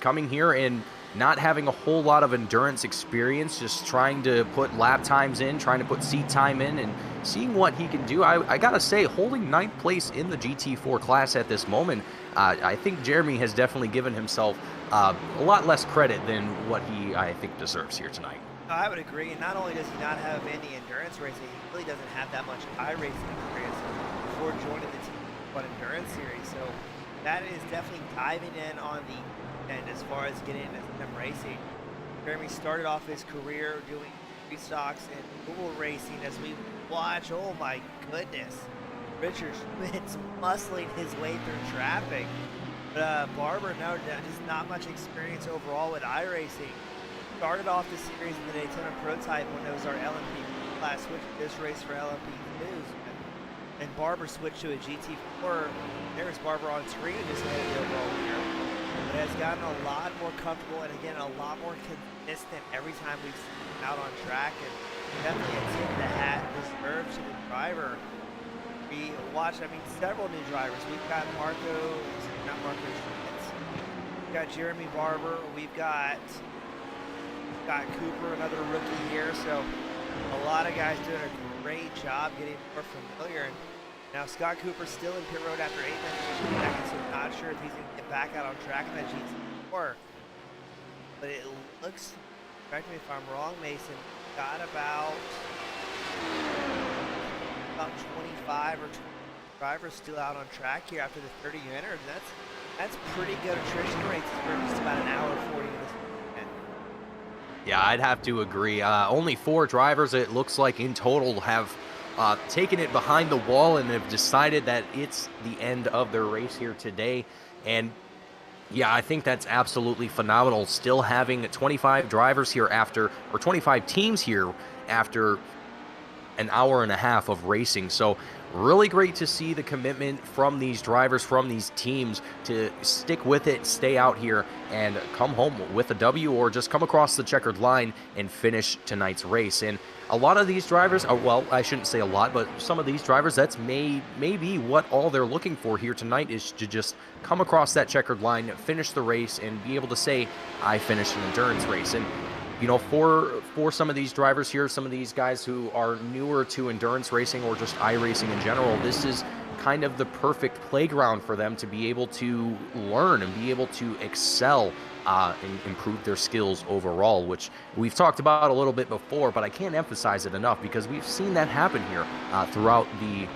coming here and not having a whole lot of endurance experience, just trying to put lap times in, trying to put seat time in, and seeing what he can do. I gotta say, holding 9th place in the GT4 class at this moment, I think Jeremy has definitely given himself a lot less credit than what he, I think, deserves here tonight. I would agree. And not only does he not have any endurance racing, he really doesn't have that much iRacing experience before joining the T1 Endurance Series. So that is definitely diving in on the end as far as getting into some racing. Jeremy started off his career doing restocks and dual racing as we watch. Oh my goodness, Richard Schmidt's muscling his way through traffic. But Barber, no, just not much experience overall with iRacing. Started off the series in the Daytona Prototype when it was our LMP class, switched to this race for LMP2s. And Barber switched to a GT4. There's Barber on screen, just had the overall winner. But has gotten a lot more comfortable and again a lot more consistent every time we've seen him out on track, and definitely a tip of the hat deserved to the driver. We watched, several new drivers. We've got we've got Jeremy Barber, we've got Cooper, another rookie here, so a lot of guys doing a great job getting more familiar. And now Scott Cooper's still in pit road after 8 minutes, so I'm not sure if he's going to get back out on track in that GT4. But it looks, correct me if I'm wrong, Mason, got about 25 or 20 drivers still out on track here after the 30 you entered. That's pretty good attrition rates for just about an hour 40 minutes. Yeah, I'd have to agree. Only 4 drivers, it looks like, in total have taken it behind the wall and have decided that it's the end of their race here today. And yeah, I think that's absolutely phenomenal. Still having 25 drivers here after, or 25 teams here after an hour and a half of racing. So really great to see the commitment from these drivers, from these teams, to stick with it, stay out here, and come home with a W, or just come across the checkered line and finish tonight's race. And a lot of these drivers, well, I shouldn't say a lot, but some of these drivers, that's maybe what all they're looking for here tonight, is to just come across that checkered line, finish the race, and be able to say, I finished an endurance race. And you know, for some of these drivers here, some of these guys who are newer to endurance racing or just iRacing in general, this is kind of the perfect playground for them to be able to learn and be able to excel and improve their skills overall, which we've talked about a little bit before, but I can't emphasize it enough because we've seen that happen here throughout the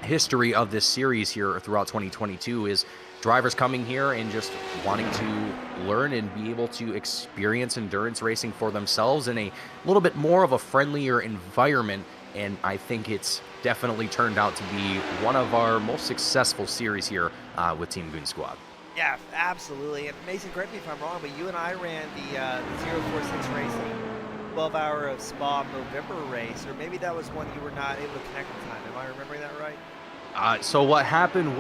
history of this series here throughout 2022, is drivers coming here and just wanting to learn and be able to experience endurance racing for themselves in a little bit more of a friendlier environment. And I think it's definitely turned out to be one of our most successful series here with Team Goon Squad. Yeah, absolutely. And Mason, correct me if I'm wrong, but you and I ran the 046 Racing 12-hour of Spa November race, or maybe that was one you were not able to connect in time. Am I remembering that right? So what happened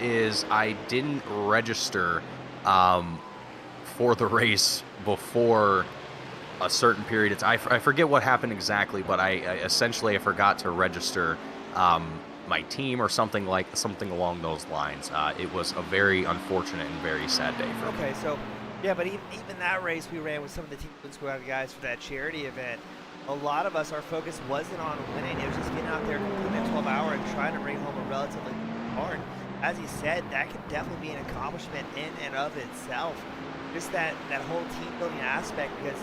is I didn't register for the race before a certain period of time. I forget what happened exactly, but I essentially forgot to register my team or something along those lines. It was a very unfortunate and very sad day for me. Okay, so yeah, but even that race we ran with some of the Team Goon Squad guys for that charity event, a lot of us, our focus wasn't on winning. It was just getting out there, completing that 12-hour and trying to bring home a relatively hard. As he said, that can definitely be an accomplishment in and of itself. Just that whole team building aspect, because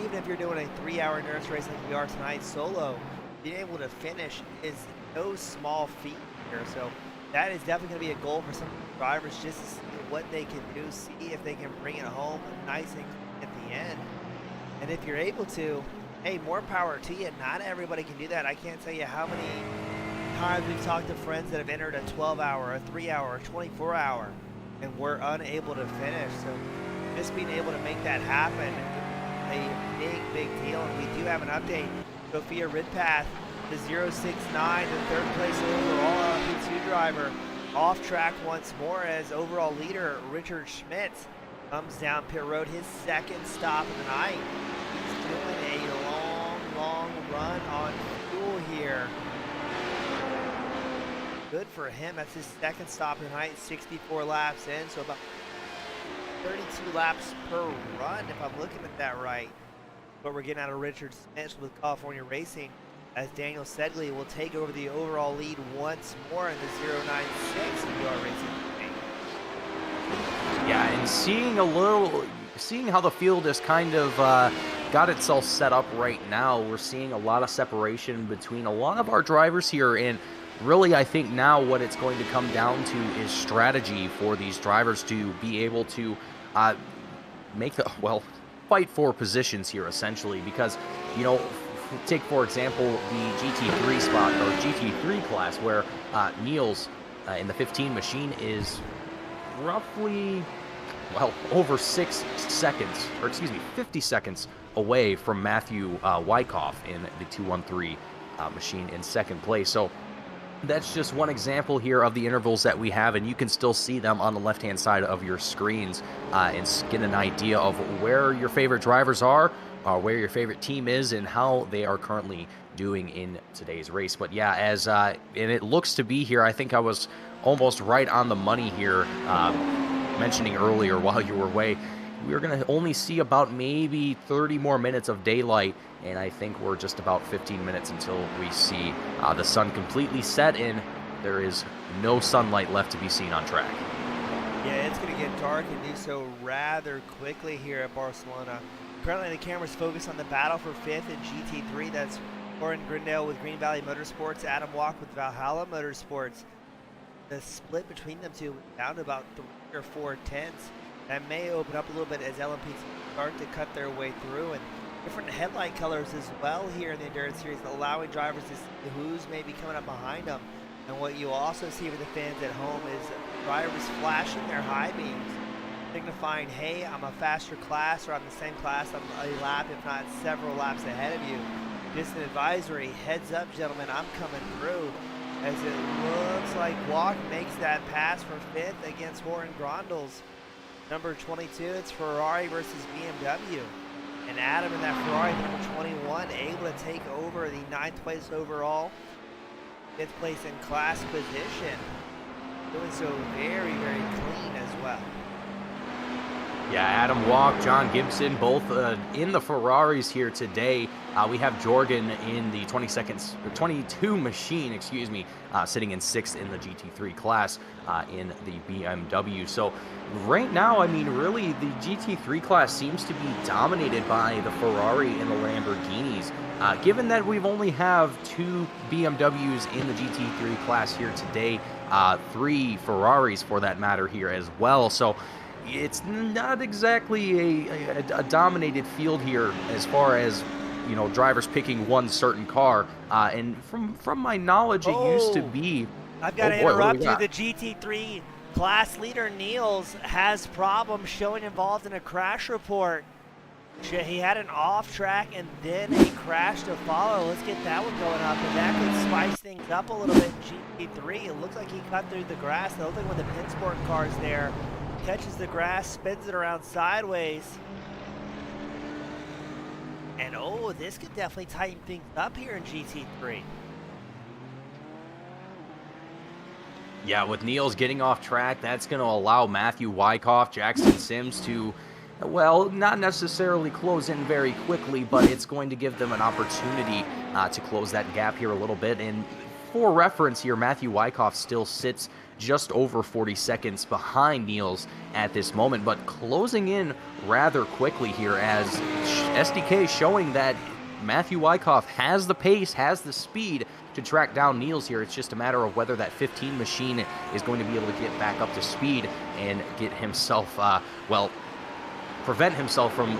even if you're doing a 3-hour endurance race like we are tonight solo, being able to finish is no small feat here. So that is definitely going to be a goal for some drivers, just to see what they can do, see if they can bring it home nice and clean at the end. And if you're able to, hey, more power to you. Not everybody can do that. I can't tell you how many times we've talked to friends that have entered a 12-hour, a 3-hour, a 24-hour, and were unable to finish. So just being able to make that happen is a big deal. And we do have an update. Sophia Ridpath, the 069, the third place overall LP2 driver, off track once more, as overall leader Richard Schmitz comes down pit road, his second stop of the night. He's doing a long run on fuel here. Good for him. That's his second stop of the night, 64 laps in, so about 32 laps per run, if I'm looking at that right. But we're getting out of Richard Smith with California Racing, as Daniel Sedgley will take over the overall lead once more in the 096 UR Racing. Yeah, and seeing how the field is kind of got itself set up right now, we're seeing a lot of separation between a lot of our drivers here, and really I think now what it's going to come down to is strategy for these drivers to be able to fight for positions here, essentially, because, you know, take for example the GT3 spot, or GT3 class, where Niels in the 15 machine is roughly, over 6 seconds, or excuse me, 50 seconds away from Matthew Wyckoff in the 213 machine in second place. So that's just one example here of the intervals that we have, and you can still see them on the left-hand side of your screens and get an idea of where your favorite drivers are, where your favorite team is, and how they are currently doing in today's race. But yeah, and it looks to be here, I think I was almost right on the money here, mentioning earlier while you were away, we're going to only see about maybe 30 more minutes of daylight, and I think we're just about 15 minutes until we see the sun completely set in. There is no sunlight left to be seen on track. Yeah, it's going to get dark and do so rather quickly here at Barcelona. Currently the camera's focused on the battle for 5th in GT3. That's Warren Grindale with Green Valley Motorsports, Adam Walk with Valhalla Motorsports. The split between them two down to about 3 or 4 tenths. That may open up a little bit as LMPs start to cut their way through, and different headlight colors as well here in the Endurance Series, allowing drivers to see who's maybe coming up behind them. And what you also see for the fans at home is drivers flashing their high beams, signifying, hey, I'm a faster class, or I'm the same class, I'm a lap, if not several laps ahead of you. Just an advisory, heads up, gentlemen, I'm coming through. As it looks like Walk makes that pass for 5th against Horn Grondels. Number 22, it's Ferrari versus BMW. And Adam in that Ferrari, number 21, able to take over the 9th place overall, 5th place in class position. Doing so very, very clean as well. Yeah, Adam Walk, John Gibson, both in the Ferraris here today. We have Jorgen in the 22 machine, excuse me, sitting in 6th in the GT3 class in the BMW. So right now, I mean, really, the GT3 class seems to be dominated by the Ferrari and the Lamborghinis. Given that we've only have 2 BMWs in the GT3 class here today, 3 Ferraris for that matter here as well. So it's not exactly a dominated field here as far as, you know, drivers picking one certain car. And from my knowledge, it used to be. I've got to interrupt you. The GT3 class leader Niels has problems showing involved in a crash report. He had an off track and then a crash to follow. Let's get that one going up, and that could spice things up a little bit in GT3. It looks like he cut through the grass. It looks like one of the Pinsport cars there catches the grass, spins it around sideways. And oh, this could definitely tighten things up here in GT3. Yeah, with Niels getting off track, that's going to allow Matthew Wyckoff, Jackson Sims to, well, not necessarily close in very quickly, but it's going to give them an opportunity to close that gap here a little bit. And for reference here, Matthew Wyckoff still sits just over 40 seconds behind Niels at this moment, but closing in rather quickly here as SDK showing that Matthew Wyckoff has the pace, has the speed to track down Niels here. It's just a matter of whether that 15 machine is going to be able to get back up to speed and get himself, well, prevent himself from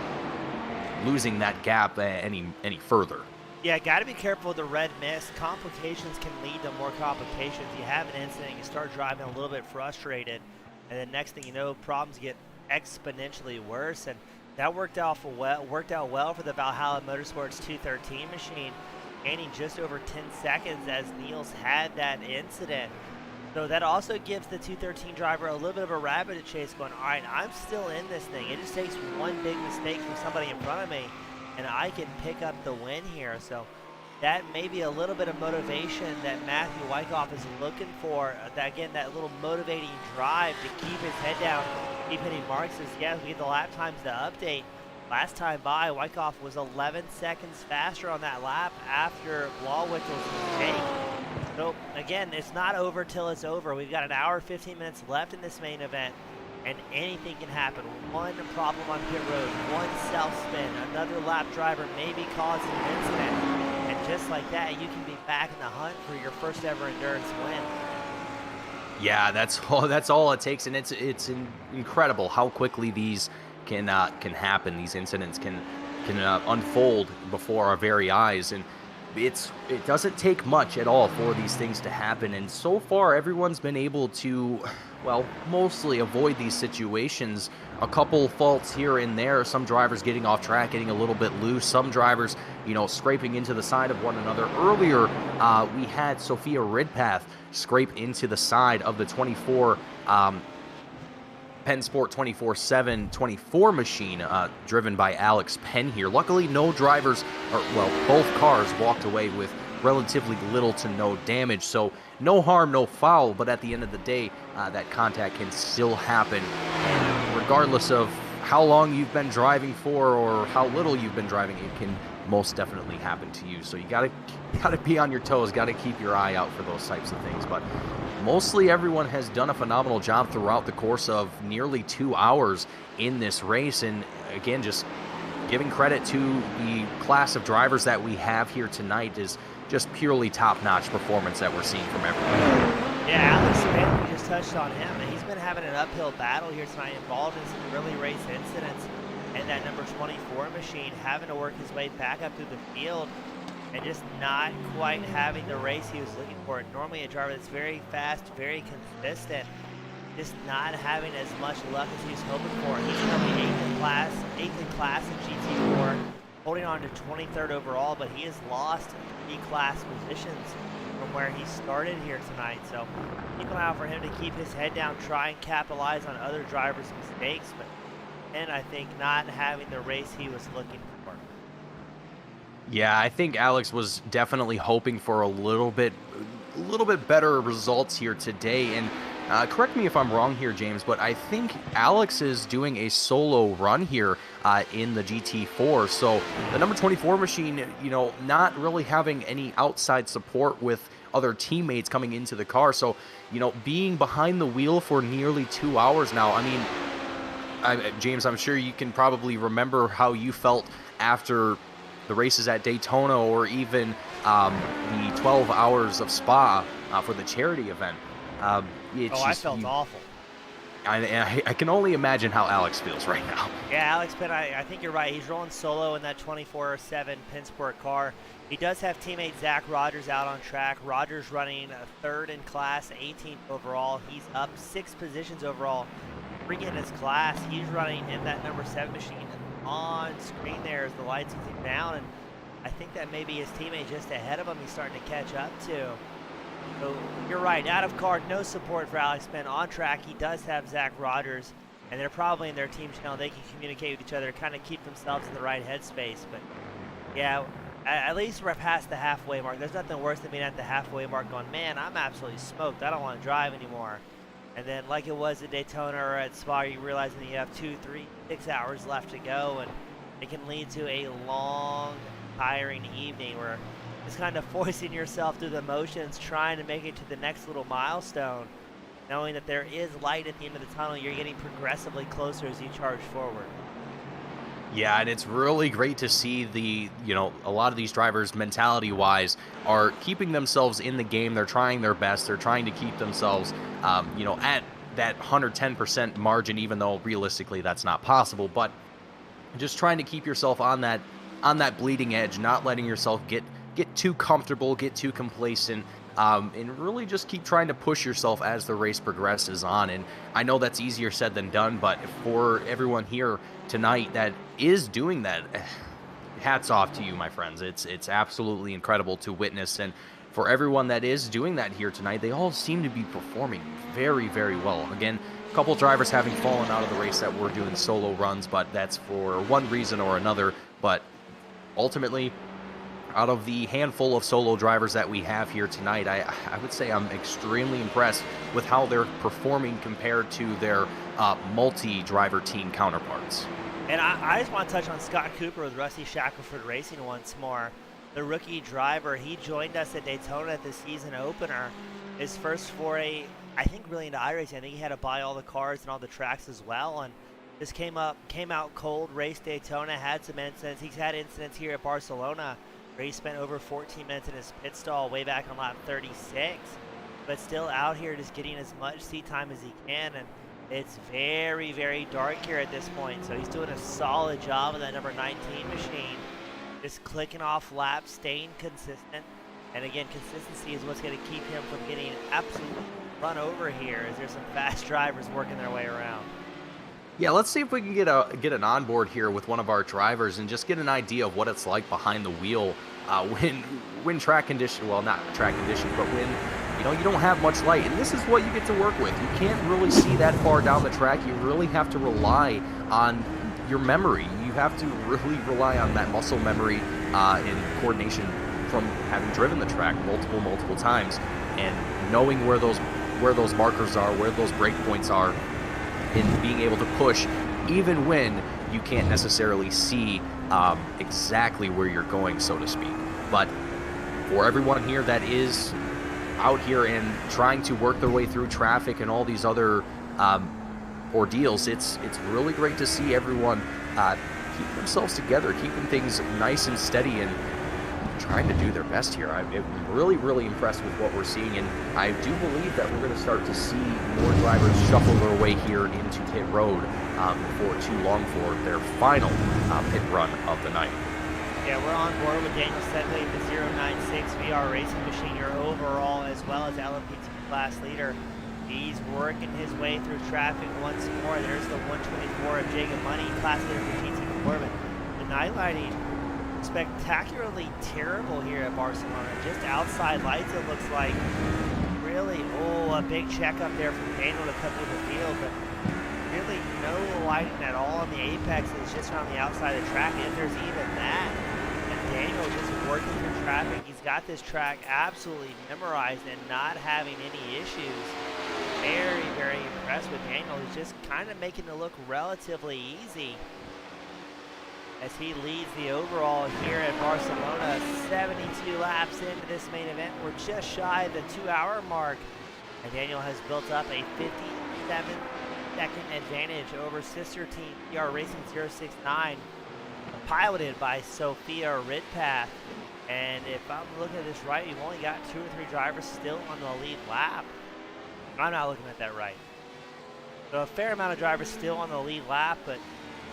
losing that gap any further. Yeah, got to be careful with the red mist. Complications can lead to more complications. You have an incident, you start driving a little bit frustrated, and then next thing you know, problems get exponentially worse. And that worked out well for the Valhalla Motorsports 213 machine, gaining just over 10 seconds as Niels had that incident. So that also gives the 213 driver a little bit of a rabbit chase going, all right, I'm still in this thing. It just takes one big mistake from somebody in front of me, and I can pick up the win here. So that may be a little bit of motivation that Matthew Wyckoff is looking for. Again, that little motivating drive to keep his head down, keep hitting marks. As yeah, we get the lap times to update. Last time by, Wyckoff was 11 seconds faster on that lap after Blauwickel's mistake. So again, it's not over till it's over. We've got an hour, 15 minutes left in this main event, and anything can happen. One problem on pit road, one self-spin, another lap driver maybe causing an incident, and just like that, you can be back in the hunt for your first ever endurance win. Yeah, that's all it takes, and it's incredible how quickly these can happen. These incidents can unfold before our very eyes, and it doesn't take much at all for these things to happen. And so far, everyone's been able to, well, mostly avoid these situations. A couple faults here and there, some drivers getting off track, getting a little bit loose, some drivers, you know, scraping into the side of one another. Earlier, we had Sophia Ridpath scrape into the side of the 24 Penn Sport 24/7/24 machine driven by Alex Penn here. Luckily, no drivers, or well, both cars walked away with relatively little to no damage, so no harm, no foul, but at the end of the day, that contact can still happen, and regardless of how long you've been driving for or how little you've been driving, it can most definitely happen to you. So you gotta be on your toes, gotta keep your eye out for those types of things. But mostly everyone has done a phenomenal job throughout the course of nearly 2 hours in this race. And again, just giving credit to the class of drivers that we have here tonight is just purely top-notch performance that we're seeing from everyone. Yeah, Alex Penn, we just touched on him, and he's been having an uphill battle here tonight, involved in some early race incidents. and that number 24 machine having to work his way back up through the field and just not quite having the race he was looking for. Normally a driver that's very fast, very consistent, just not having as much luck as he was hoping for. He's currently 8th in class in GT4, holding on to 23rd overall, but he has lost 3 class positions from where he started here tonight. So keep an eye out for him to keep his head down, try and capitalize on other drivers' mistakes, but and I think not having the race he was looking for. Yeah, I think Alex was definitely hoping for a little bit better results here today. And correct me if I'm wrong here, James, but I think Alex is doing a solo run here in the GT4. So the number 24 machine, you know, not really having any outside support with other teammates coming into the car. So, you know, being behind the wheel for nearly 2 hours now. I mean, James, I'm sure you can probably remember how you felt after the races at Daytona, or even the 12 hours of Spa for the charity event. I felt awful. I can only imagine how Alex feels right now. Yeah, Alex Penn, I think you're right. He's rolling solo in that 24/7 Pensport car. He does have teammate Zach Rogers out on track. Rogers running 3rd in class, 18th overall. He's up 6 positions overall. In his class, he's running in that number 7 machine on screen there as the lights come down, and I think that maybe his teammate just ahead of him he's starting to catch up to. So you're right, out of car, no support for Alex Penn. On track, he does have Zach Rogers, and they're probably in their team channel. They can communicate with each other, kind of keep themselves in the right headspace. But yeah, at least we're past the halfway mark. There's nothing worse than being at the halfway mark going, man, I'm absolutely smoked. I don't want to drive anymore. And then like it was at Daytona or at Spa, you realize that you have 2, 3, 6 hours left to go, and it can lead to a long, tiring evening where it's kind of forcing yourself through the motions, trying to make it to the next little milestone, knowing that there is light at the end of the tunnel. You're getting progressively closer as you charge forward. Yeah, and it's really great to see a lot of these drivers, mentality-wise, are keeping themselves in the game. They're trying their best. They're trying to keep themselves, at that 110% margin, even though realistically that's not possible. But just trying to keep yourself on that bleeding edge, not letting yourself get too comfortable, get too complacent, and really just keep trying to push yourself as the race progresses on. And I know that's easier said than done, but for everyone here tonight that is doing that, hats off to you, my friends. It's absolutely incredible to witness. And for everyone that is doing that here tonight, they all seem to be performing very, very well. Again, a couple drivers having fallen out of the race that were doing solo runs, but that's for one reason or another. But ultimately, out of the handful of solo drivers that we have here tonight, I would say I'm extremely impressed with how they're performing compared to their multi-driver team counterparts. And I just want to touch on Scott Cooper with Rusty Shackelford Racing once more. The rookie driver, he joined us at Daytona at the season opener. His first foray, I think, really into iRacing. I think he had to buy all the cars and all the tracks as well, and just came out cold, raced Daytona, had some incidents. He's had incidents here at Barcelona, where he spent over 14 minutes in his pit stall way back on lap 36, but still out here just getting as much seat time as he can. And it's very, very dark here at this point, so he's doing a solid job of that number 19 machine, just clicking off laps, staying consistent. And again, consistency is what's going to keep him from getting absolutely run over here, as there's some fast drivers working their way around. Yeah, let's see if we can get an onboard here with one of our drivers and just get an idea of what it's like behind the wheel when track condition, well, not track conditions, but when you don't have much light. And this is what you get to work with. You can't really see that far down the track. You really have to rely on your memory. You have to really rely on that muscle memory and coordination from having driven the track multiple times, and knowing where those markers are, where those break points are, and being able to push even when you can't necessarily see exactly where you're going, so to speak. But for everyone here that is out here and trying to work their way through traffic and all these other ordeals, it's really great to see everyone keep themselves together, keeping things nice and steady, and trying to do their best here. I'm really, really impressed with what we're seeing, and I do believe that we're going to start to see more drivers shuffle their way here into pit road before too long for their final pit run of the night. Yeah, we're on board with Daniel Sedgley, the 096 VR racing machine, your overall as well as LMP2 class leader. He's working his way through traffic once more. There's the 124 of Jacob Money, class leader for GT Corbin. The night lighting spectacularly terrible here at Barcelona. Just outside lights, it looks like. Really, a big check up there from Daniel to come through the field, but really no lighting at all on the apex. It's just on the outside of the track, if there's even that. And Daniel just working through traffic. He's got this track absolutely memorized and not having any issues. Very, very impressed with Daniel. He's just kind of making it look relatively easy as he leads the overall here at Barcelona. 72 laps into this main event. We're just shy of the 2-hour mark. And Daniel has built up a 57-second advantage over sister team PR Racing 069, piloted by Sophia Ridpath. And if I'm looking at this right, you've only got 2 or 3 drivers still on the lead lap. I'm not looking at that right. So a fair amount of drivers still on the lead lap, but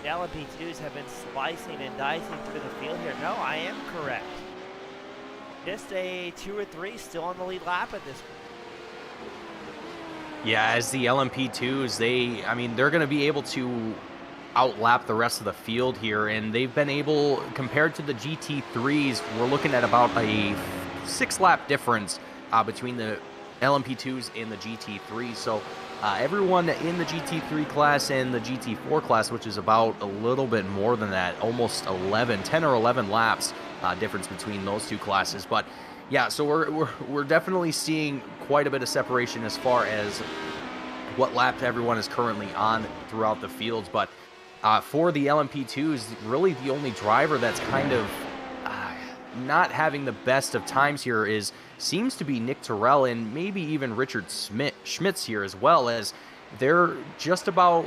the LMP2s have been slicing and dicing through the field here. No, I am correct. Just a 2 or 3 still on the lead lap at this point. Yeah, as the LMP2s, they're going to be able to outlap the rest of the field here, and they've been able, compared to the GT3s, we're looking at about a 6-lap difference between the LMP2s and the GT3. So everyone in the GT3 class and the GT4 class, which is about a little bit more than that, almost 10 or 11 laps difference between those two classes. But yeah, so we're definitely seeing quite a bit of separation as far as what lap everyone is currently on throughout the fields. But for the LMP2s, really the only driver that's kind of not having the best of times here seems to be Nick Terrell, and maybe even Richard Schmitz here as well, as they're just about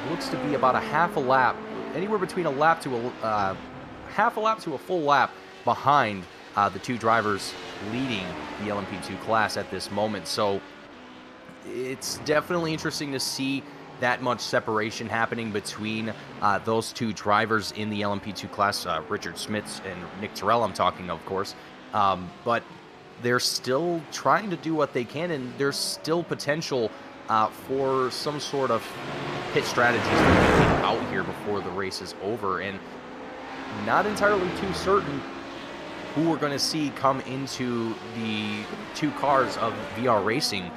looks to be about a half a lap, anywhere between a lap to a half a lap to a full lap behind the 2 drivers leading the LMP2 class at this moment. So it's definitely interesting to see that much separation happening between those 2 drivers in the LMP2 class, Richard Schmitz and Nick Terrell, I'm talking, of course. But they're still trying to do what they can, and there's still potential for some sort of pit strategies to be out here before the race is over. And not entirely too certain who we're going to see come into the 2 cars of VR Racing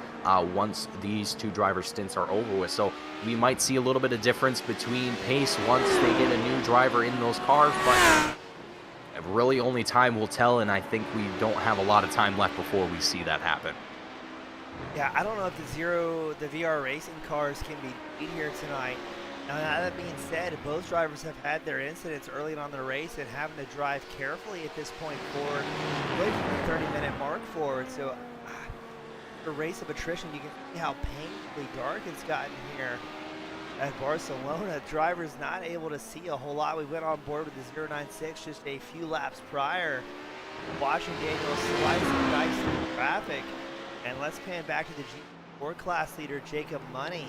once these 2 driver stints are over with. So we might see a little bit of difference between pace once they get a new driver in those cars, but really only time will tell, and I think we don't have a lot of time left before we see that happen. Yeah, I don't know if the VR Racing cars can be beat here tonight. Now, that being said, both drivers have had their incidents early on in the race and having to drive carefully at this point forward, really from the 30-minute mark forward. So the race of attrition, you can see how painfully dark it's gotten here at Barcelona. Drivers not able to see a whole lot. We went on board with the 096 just a few laps prior, watching Daniel slice and dice through traffic. And let's pan back to the G4 class leader, Jacob Money.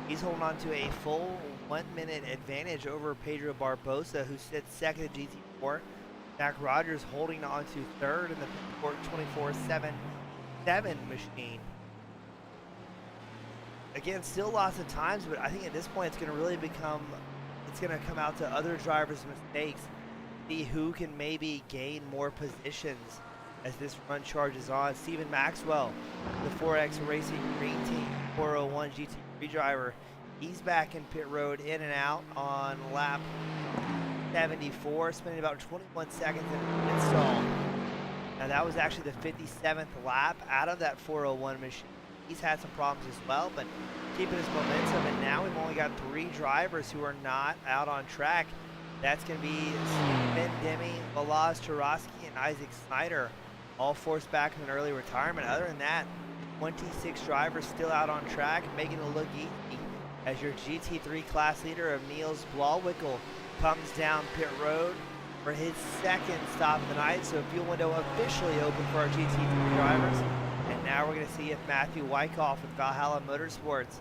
He's holding on to a full 1-minute advantage over Pedro Barbosa, who sits second at GT4. Jack Rogers holding on to third in the Port 24/7 machine. Again, still lots of times, but I think at this point it's going to really come out to other drivers' mistakes. See who can maybe gain more positions as this run charges on. Stephen Maxwell, the 4X Racing Green Team 401 GT3 driver, he's back in pit road, in and out on lap 74, spending about 21 seconds in the pit stall. Now that was actually the 57th lap out of that 401 machine. He's had some problems as well, but keeping his momentum, and now we've only got 3 drivers who are not out on track. That's going to be Ben Demi, Balazs Tarosky, and Isaac Snyder, all forced back in an early retirement. Other than that, 26 drivers still out on track, making it look easy as your GT3 class leader of Niels Blauwickel comes down pit road. for his second stop of the night. So fuel window officially open for our GT3 drivers. And now we're going to see if Matthew Wyckoff with Valhalla Motorsports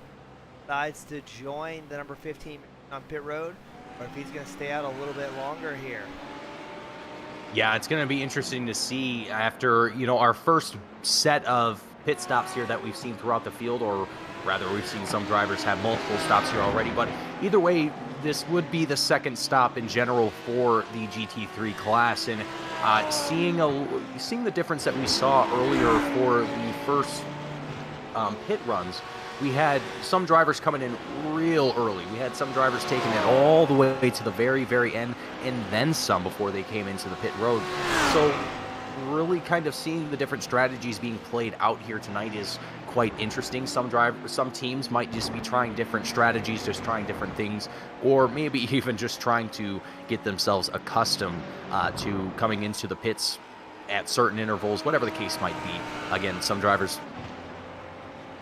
decides to join the number 15 on pit road, or if he's going to stay out a little bit longer here. Yeah, it's going to be interesting to see after, our first set of pit stops here that we've seen throughout the field, or rather we've seen some drivers have multiple stops here already, but either way, this would be the second stop in general for the GT3 class, and seeing the difference that we saw earlier for the first pit runs, we had some drivers coming in real early. We had some drivers taking it all the way to the very, very end, and then some before they came into the pit road. So really kind of seeing the different strategies being played out here tonight is quite interesting. Some teams might just be trying different strategies, just trying different things, or maybe even just trying to get themselves accustomed to coming into the pits at certain intervals, whatever the case might be. Again, some drivers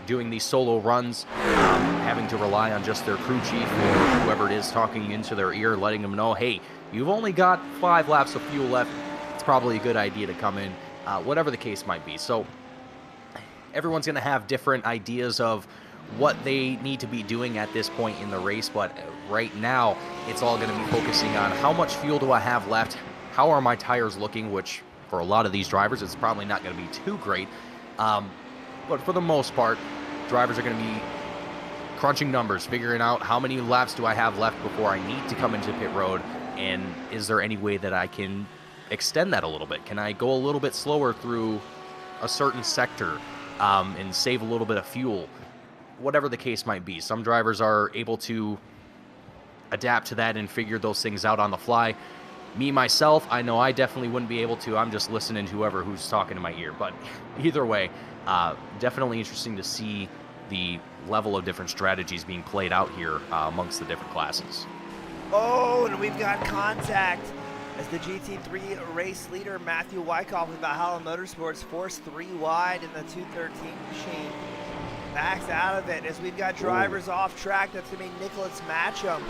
doing these solo runs, having to rely on just their crew chief or whoever it is talking into their ear, letting them know, hey, you've only got 5 laps of fuel left. It's probably a good idea to come in, whatever the case might be. So everyone's going to have different ideas of what they need to be doing at this point in the race, but right now it's all going to be focusing on how much fuel do I have left, how are my tires looking, which for a lot of these drivers it's probably not going to be too great, but for the most part drivers are going to be crunching numbers, figuring out how many laps do I have left before I need to come into pit road, and is there any way that I can extend that a little bit? Can I go a little bit slower through a certain sector and save a little bit of fuel? Whatever the case might be, some drivers are able to adapt to that and figure those things out on the fly. Me, myself, I know I definitely wouldn't be able to. I'm just listening to who's talking to my ear. But either way, definitely interesting to see the level of different strategies being played out here amongst the different classes. Oh, and we've got contact as the GT3 race leader, Matthew Wyckoff with Valhalla Motorsports, forced 3 wide in the 213 machine. Backs out of it as we've got drivers off track. That's going to be Nicholas Matcham.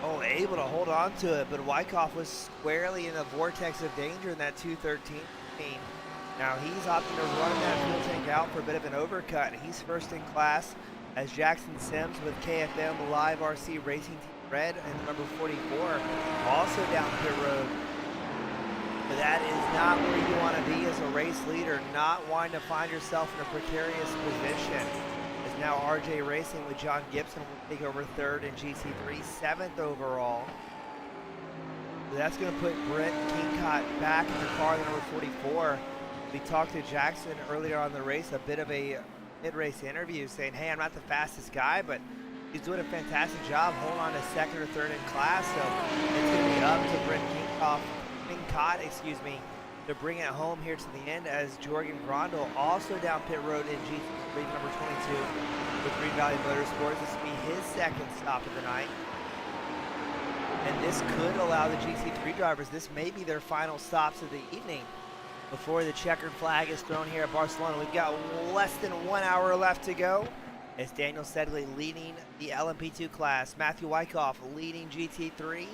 Oh, able to hold on to it, but Wyckoff was squarely in the vortex of danger in that 213 machine. Now he's opting to run that fuel tank out for a bit of an overcut. He's first in class as Jackson Sims with KFM Live RC Racing Team Red and number 44 also down pit road. But that is not where you want to be as a race leader, not wanting to find yourself in a precarious position. As now RJ Racing with John Gibson will take over 3rd in GT3, 7th overall. So that's going to put Brett Kingcott back in the car, the number 44. We talked to Jackson earlier on the race, a bit of a mid-race interview saying, hey, I'm not the fastest guy, but he's doing a fantastic job holding on to 2nd or 3rd in class. So it's going to be up to Brett Kingcott, to bring it home here to the end as Jorgen Grondel also down pit road in GT3 number 22 with Green Valley Motorsports. This will be his 2nd stop of the night. And this could allow the GT3 drivers, this may be their final stops of the evening before the checkered flag is thrown here at Barcelona. We've got less than 1 hour left to go. It's Daniel Sedgley leading the LMP2 class, Matthew Wyckoff leading GT3,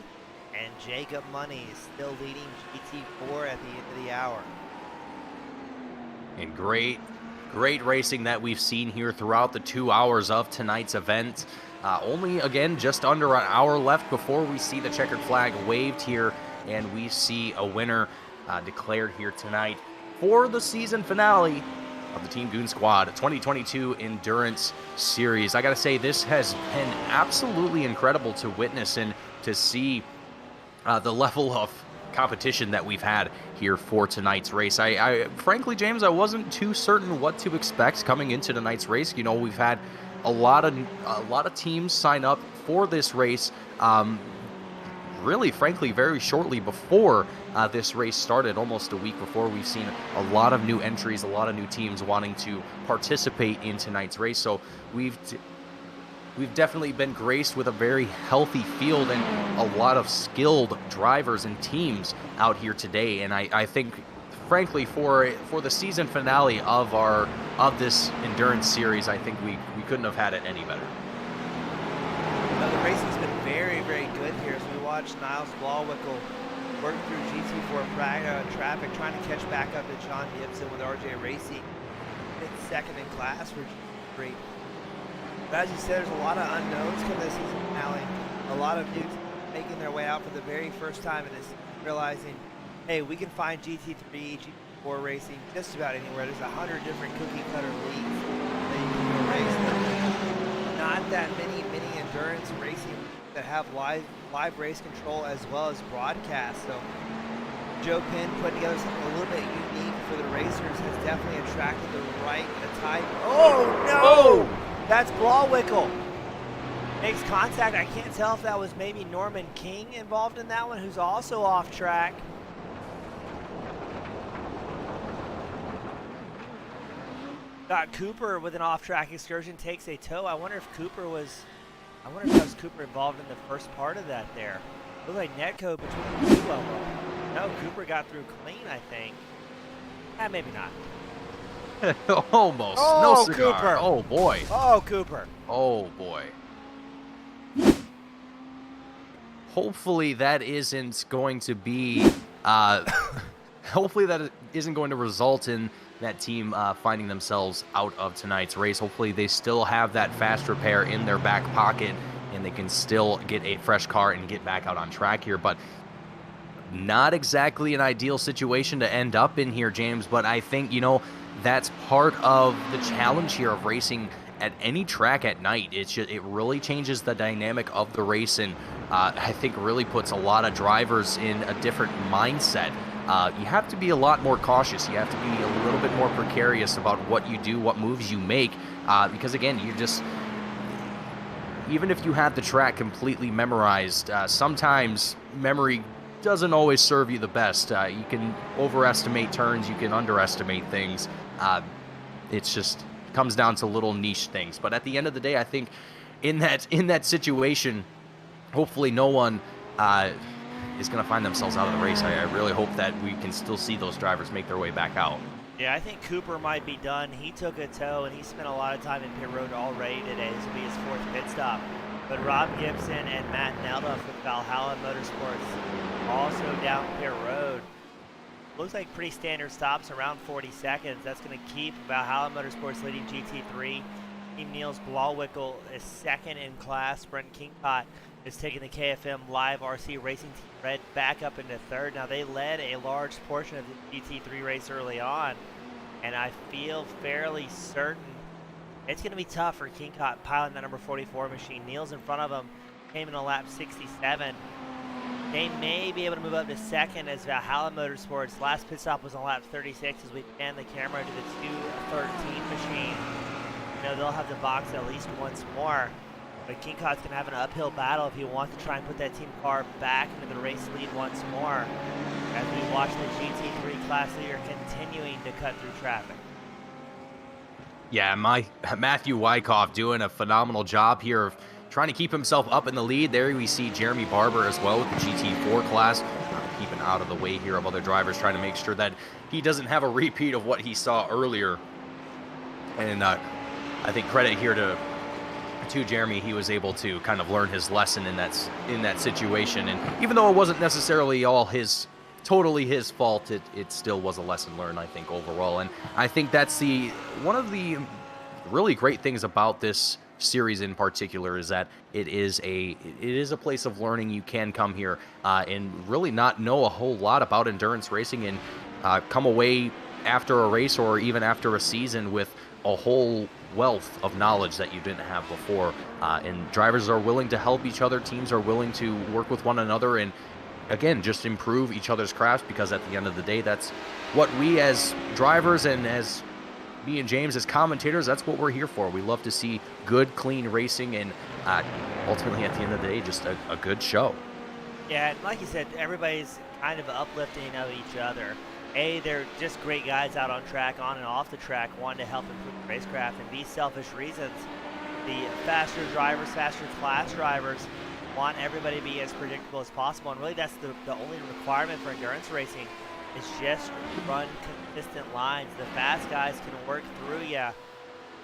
and Jacob Money still leading GT4 at the end of the hour. And great racing that we've seen here throughout the 2 hours of tonight's event. Only, again, just under an hour left before we see the checkered flag waved here, and we see a winner declared here tonight for the season finale of the Team Goon Squad 2022 Endurance Series. I gotta say, this has been absolutely incredible to witness and to see the level of competition that we've had here for tonight's race. I frankly, James, I wasn't too certain what to expect coming into tonight's race. You know, we've had a lot of teams sign up for this race. Really, frankly, very shortly before this race started, almost a week before, we've seen a lot of new entries, a lot of new teams wanting to participate in tonight's race. So we've definitely been graced with a very healthy field and a lot of skilled drivers and teams out here today. And I think, frankly, for the season finale of this endurance series, I think we couldn't have had it any better. The racing's been very, very good here as we watch watched Niles Blauwickle work through GT4 traffic, trying to catch back up to John Gibson with RJ Racing. It's second in class for GT3. But as you said, there's a lot of unknowns coming this season, Allie. A lot of dudes making their way out for the very first time and realizing, hey, we can find GT3, GT4 racing just about anywhere. There's 100 different cookie cutter leagues that you can go race. There's not that many endurance racing that have live race control as well as broadcast. So Joe Penn putting together something a little bit unique for the racers has definitely attracted the type. Oh no! That's Blauwickle. Makes contact. I can't tell if that was maybe Norman King involved in that one, who's also off track. Got Cooper with an off-track excursion, takes a tow. I wonder if that was Cooper involved in the first part of that there. Looked like netcode between the two of them. No, Cooper got through clean, I think. Maybe not. Almost. Oh, No cigar. Cooper. Oh, boy. Oh, Cooper. Oh, boy. Hopefully that isn't going to be... hopefully that isn't going to result in that team finding themselves out of tonight's race. Hopefully they still have that fast repair in their back pocket and they can still get a fresh car and get back out on track here. But not exactly an ideal situation to end up in here, James, but I think, that's part of the challenge here of racing at any track at night. It really changes the dynamic of the race, and I think really puts a lot of drivers in a different mindset. You have to be a lot more cautious. You have to be a little bit more precarious about what you do, what moves you make, because again, even if you have the track completely memorized, sometimes memory doesn't always serve you the best. You can overestimate turns, you can underestimate things. It's just comes down to little niche things. But at the end of the day, I think in that situation, hopefully no one is going to find themselves out of the race. I really hope that we can still see those drivers make their way back out. Yeah, I think Cooper might be done. He took a tow, and he spent a lot of time in pit road already today. This will be his fourth pit stop. But Rob Gibson and Matt Nelda with Valhalla Motorsports also down pit road. Looks like pretty standard stops, around 40 seconds. That's going to keep Valhalla Motorsports leading GT3. Team Niels Blauwickle is second in class. Brent Kingcott is taking the KFM Live RC Racing Team Red back up into third. Now, they led a large portion of the GT3 race early on, and I feel fairly certain it's going to be tough for Kingcott piloting that number 44 machine. Niels in front of him came in a lap 67. They may be able to move up to second as Valhalla Motorsports. Last pit stop was on lap 36 as we pan the camera to the 213 machine. They'll have to box at least once more. But Kingcott's going to have an uphill battle if he wants to try and put that team car back into the race lead once more as we watch the GT3 class leader continuing to cut through traffic. Yeah, Matthew Wyckoff doing a phenomenal job here of trying to keep himself up in the lead. There we see Jeremy Barber as well with the GT4 class, keeping out of the way here of other drivers, trying to make sure that he doesn't have a repeat of what he saw earlier. And I think credit here to Jeremy. He was able to kind of learn his lesson in that situation. And even though it wasn't necessarily totally his fault, it still was a lesson learned, I think, overall. And I think that's one of the really great things about this series in particular is that it is a place of learning. You can come here and really not know a whole lot about endurance racing and come away after a race or even after a season with a whole wealth of knowledge that you didn't have before. And drivers are willing to help each other. Teams are willing to work with one another and, again, just improve each other's crafts, because at the end of the day, that's what we as drivers and as me and James as commentators, that's what we're here for. We love to see good, clean racing and ultimately at the end of the day, just a good show. Yeah, and like you said, everybody's kind of uplifting of each other. They're just great guys out on track, on and off the track, wanting to help improve the racecraft. And these selfish reasons, the faster drivers, faster class drivers, want everybody to be as predictable as possible. And really that's the only requirement for endurance racing is just run consistent lines. The fast guys can work through you.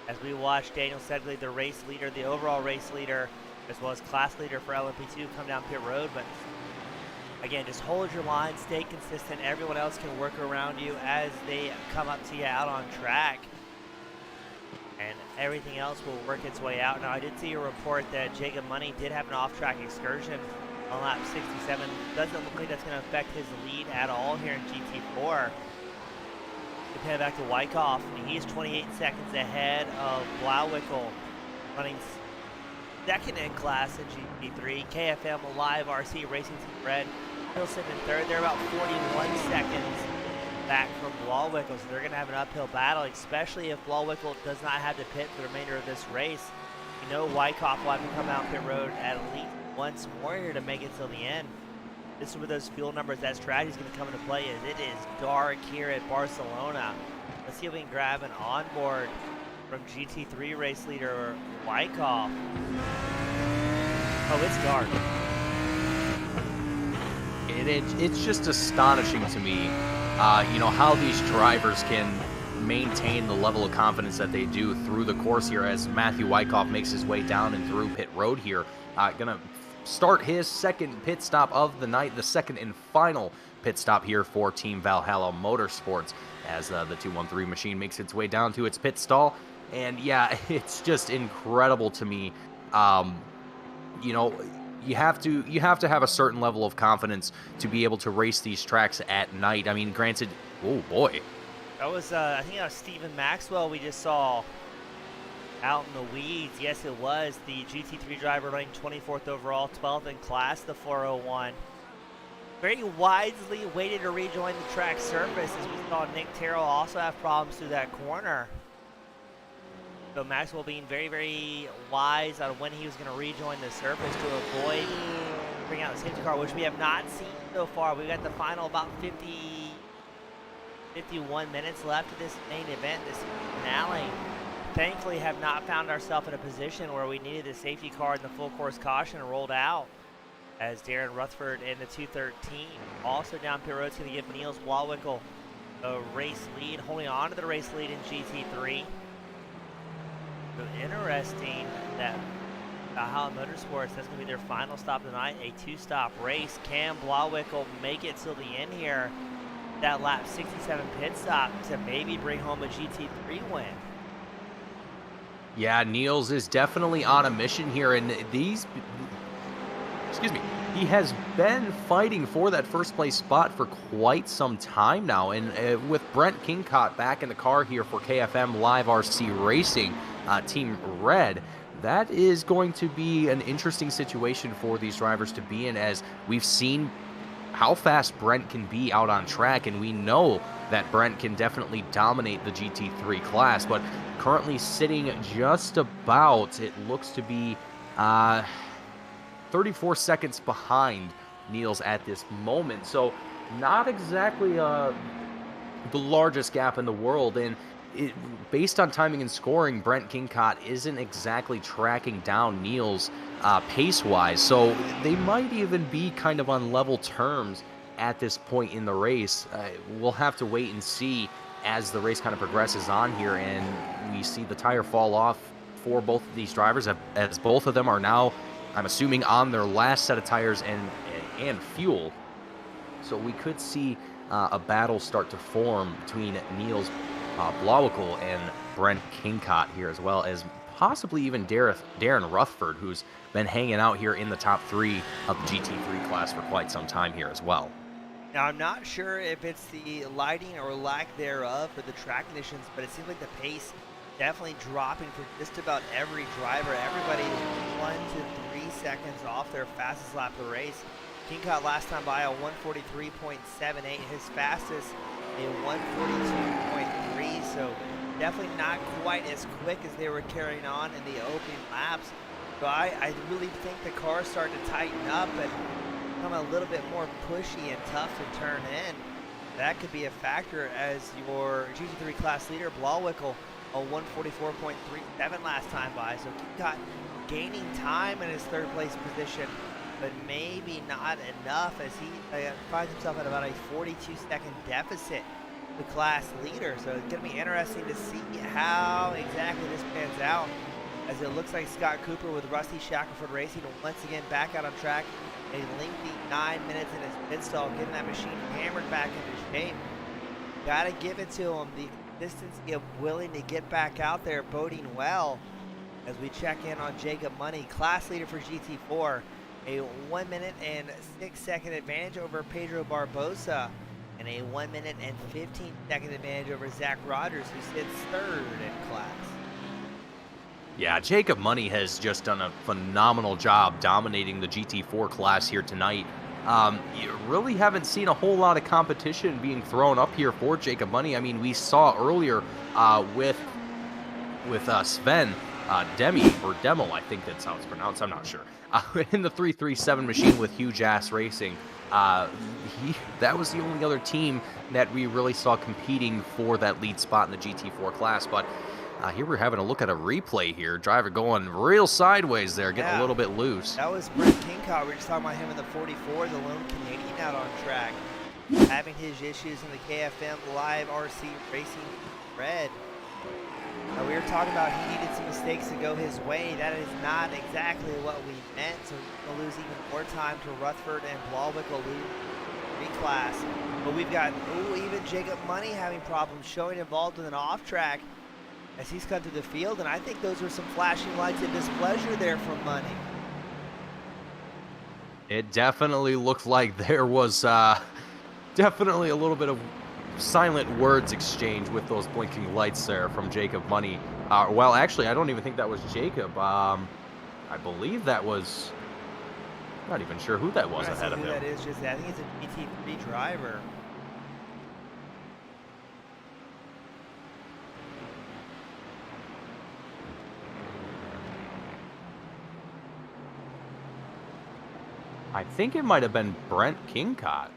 As we watch Daniel Sedgley, the overall race leader, as well as class leader for LMP2, come down pit road. But Again, just hold your line, stay consistent. Everyone else can work around you as they come up to you out on track. And everything else will work its way out. Now, I did see a report that Jacob Money did have an off-track excursion on lap 67. Doesn't look like that's going to affect his lead at all here in GT4. We head back to Wyckoff, and he's 28 seconds ahead of Blauwickel, running second in class in GT3. KFM Live RC Racing Team Red, Wilson in third. They're about 41 seconds back from Blauwickel, so they're going to have an uphill battle, especially if Blauwickel does not have to pit for the remainder of this race. You know Wyckoff will have to come out pit road at least once more here to make it till the end. This is where those fuel numbers, that strategy is going to come into play, as it is dark here at Barcelona. Let's see if we can grab an onboard from GT3 race leader Wyckoff. Oh, it's dark. It's just astonishing to me, you know, how these drivers can maintain the level of confidence that they do through the course here as Matthew Wyckoff makes his way down and through pit road here. Gonna start his second pit stop of the night, the second and final pit stop here for Team Valhalla Motorsports as the 213 machine makes its way down to its pit stall. And yeah, it's just incredible to me. You know, you have to have a certain level of confidence to be able to race these tracks at night. I mean, granted, oh boy. That was, I think that was Stephen Maxwell we just saw out in the weeds. Yes, it was the GT3 driver running 24th overall, 12th in class, the 401. Very wisely waited to rejoin the track surface as we saw Nick Terrell also have problems through that corner. So Maxwell being very, very wise on when he was going to rejoin the surface to avoid bringing out the safety car, which we have not seen so far. We've got the final about 51 minutes left of this main event, this finale. Thankfully have not found ourselves in a position where we needed a safety car and the full course caution rolled out, as Darren Rutherford in the 213 also down pit road is going to give Niels Blauwickel a race lead, holding on to the race lead in GT3. So interesting that Valhalla Motorsports, that's going to be their final stop tonight, a two-stop race. Can Blauwickel make it till the end here, that lap 67 pit stop, to maybe bring home a GT3 win? Yeah, Niels is definitely on a mission here, and he has been fighting for that first place spot for quite some time now, and with Brent Kingcott back in the car here for KFM Live RC Racing, Team Red, that is going to be an interesting situation for these drivers to be in, as we've seen how fast Brent can be out on track, and we know that Brent can definitely dominate the GT3 class, but currently sitting just about, it looks to be 34 seconds behind Niels at this moment. So not exactly the largest gap in the world, and based on timing and scoring, Brent Kingcott isn't exactly tracking down Niels pace-wise, so they might even be kind of on level terms at this point in the race. We'll have to wait and see as the race kind of progresses on here, and we see the tire fall off for both of these drivers, as both of them are now, I'm assuming, on their last set of tires and fuel. So we could see a battle start to form between Niels Blauwickel and Brent Kingcott here, as well as possibly even Darren Rutherford, who's been hanging out here in the top three of the GT3 class for quite some time here as well. Now, I'm not sure if it's the lighting or lack thereof or the track conditions, but it seems like the pace definitely dropping for just about every driver. Everybody is 1 to 3 seconds off their fastest lap of the race. Kingcott last time by a 143.78, his fastest a 142.3, so definitely not quite as quick as they were carrying on in the opening laps. So I really think the car's starting to tighten up and become a little bit more pushy and tough to turn in. That could be a factor, as your GT3 class leader, Blauwickel, a 144.37 last time by. So Kingcott gaining time in his third place position, but maybe not enough, as he finds himself at about a 42-second deficit, the class leader. So it's going to be interesting to see how exactly this pans out, as it looks like Scott Cooper with Rusty Shackelford Racing once again back out on track a lengthy 9 minutes in his pit stall, getting that machine hammered back into shape. Gotta give it to him. The consistency of willing to get back out there boding well as we check in on Jacob Money, class leader for GT4. A 1 minute and 6 second advantage over Pedro Barbosa, and a 1 minute and 15 second advantage over Zach Rogers, who sits third in class. Yeah, Jacob Money has just done a phenomenal job dominating the GT4 class here tonight. You really haven't seen a whole lot of competition being thrown up here for Jacob Money. I mean, we saw earlier with Sven Demi, or Demo, I think that's how it's pronounced, I'm not sure, in the 337 machine with Huge Ass Racing. That was the only other team that we really saw competing for that lead spot in the GT4 class, but here we're having a look at a replay here. Driver going real sideways there, getting a little bit loose. That was Brent Kingcott. We were just talking about him in the 44, the lone Canadian out on track, having his issues in the KFM Live RC Racing Red. We were talking about he needed some mistakes to go his way. That is not exactly what we meant. So we're going to lose even more time to Rutherford, and Blauwick will lose reclass. But we've got even Jacob Money having problems, showing involved in an off track as he's come to the field, and I think those were some flashing lights of displeasure there from Money. It definitely looked like there was definitely a little bit of silent words exchange with those blinking lights there from Jacob Money. Well, actually, I don't even think that was Jacob. I believe that was, not even sure who that was ahead of him. That is just, I think it's a GT3 driver. I think it might have been Brent Kingcott.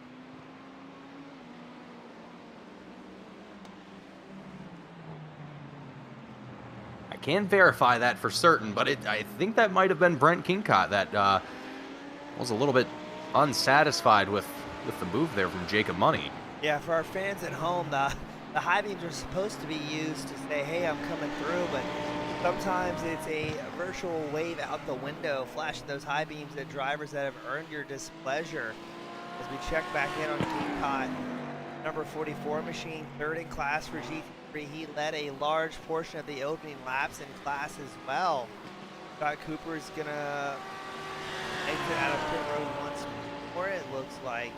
I can't verify that for certain, but I think that might have been Brent Kingcott that was a little bit unsatisfied with the move there from Jacob Money. Yeah, for our fans at home, the high beams are supposed to be used to say, hey, I'm coming through, but sometimes it's a virtual wave out the window, flashing those high beams at drivers that have earned your displeasure. As we check back in on Kingcott, number 44 machine, third in class for GT3. He led a large portion of the opening laps in class as well. Scott Cooper is gonna exit out of pit road once more, it looks like.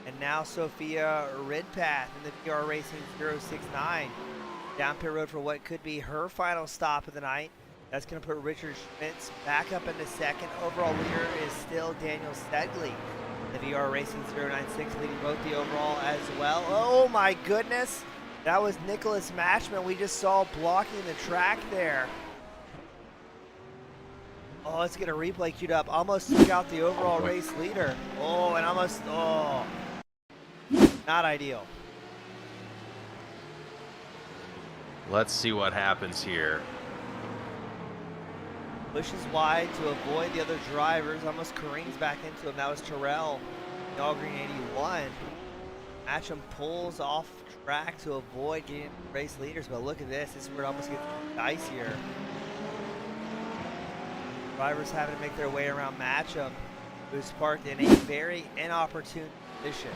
And now Sophia Ridpath in the VR Racing 069. Down pit road for what could be her final stop of the night. That's going to put Richard Schmitz back up into second. Overall leader is still Daniel Stegley. The VR Racing 096 leading both the overall as well. Oh my goodness. That was Nicholas Matchman we just saw blocking the track there. Oh, let's get a replay queued up. Almost took out the overall race leader. Oh, and almost, oh. Not ideal. Let's see what happens here. Pushes wide to avoid the other drivers. Almost careens back into him. That was Terrell, the All Green 81. Matcham pulls off track to avoid getting race leaders. But look at this. This is where it almost gets dicier. Drivers having to make their way around Matcham, who's parked in a very inopportune position.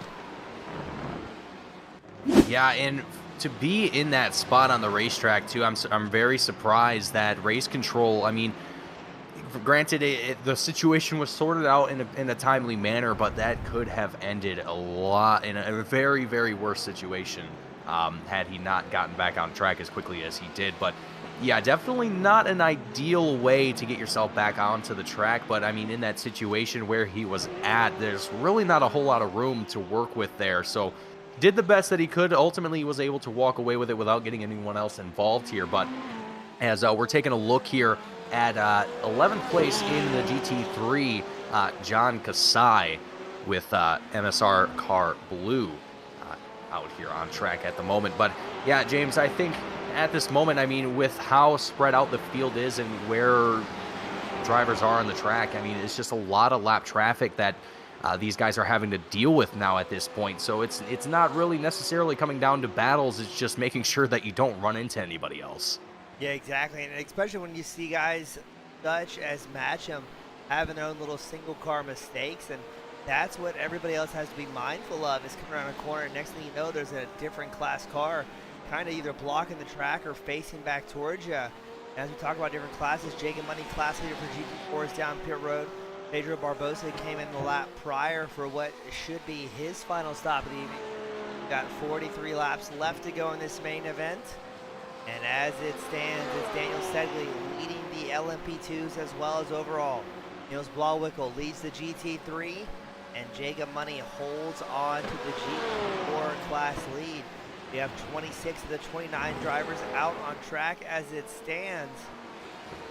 Yeah, and to be in that spot on the racetrack too, I'm very surprised that race control, I mean, granted the situation was sorted out in a timely manner, but that could have ended a lot in a very, very worse situation had he not gotten back on track as quickly as he did. But yeah, definitely not an ideal way to get yourself back onto the track, but I mean, in that situation where he was at, there's really not a whole lot of room to work with there. So did the best that he could. Ultimately, he was able to walk away with it without getting anyone else involved here. But as we're taking a look here at 11th place in the GT3, John Kasai with MSR Car Blue out here on track at the moment. But yeah, James, I think at this moment, I mean, with how spread out the field is and where drivers are on the track, I mean, it's just a lot of lap traffic that these guys are having to deal with now at this point. So it's not really necessarily coming down to battles. It's just making sure that you don't run into anybody else. Yeah, exactly. And especially when you see guys such as Matcham having their own little single car mistakes, and that's what everybody else has to be mindful of, is coming around a corner. Next thing you know, there's a different class car kind of either blocking the track or facing back towards you. As we talk about different classes, Jacob Money, class leader for GP4, is down pit road. Pedro Barbosa came in the lap prior for what should be his final stop of the evening. Got 43 laps left to go in this main event. And as it stands, it's Daniel Sedgley leading the LMP2s as well as overall. Niels Blauwickel leads the GT3, and Jacob Money holds on to the GT4 class lead. We have 26 of the 29 drivers out on track as it stands.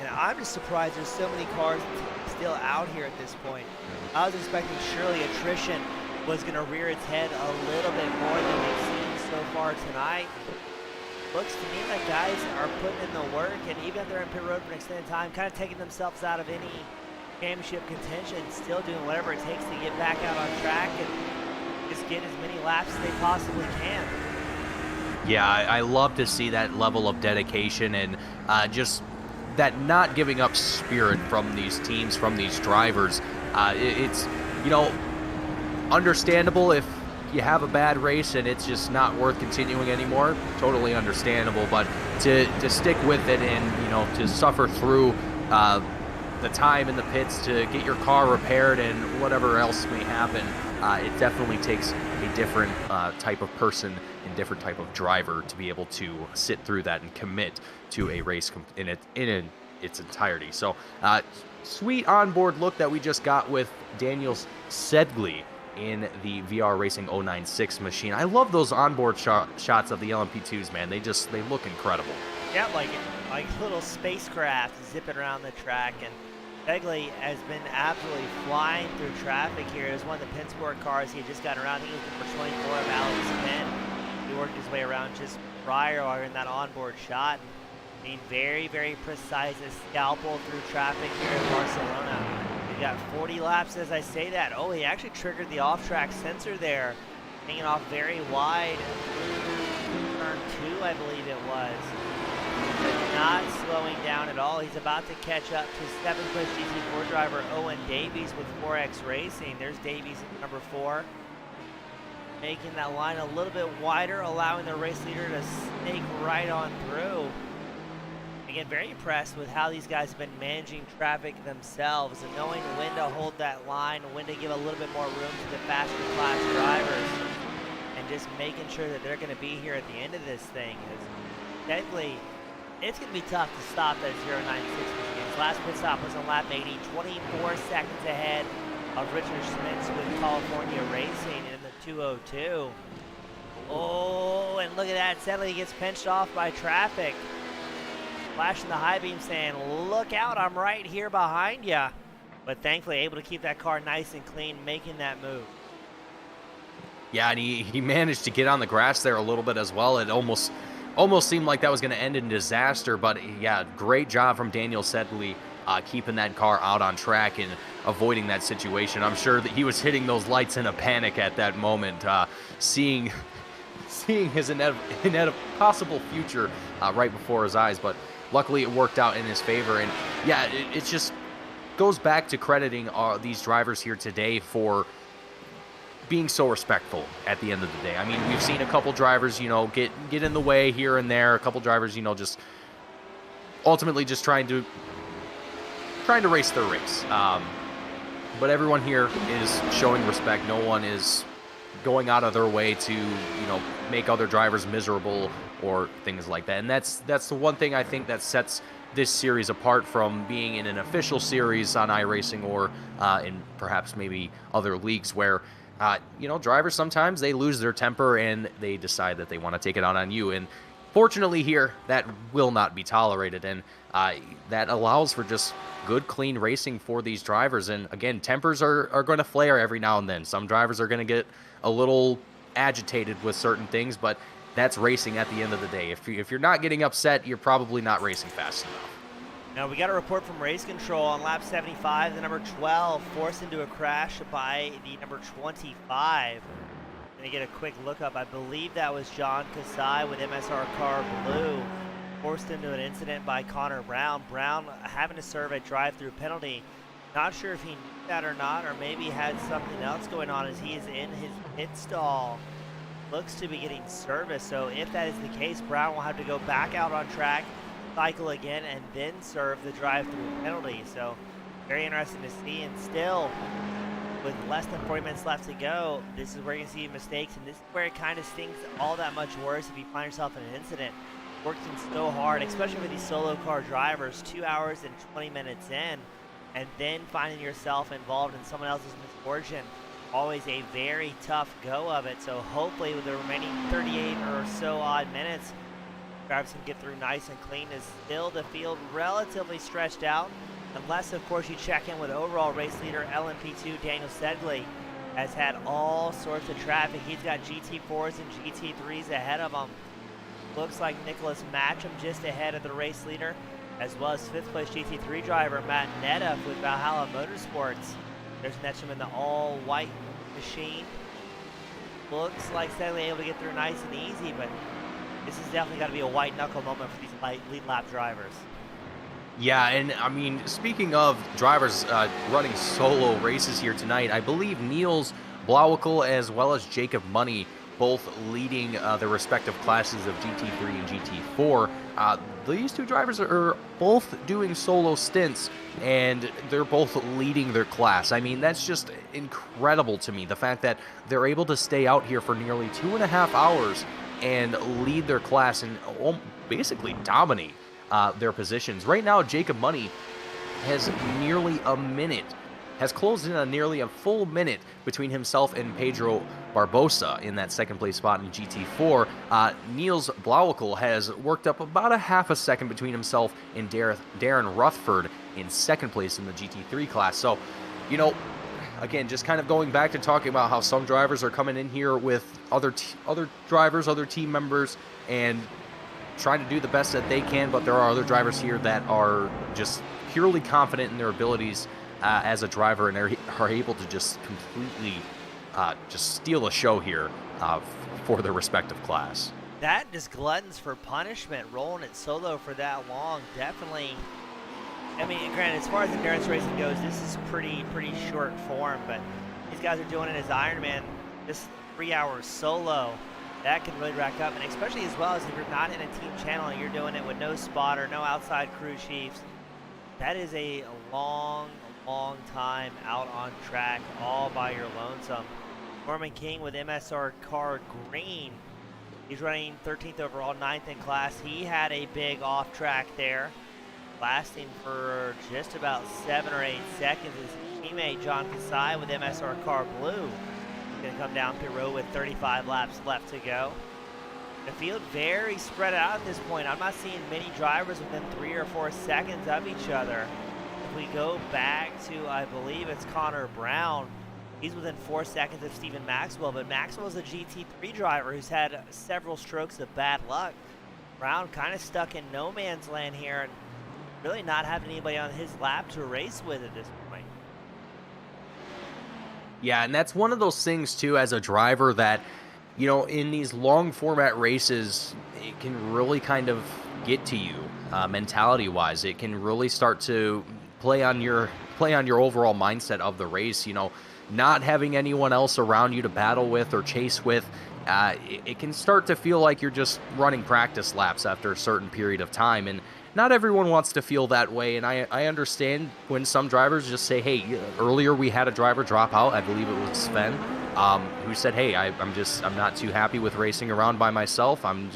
And I'm just surprised there's so many cars still out here at this point. I was expecting surely attrition was going to rear its head a little bit more than we've seen so far tonight. Looks to me like guys are putting in the work, and even if they're in pit road for an extended time, kind of taking themselves out of any championship contention, still doing whatever it takes to get back out on track and just get as many laps as they possibly can. Yeah, I love to see that level of dedication and just that not giving up spirit from these teams, from these drivers. It's, you know, understandable if you have a bad race and it's just not worth continuing anymore. Totally understandable, but to stick with it and, you know, to suffer through the time in the pits to get your car repaired and whatever else may happen, it definitely takes a different type of person and different type of driver to be able to sit through that and commit to a race in its entirety. So sweet onboard look that we just got with Daniel Sedgley in the VR Racing 096 machine. I love those onboard shots of the LMP2s, man. They look incredible. Yeah, like little spacecraft zipping around the track, and Sedgley has been absolutely flying through traffic here. It was one of the Pensport cars he had just gotten around. I think he was number 24 of Alex Penn. He worked his way around just prior while in that onboard shot. Being very, very precise, a scalpel through traffic here in Barcelona. We got 40 laps as I say that. Oh, he actually triggered the off-track sensor there, hanging off very wide. Turn 2, I believe it was. Not slowing down at all. He's about to catch up to 7th place GT4 driver Owen Davies with 4X Racing. There's Davies in number 4. Making that line a little bit wider, allowing the race leader to snake right on through. Again, very impressed with how these guys have been managing traffic themselves and knowing when to hold that line, when to give a little bit more room to the faster class drivers, and just making sure that they're going to be here at the end of this thing. Technically, it's going to be tough to stop that 096 machine. Last pit stop was on lap 80, 24 seconds ahead of Richard Schmitz with California Racing in the 202. Oh, and look at that. Sedgley gets pinched off by traffic. Flashing the high beam saying, look out, I'm right here behind you. But thankfully able to keep that car nice and clean, making that move. Yeah, and he managed to get on the grass there a little bit as well. It almost seemed like that was going to end in disaster, but yeah, great job from Daniel Sedgley keeping that car out on track and avoiding that situation. I'm sure that he was hitting those lights in a panic at that moment, seeing his possible future right before his eyes, but luckily it worked out in his favor. And yeah, it just goes back to crediting these drivers here today for being so respectful at the end of the day. I mean, we've seen a couple drivers, you know, get in the way here and there. A couple drivers, you know, just ultimately just trying to race their race. But everyone here is showing respect. No one is going out of their way to, you know, make other drivers miserable or things like that. And that's the one thing I think that sets this series apart from being in an official series on iRacing or in perhaps maybe other leagues where you know, drivers sometimes they lose their temper and they decide that they want to take it out on you. And fortunately here, that will not be tolerated, and that allows for just good, clean racing for these drivers. And again, tempers are going to flare every now and then. Some drivers are going to get a little agitated with certain things, but that's racing at the end of the day. If you're not getting upset, you're probably not racing fast enough. Now we got a report from Race Control on lap 75, the number 12 forced into a crash by the number 25. Gonna get a quick look up. I believe that was John Kasai with MSR car blue, forced into an incident by Connor Brown. Brown having to serve a drive-through penalty. Not sure if he knew that or not, or maybe had something else going on as he is in his pit stall. Looks to be getting service, so if that is the case, Brown will have to go back out on track, cycle again, and then serve the drive-through penalty. So very interesting to see, and still with less than 40 minutes left to go, this is where you can see mistakes, and this is where it kind of stings all that much worse if you find yourself in an incident. Working so hard, especially for these solo car drivers, 2 hours and 20 minutes in, and then finding yourself involved in someone else's misfortune. Always a very tough go of it. So hopefully with the remaining 38 or so odd minutes, drivers can get through nice and clean. Is still the field relatively stretched out, unless of course you check in with overall race leader LMP2 Daniel Sedgley. Has had all sorts of traffic. He's got GT4s and GT3s ahead of him. Looks like Nicholas Matcham just ahead of the race leader, as well as 5th place GT3 driver Matt Nedeff with Valhalla Motorsports. There's Netcham in the all-white machine. Looks like Sedgley able to get through nice and easy, but this is definitely got to be a white knuckle moment for these lead lap drivers. Yeah, and I mean, speaking of drivers running solo races here tonight, I believe Niels Blauwickel as well as Jacob Money both leading their respective classes of GT3 and GT4. These two drivers are both doing solo stints, and they're both leading their class. I mean, that's just incredible to me, the fact that they're able to stay out here for nearly 2.5 hours and lead their class and basically dominate their positions. Right now, Jacob Money has closed in on nearly a full minute between himself and Pedro Barbosa in that second place spot in GT4. Niels Blauwickel has worked up about a half a second between himself and Darren Rutherford in second place in the GT3 class. So, you know, again, just kind of going back to talking about how some drivers are coming in here with other drivers, other team members, and trying to do the best that they can, but there are other drivers here that are just purely confident in their abilities as a driver, and are able to just completely just steal the show here for their respective class. That just gluttons for punishment, rolling it solo for that long. Definitely, I mean, granted, as far as endurance racing goes, this is pretty short form, but these guys are doing it as Ironman, just 3 hours solo. That can really rack up, and especially as well as if you're not in a team channel and you're doing it with no spotter, no outside crew chiefs. That is a long time out on track all by your lonesome. Norman King with MSR car green. He's running 13th overall, 9th in class. He had a big off track there, lasting for just about 7 or 8 seconds. His teammate John Kasai with MSR car blue is going to come down pit road with 35 laps left to go. The field very spread out at this point. I'm not seeing many drivers within 3 or 4 seconds of each other. If we go back to, I believe it's Connor Brown, he's within 4 seconds of Stephen Maxwell, but Maxwell's a GT3 driver who's had several strokes of bad luck. Brown kind of stuck in no man's land here and really not having anybody on his lap to race with at this point. Yeah, and that's one of those things too as a driver that, you know, in these long format races, it can really kind of get to you mentality-wise. It can really start to play on your overall mindset of the race. You know, not having anyone else around you to battle with or chase with, it can start to feel like you're just running practice laps after a certain period of time, and not everyone wants to feel that way. And I understand when some drivers just say, hey, earlier we had a driver drop out, I believe it was Sven, who said, hey, I'm not too happy with racing around by myself, I'm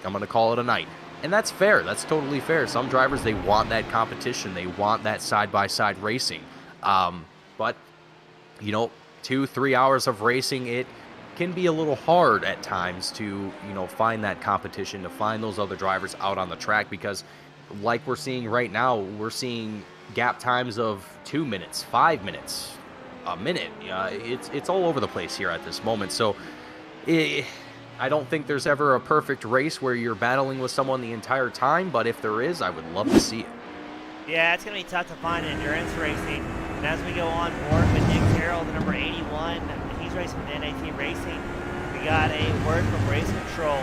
gonna call it a night. And that's fair. That's totally fair. Some drivers, they want that competition. They want that side-by-side racing. But, you know, 2-3 hours of racing, it can be a little hard at times to, you know, find that competition, to find those other drivers out on the track, because like we're seeing right now, we're seeing gap times of 2 minutes, 5 minutes, a minute. It's all over the place here at this moment. So I don't think there's ever a perfect race where you're battling with someone the entire time, but if there is, I would love to see it. Yeah, it's going to be tough to find endurance racing. And as we go on board with Nick Carroll, the number 81, he's racing with NAT Racing. We got a word from race control.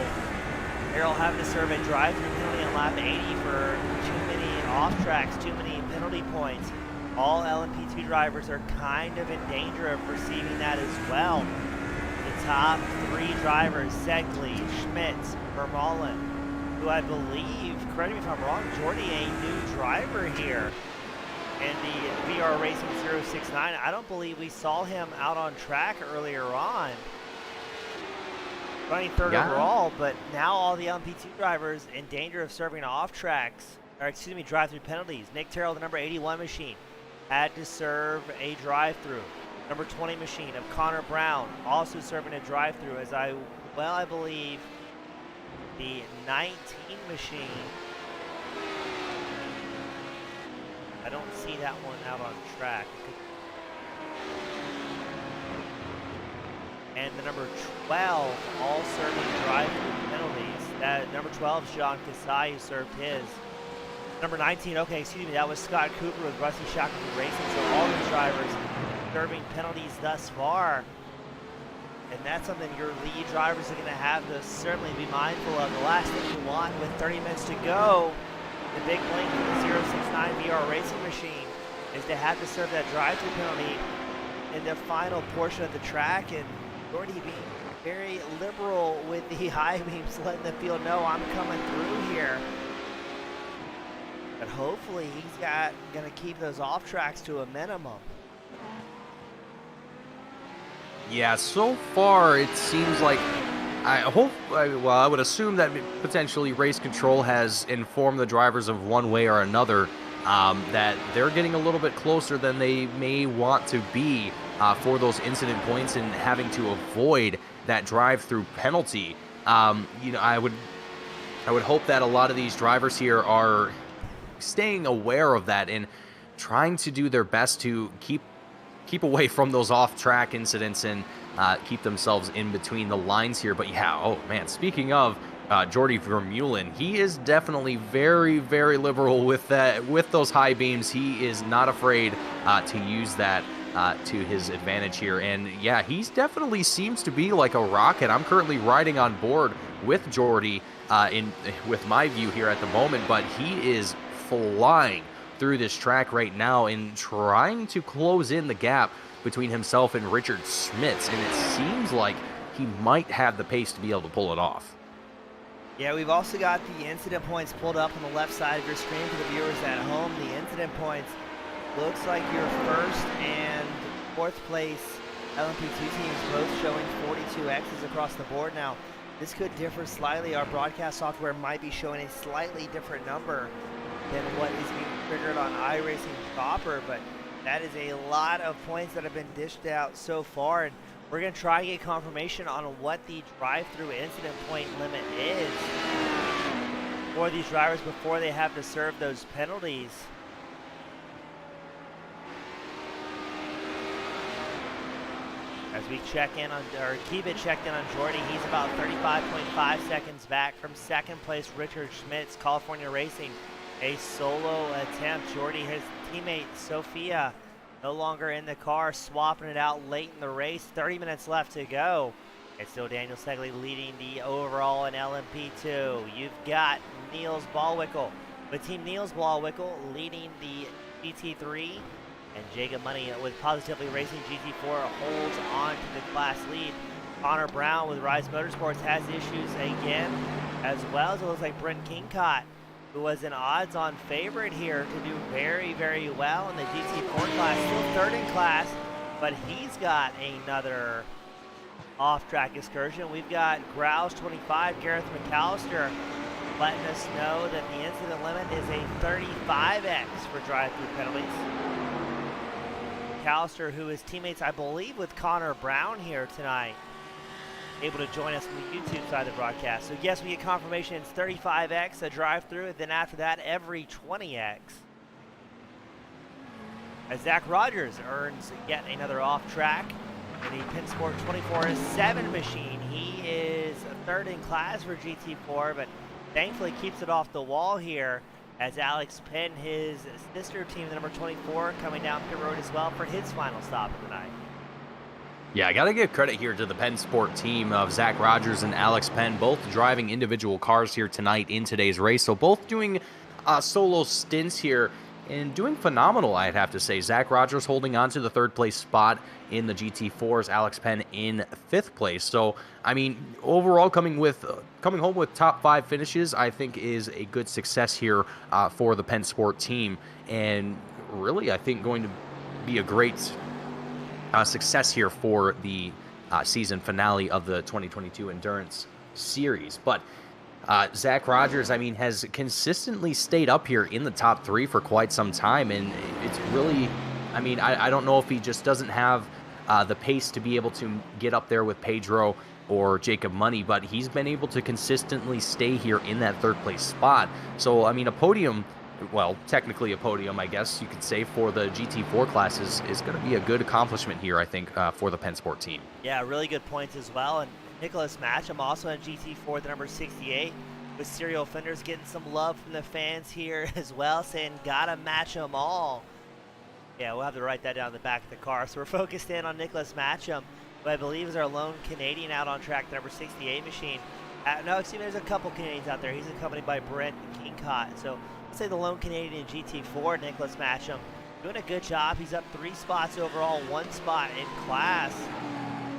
Carroll having to serve a drive-through penalty on lap 80 for too many off tracks, too many penalty points. all LMP2 drivers are kind of in danger of receiving that as well. The top 3 drivers, Segley, Schmitz, Vermeulen, who I believe, correct me if I'm wrong, Jordy, a new driver here in the VR Racing 069. I don't believe we saw him out on track earlier on. Running third overall, but now all the LMP2 drivers in danger of serving off tracks, or excuse me, drive-through penalties. Nick Terrell, the number 81 machine, had to serve a drive-through. Number 20 machine of Connor Brown also serving a drive-through, as I believe the 19 machine, I don't see that one out on track. And the number 12 all serving drive-through penalties. That number 12 is John Kasai, who served his. Number 19, okay, excuse me, that was Scott Cooper with Rusty Shackelford Racing. So all the drivers serving penalties thus far. And that's something your lead drivers are going to have to certainly be mindful of. The last thing you want with 30 minutes to go, the big blink for the 069 VR Racing machine, is to have to serve that drive-through penalty in the final portion of the track. And Jordy being very liberal with the high beams, letting the field know I'm coming through here. But hopefully he's going to keep those off tracks to a minimum. Yeah, so far it seems like I would assume that potentially race control has informed the drivers of one way or another that they're getting a little bit closer than they may want to be for those incident points and having to avoid that drive-through penalty. I would hope that a lot of these drivers here are staying aware of that and trying to do their best to keep away from those off-track incidents and keep themselves in between the lines here. But yeah, oh man, speaking of Jordy Vermeulen, he is definitely very, very liberal with those high beams. He is not afraid to use that to his advantage here. And yeah, he definitely seems to be like a rocket. I'm currently riding on board with Jordy with my view here at the moment, but he is flying through this track right now and trying to close in the gap between himself and Richard Schmitz, and it seems like he might have the pace to be able to pull it off. Yeah, we've also got the incident points pulled up on the left side of your screen for the viewers at home. The incident points looks like your first and fourth place LMP2 teams both showing 42 X's across the board. Now, this could differ slightly. Our broadcast software might be showing a slightly different number than what is being triggered on iRacing Chopper, but that is a lot of points that have been dished out so far, and we're going to try and get confirmation on what the drive-through incident point limit is for these drivers before they have to serve those penalties. As we check in on, or keep it checked in on Jordy, he's about 35.5 seconds back from second place Richard Schmitz, California Racing. A solo attempt. Jordy, his teammate Sophia, no longer in the car, swapping it out late in the race. 30 minutes left to go. It's still Daniel Segley leading the overall in LMP2. You've got Niels Ballwickel, with Team Niels Ballwickel leading the GT3, and Jacob Money with Positively Racing GT4 holds on to the class lead. Connor Brown with Rise Motorsports has issues again, as well as it looks like Brent Kingcott, who was an odds-on favorite here to do very, very well in the GT4 class, still third in class, but he's got another off-track excursion. We've got Grouse 25, Gareth McAllister, letting us know that the incident limit is a 35X for drive-through penalties. McAllister, who is teammates, I believe, with Connor Brown here tonight, able to join us on the YouTube side of the broadcast. So yes, we get confirmation it's 35X, a drive-through, and then after that, every 20X. As Zach Rogers earns yet another off-track in the Pinsport 24/7 machine. He is third in class for GT4, but thankfully keeps it off the wall here as Alex Penn, his sister team, the number 24, coming down pit road as well for his final stop of the night. Yeah, I got to give credit here to the Penn Sport team of Zach Rogers and Alex Penn, both driving individual cars here tonight in today's race. So both doing solo stints here and doing phenomenal, I'd have to say. Zach Rogers holding on to the third place spot in the GT4s, Alex Penn in fifth place. So, I mean, overall, coming home with top 5 finishes, I think is a good success here for the Penn Sport team, and really, I think going to be a great success here for the season finale of the 2022 Endurance Series. But Zach Rogers, I mean, has consistently stayed up here in the top 3 for quite some time, and it's really, I mean, I don't know if he just doesn't have the pace to be able to get up there with Pedro or Jacob Money, but he's been able to consistently stay here in that third place spot. So, I mean, a podium, well, technically a podium, I guess you could say, for the GT4 classes is going to be a good accomplishment here, I think, for the Penn Sport team. Yeah, really good points as well. And Nicholas Matcham also in GT4, the number 68, with serial offenders getting some love from the fans here as well, saying gotta match them all. Yeah, we'll have to write that down in the back of the car. So we're focused in on Nicholas Matcham, who I believe is our lone Canadian out on track, the number 68 machine. No, excuse me, there's a couple Canadians out there. He's accompanied by Brent Kingcott. So let's say the lone Canadian in GT4, Nicholas Matcham, doing a good job. He's up 3 spots overall, 1 spot in class.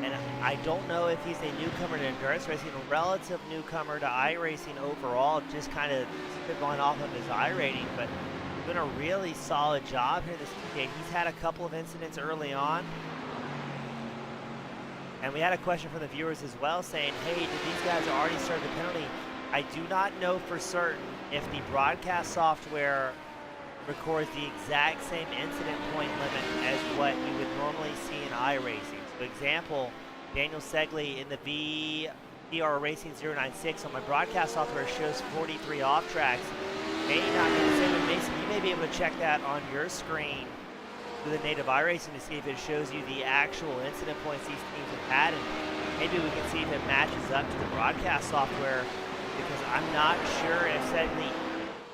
And I don't know if he's a newcomer to endurance racing, a relative newcomer to iRacing overall, just kind of spitballing off of his iRating, but doing a really solid job here this weekend. He's had a couple of incidents early on. And we had a question from the viewers as well saying, hey, did these guys already serve the penalty? I do not know for certain if the broadcast software records the exact same incident point limit as what you would normally see in iRacing. For example, Daniel Segley in the VR Racing 096 on my broadcast software shows 43 off tracks. May not be the same, but Mason, you may be able to check that on your screen through the native iRacing to see if it shows you the actual incident points these teams have had, and maybe we can see if it matches up to the broadcast software, because I'm not sure if Segley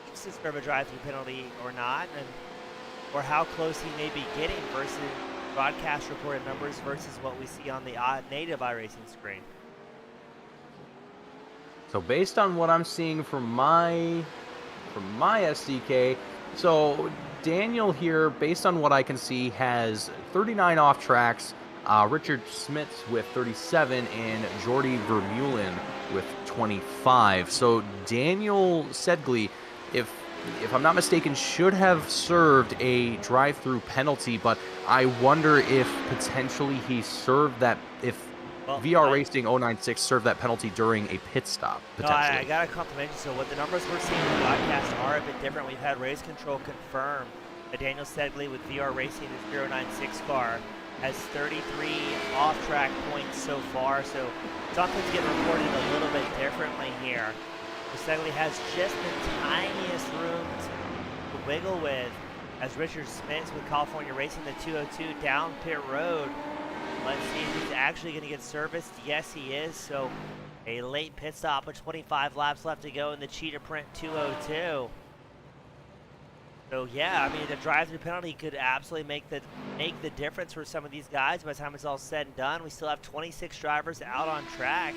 needs to serve a drive-through penalty or not, or how close he may be getting versus broadcast reported numbers versus what we see on the native iRacing screen. So based on what I'm seeing from my SDK, so Daniel here, based on what I can see, has 39 off tracks, Richard Smits with 37, and Jordi Vermeulen with 25. So Daniel Sedgley, if I'm not mistaken, should have served a drive-through penalty, but I wonder if potentially he served that, if VR Racing 096 served that penalty during a pit stop, potentially. No, I got to compliment you. So what the numbers we're seeing in the broadcast are a bit different. We've had race control confirm that Daniel Sedgley with VR Racing, his 096 car, has 33 off-track points so far. So something's getting reported a little bit differently here. Sedgley has just the tiniest room to wiggle with, as Richard Smits with California Racing, the 202 down pit road. Let's see if he's actually going to get serviced. Yes, he is. So a late pit stop with 25 laps left to go in the Cheetah Print 202. So yeah, I mean, the drive-through penalty could absolutely make the difference for some of these guys. By the time it's all said and done, we still have 26 drivers out on track.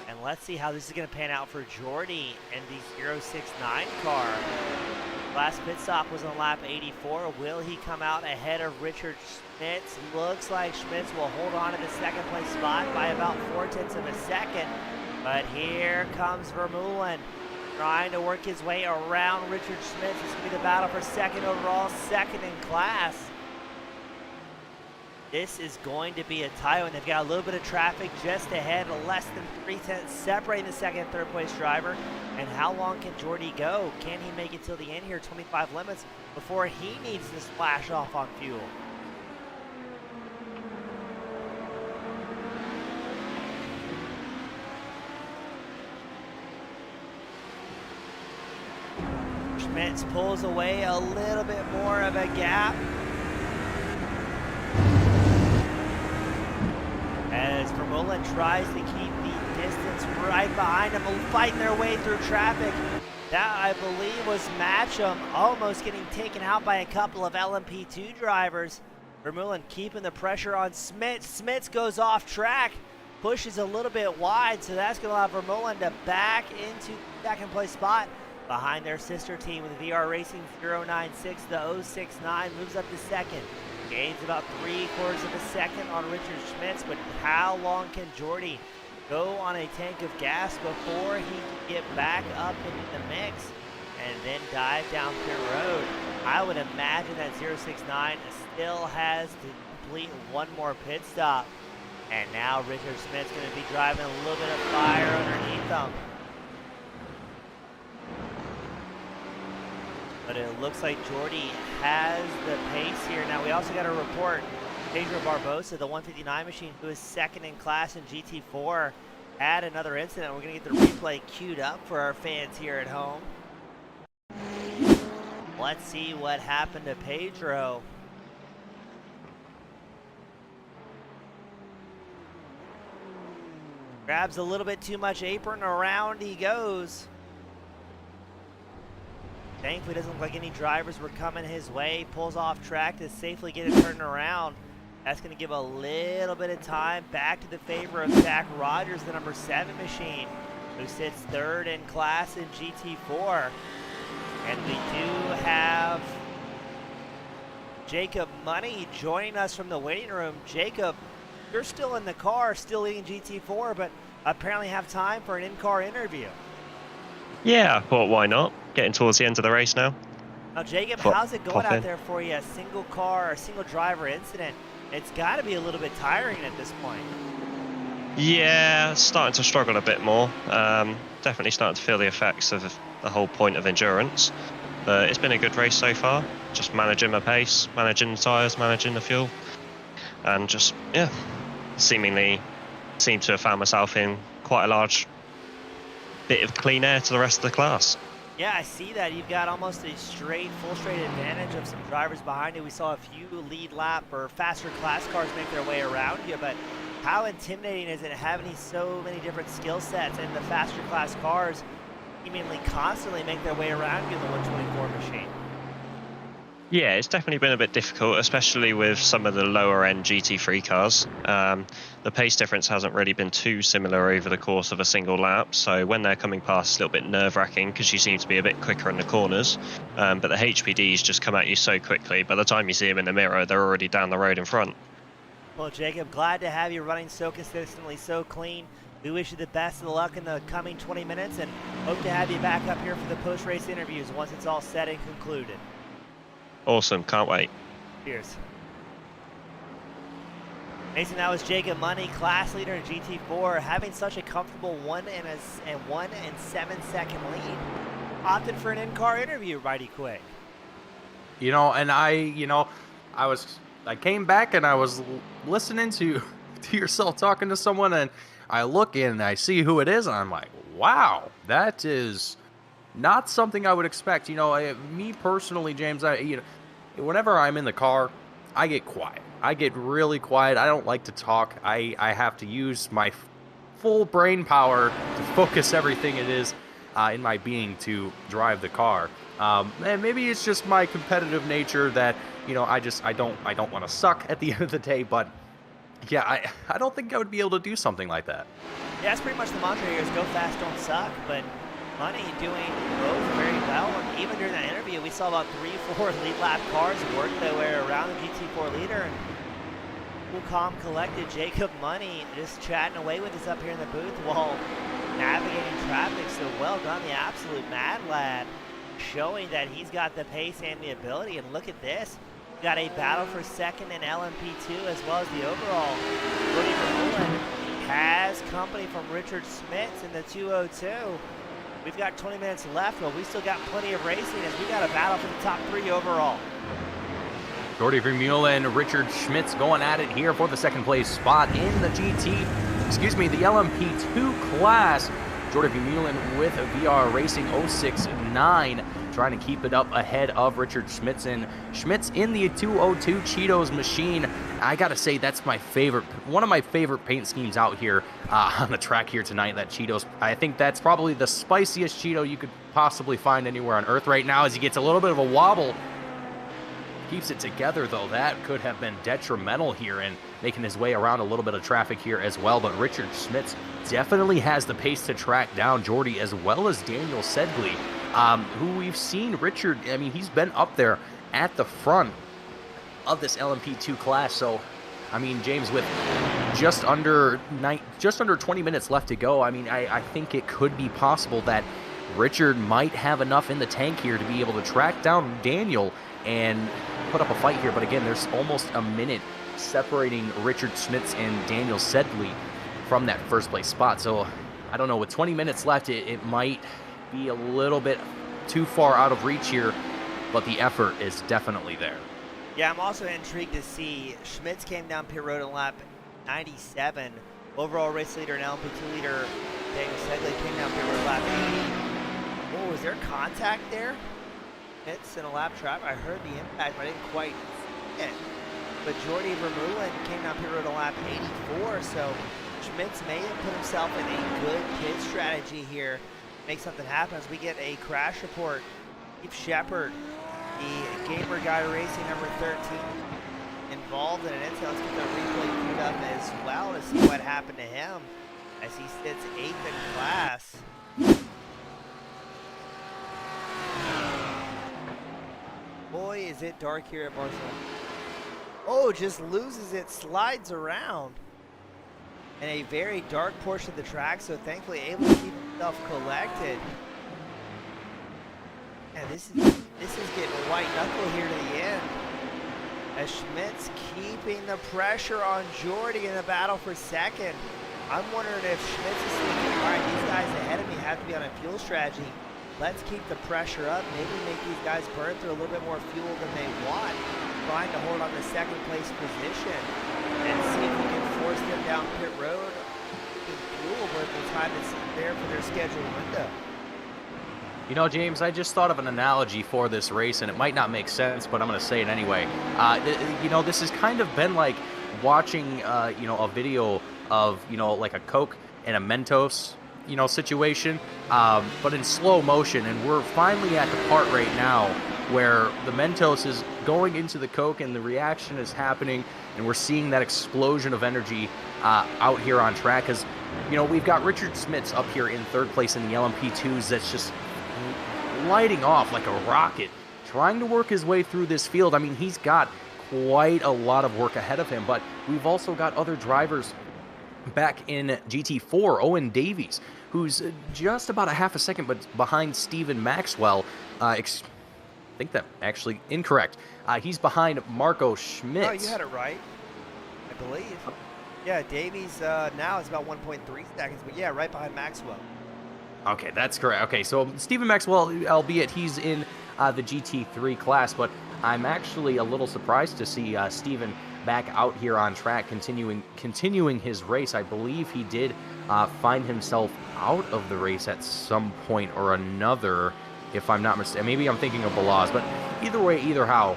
And let's see how this is going to pan out for Jordy and the 069 car. Last pit stop was on lap 84. Will he come out ahead of Richard Schmitz? Looks like Schmitz will hold on to the second place spot by about 0.4 of a second. But here comes Vermeulen, trying to work his way around Richard Schmitz. This is going to be the battle for second overall, second in class. This is going to be a tie one. They've got a little bit of traffic just ahead, less than 0.3 separating the second and third place driver. And how long can Jordy go? Can he make it till the end here, 25 limits, before he needs to splash off on fuel? Schmitz pulls away a little bit more of a gap. As Vermeulen tries to keep the distance right behind him, fighting their way through traffic. That, I believe, was Matcham almost getting taken out by a couple of LMP2 drivers. Vermeulen keeping the pressure on Smits. Smits goes off track, pushes a little bit wide, so that's going to allow Vermeulen to back into the second place spot. Behind their sister team with VR Racing 096, the 069 moves up to second. Gains about 3/4 of a second on Richard Schmitz, but how long can Jordy go on a tank of gas before he can get back up into the mix and then dive down pit road? I would imagine that 069 still has to complete one more pit stop. And now Richard Schmidt's going to be driving a little bit of fire underneath them. But it looks like Jordy has the pace here. Now we also got a report. Pedro Barbosa, the 159 machine, who is second in class in GT4, had another incident. We're going to get the replay queued up for our fans here at home. Let's see what happened to Pedro. Grabs a little bit too much apron, around he goes. Thankfully, it doesn't look like any drivers were coming his way. Pulls off track to safely get it turned around. That's going to give a little bit of time back to the favor of Zach Rogers, the number 7 machine, who sits third in class in GT4. And we do have Jacob Money joining us from the waiting room. Jacob, you're still in the car, still leading GT4, but apparently have time for an in-car interview. Yeah, I thought why not? Getting towards the end of the race now. Now, Jacob, how's it going out there for you? A single car, a single driver incident. It's got to be a little bit tiring at this point. Yeah, starting to struggle a bit more. Definitely starting to feel the effects of the whole point of endurance. But it's been a good race so far. Just managing my pace, managing the tyres, managing the fuel. And just, yeah, seemingly seem to have found myself in quite a large bit of clean air to the rest of the class. Yeah, I see that. You've got almost a full straight advantage of some drivers behind you. We saw a few lead lap or faster class cars make their way around you, but how intimidating is it having so many different skill sets and the faster class cars seemingly constantly make their way around you in the 124 machine? Yeah, it's definitely been a bit difficult, especially with some of the lower end GT3 cars. The pace difference hasn't really been too similar over the course of a single lap, so when they're coming past, it's a little bit nerve-wracking because you seem to be a bit quicker in the corners. But the HPDs just come at you so quickly. By the time you see them in the mirror, they're already down the road in front. Well, Jacob, glad to have you running so consistently, so clean. We wish you the best of luck in the coming 20 minutes and hope to have you back up here for the post-race interviews once it's all said and concluded. Awesome, can't wait. Cheers. Mason, that was Jacob Money, class leader in GT4, having such a comfortable 1 and 7 second lead. Opted for an in-car interview righty quick. You know, and I came back and I was listening to yourself talking to someone, and I look in and I see who it is, and I'm like, wow, that is not something I would expect. You know, me personally, James, whenever I'm in the car, I get quiet. I get really quiet. I don't like to talk. I have to use my full brain power to focus everything it is in my being to drive the car. And maybe it's just my competitive nature that, you know, I don't want to suck at the end of the day, but yeah, I don't think I would be able to do something like that. Yeah, that's pretty much the mantra here is go fast, don't suck, but Money doing both very well. And even during that interview, we saw about 3-4 lead lap cars work their way around the GT4 leader. And cool, calm, collected Jacob Money just chatting away with us up here in the booth while navigating traffic. So well done, the absolute mad lad, showing that he's got the pace and the ability. And look at this. We've got a battle for second in LMP2 as well as the overall. Jordy Vermeulen has company from Richard Schmitz in the 202. We've got 20 minutes left, but we still got plenty of racing as we got a battle for the top 3 overall. Jordy Vermeulen, Richard Schmitz going at it here for the second place spot in the the LMP2 class. Jordy Vermeulen with a VR Racing 069, trying to keep it up ahead of Richard Schmitz. And Schmitz in the 202 Cheetos machine. I gotta say, that's my favorite, one of my favorite paint schemes out here on the track here tonight, that Cheetos. I think that's probably the spiciest Cheeto you could possibly find anywhere on Earth right now, as he gets a little bit of a wobble. Keeps it together, though. That could have been detrimental here and making his way around a little bit of traffic here as well. But Richard Schmitz definitely has the pace to track down Jordy, as well as Daniel Sedgley. who we've seen, Richard, I mean, he's been up there at the front of this LMP2 class. So, I mean, James, with just under 20 minutes left to go, I mean, I think it could be possible that Richard might have enough in the tank here to be able to track down Daniel and put up a fight here. But again, there's almost a minute separating Richard Schmitz and Daniel Sedgley from that first place spot. So I don't know, with 20 minutes left, it might be a little bit too far out of reach here, but the effort is definitely there. Yeah, I'm also intrigued to see Schmitz came down pit road in lap 97. Overall race leader and LMP2 leader Daniel Sedgley came down pit road lap 80. Oh, was there contact there? Schmitz in a lap trap. I heard the impact, but I didn't quite see it. But Jordi Vermeulen came down pit road on lap 84, so Schmitz may have put himself in a good pit strategy here. Make something happen as we get a crash report. Steve Shepard, the Gamer Guy Racing number 13, involved in an incident. Let's get the replay queued up as well to see what happened to him as he sits 8th in class. Boy, is it dark here at Barcelona. Oh, just loses it, slides around in a very dark portion of the track, so thankfully able to keep himself collected. And this is getting white knuckle here to the end, as Schmitz keeping the pressure on Jordi in the battle for second. I'm wondering if Schmitz is thinking, all right, these guys ahead of me have to be on a fuel strategy. Let's keep the pressure up, maybe make these guys burn through a little bit more fuel than they want, trying to hold on to second place position and see if we can force them down pit road with fuel with the time that's there for their scheduled window. You know, James, I just thought of an analogy for this race, and it might not make sense, but I'm going to say it anyway. You know, this has kind of been like watching, you know, a video of, you know, like a Coke and a Mentos, you know, situation, but in slow motion. And we're finally at the part right now where the Mentos is going into the Coke and the reaction is happening, and we're seeing that explosion of energy out here on track. Because, you know, we've got Richard Schmitz up here in third place in the LMP2s that's just lighting off like a rocket, trying to work his way through this field. I mean, he's got quite a lot of work ahead of him, but we've also got other drivers back in GT4. Owen Davies, who's just about a half a second but behind Stephen Maxwell. I think that actually incorrect. He's behind Marco Schmitz. Oh, you had it right, I believe. Yeah, Davies now is about 1.3 seconds, but yeah, right behind Maxwell. Okay, that's correct. Okay, so Stephen Maxwell, albeit he's in the GT3 class, but I'm actually a little surprised to see Stephen back out here on track, continuing his race. I believe he did find himself out of the race at some point or another, if I'm not mistaken. Maybe I'm thinking of Balaz, but either way, either how,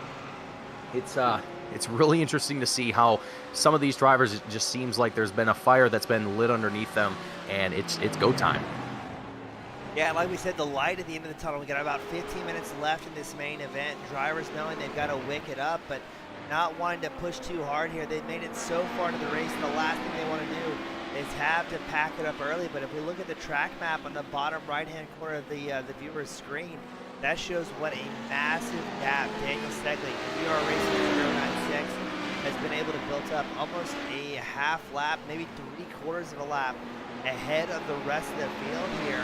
it's really interesting to see how some of these drivers, it just seems like there's been a fire that's been lit underneath them, and it's go time. Yeah, like we said, the light at the end of the tunnel. We got about 15 minutes left in this main event. Drivers knowing they've got to wick it up, but not wanting to push too hard here. They've made it so far into the race. The last thing they want to do is have to pack it up early. But if we look at the track map on the bottom right-hand corner of the viewer's screen, that shows what a massive gap Daniel Sedgley, VR Racing 096, has been able to build up almost a half lap, maybe 3/4 of a lap ahead of the rest of the field here.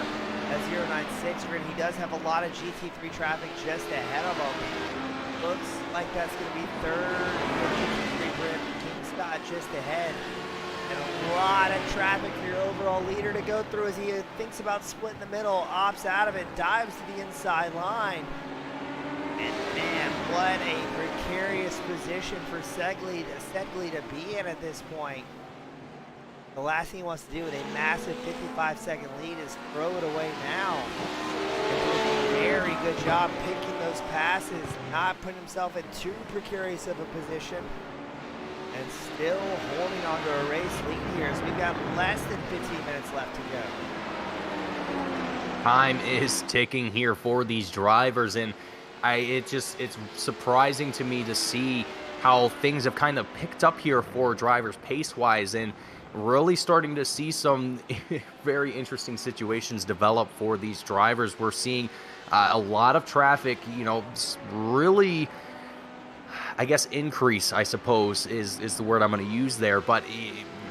As 096, he does have a lot of GT3 traffic just ahead of him. Looks like that's going to be third for GT3 grid. King Scott just ahead. And a lot of traffic for your overall leader to go through as he thinks about splitting the middle, opts out of it, dives to the inside line. And man, what a precarious position for Sedgley to be in at this point. The last thing he wants to do with a massive 55-second lead is throw it away now. And doing a very good job picking those passes, not putting himself in too precarious of a position, and still holding on to a race lead here as we've got less than 15 minutes left to go. Time is ticking here for these drivers, and it's surprising to me to see how things have kind of picked up here for drivers pace-wise. And really starting to see some very interesting situations develop for these drivers. We're seeing a lot of traffic, really, I guess, increase, I suppose, is the word I'm going to use there. But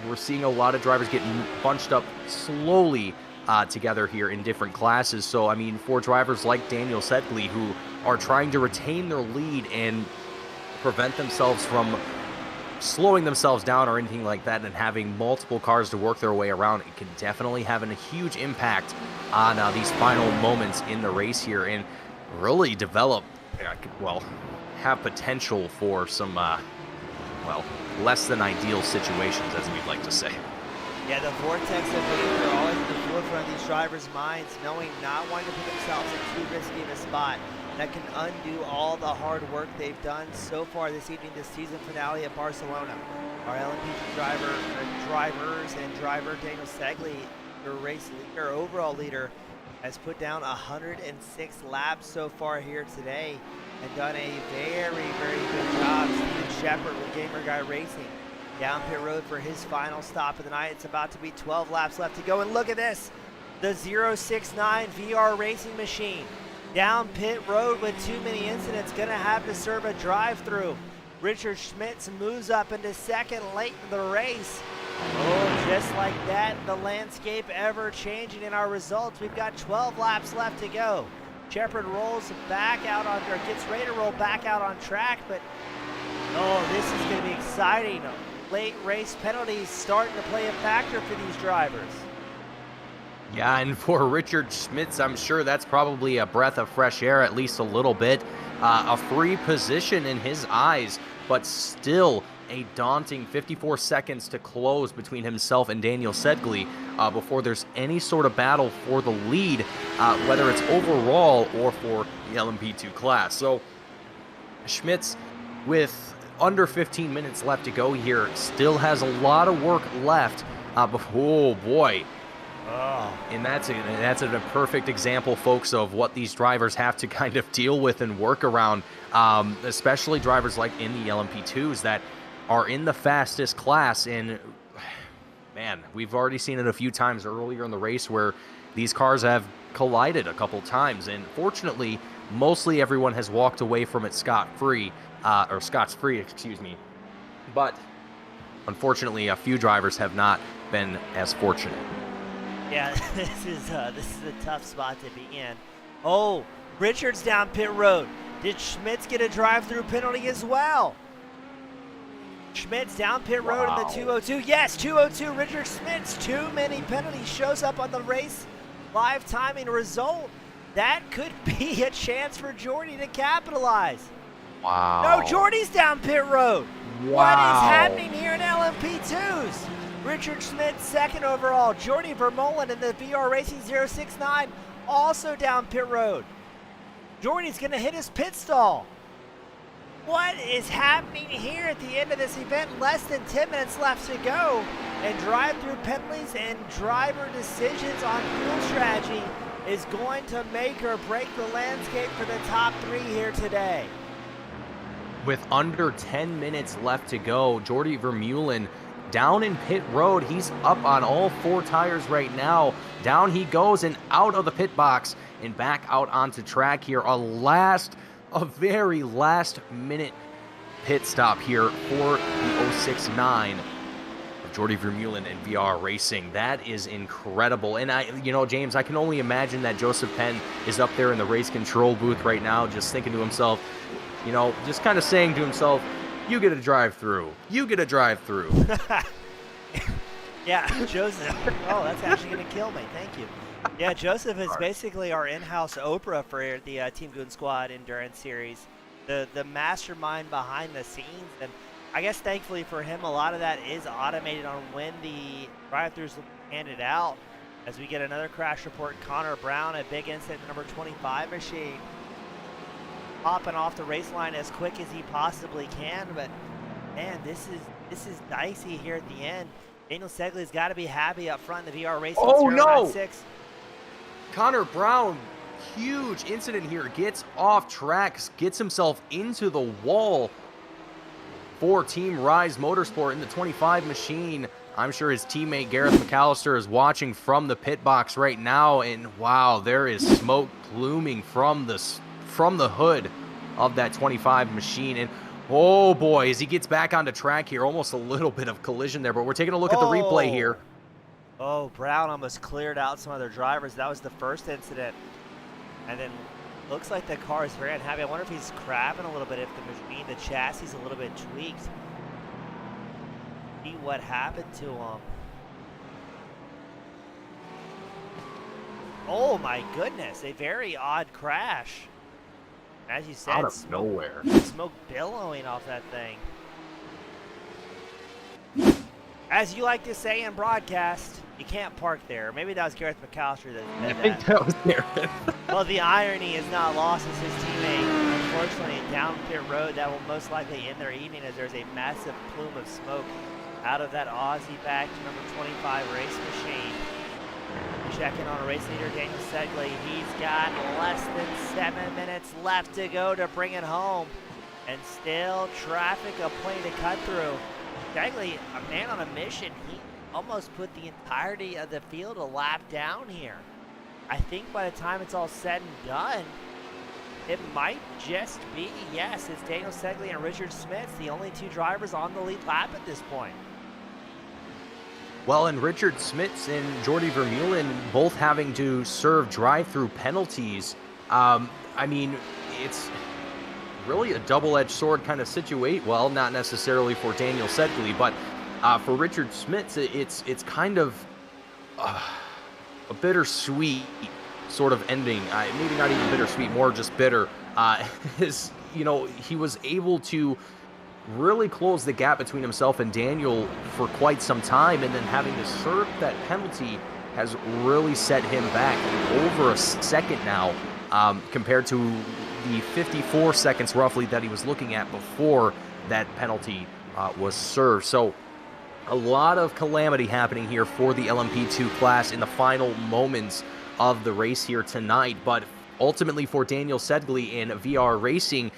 we're seeing a lot of drivers get bunched up slowly together here in different classes. So, I mean, for drivers like Daniel Sedgley, who are trying to retain their lead and prevent themselves from slowing themselves down or anything like that and having multiple cars to work their way around, it can definitely have a huge impact on these final moments in the race here and really develop, have potential for some, less than ideal situations, as we'd like to say. Yeah, the vortex of danger are always in the forefront of these drivers' minds, knowing not wanting to put themselves in too risky of a spot that can undo all the hard work they've done so far this evening, this season finale at Barcelona. Our LMP drivers and driver Daniel Sedgley, their race leader, overall leader, has put down 106 laps so far here today and done a very, very good job. Steven Shepard with Gamer Guy Racing down pit road for his final stop of the night. It's about to be 12 laps left to go, and look at this, the 069 VR racing machine down pit road with too many incidents, gonna have to serve a drive-through. Richard Schmitz moves up into second late in the race. Oh, just like that, the landscape ever changing in our results. We've got 12 laps left to go. Shepard rolls back out on, or gets ready to roll back out on track, but oh, this is gonna be exciting. Late race penalties starting to play a factor for these drivers. Yeah, and for Richard Schmitz, I'm sure that's probably a breath of fresh air, at least a little bit. A free position in his eyes, but still a daunting 54 seconds to close between himself and Daniel Sedgley before there's any sort of battle for the lead, whether it's overall or for the LMP2 class. So Schmitz, with under 15 minutes left to go here, still has a lot of work left before, oh boy. Oh. And that's a perfect example, folks, of what these drivers have to kind of deal with and work around, especially drivers like in the LMP2s that are in the fastest class. And man, we've already seen it a few times earlier in the race where these cars have collided a couple times. And fortunately, mostly everyone has walked away from it scot-free, excuse me. But unfortunately, a few drivers have not been as fortunate. Yeah, this is a tough spot to be in. Oh, Richards down pit road. Did Schmitz get a drive-through penalty as well? Schmitz down pit road in the 202. Yes, 202. Richard Schmitz, too many penalties, shows up on the race live timing result. That could be a chance for Jordy to capitalize. Wow. No, Jordy's down pit road. Wow. What is happening here in LMP2s? Richard Schmitz second overall. Jordy Vermeulen in the VR Racing 069 also down pit road. Jordy's going to hit his pit stall. What is happening here at the end of this event? Less than 10 minutes left to go. And drive-through penalties and driver decisions on fuel strategy is going to make or break the landscape for the top three here today. With under 10 minutes left to go, Jordy Vermeulen down in pit road. He's up on all four tires right now. Down he goes and out of the pit box and back out onto track here. A very last minute pit stop here for the 069 of Jordy Vermeulen and VR Racing. That is incredible. And James, I can only imagine that Joseph Penn is up there in the race control booth right now, just thinking to himself, just kind of saying to himself, you get a drive-through. You get a drive-through. Yeah, Joseph. Oh, that's actually going to kill me. Thank you. Yeah, Joseph is basically our in-house Oprah for the Team Goon Squad Endurance Series. The mastermind behind the scenes. And I guess thankfully for him, a lot of that is automated on when the drive-throughs handed out. As we get another crash report, Connor Brown, a big incident, number 25 machine, popping off the race line as quick as he possibly can. But man, this is dicey here at the end. Daniel Sedgley's got to be happy up front in the VR Racing. Oh no! 096. Connor Brown, huge incident here, gets off track, gets himself into the wall for Team Rise Motorsport in the 25 machine. I'm sure his teammate Gareth McAllister is watching from the pit box right now, and wow, there is smoke pluming from the hood of that 25 machine. And oh boy, as he gets back onto track here, almost a little bit of collision there, but we're taking a look at the replay here. Oh, Brown almost cleared out some other drivers. That was the first incident. And then looks like the car is very unhappy. I wonder if he's crabbing a little bit, if the machine, the chassis is a little bit tweaked. See what happened to him. Oh my goodness, a very odd crash. As you said, Out of nowhere. Smoke billowing off that thing. As you like to say in broadcast, you can't park there. Maybe that was Gareth McAllister that said I think that was Gareth. Well, the irony is not lost as his teammate, unfortunately, down pit road, that will most likely end their evening as there's a massive plume of smoke out of that Aussie back to number 25 race machine. Checking on race leader Daniel Segley. He's got less than 7 minutes left to go to bring it home. And still traffic, a plane to cut through. Segley, a man on a mission. He almost put the entirety of the field a lap down here. I think by the time it's all said and done, it might just be, yes, it's Daniel Segley and Richard Smith, the only two drivers on the lead lap at this point. Well, and Richard Smits and Jordi Vermeulen both having to serve drive-through penalties. I mean, it's really a double-edged sword kind of situation. Well, not necessarily for Daniel Sedgley, but for Richard Smits, it's kind of a bittersweet sort of ending. Maybe not even bittersweet, more just bitter. He was able to really close the gap between himself and Daniel for quite some time, and then having to serve that penalty has really set him back over a second now, compared to the 54 seconds roughly that he was looking at before that penalty was served. So a lot of calamity happening here for the LMP2 class in the final moments of the race here tonight, but ultimately for Daniel Sedgley and VR Racing,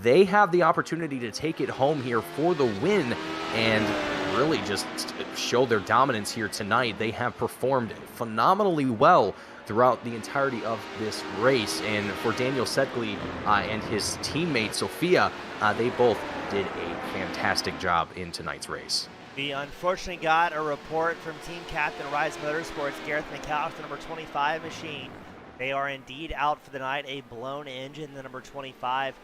they have the opportunity to take it home here for the win and really just show their dominance here tonight. They have performed phenomenally well throughout the entirety of this race, and for Daniel Sedgley and his teammate Sophia, they both did a fantastic job in tonight's race. We unfortunately got a report from team captain Rise Motorsports, Gareth McAllister, number 25 machine. They are indeed out for the night, a blown engine, the number 25.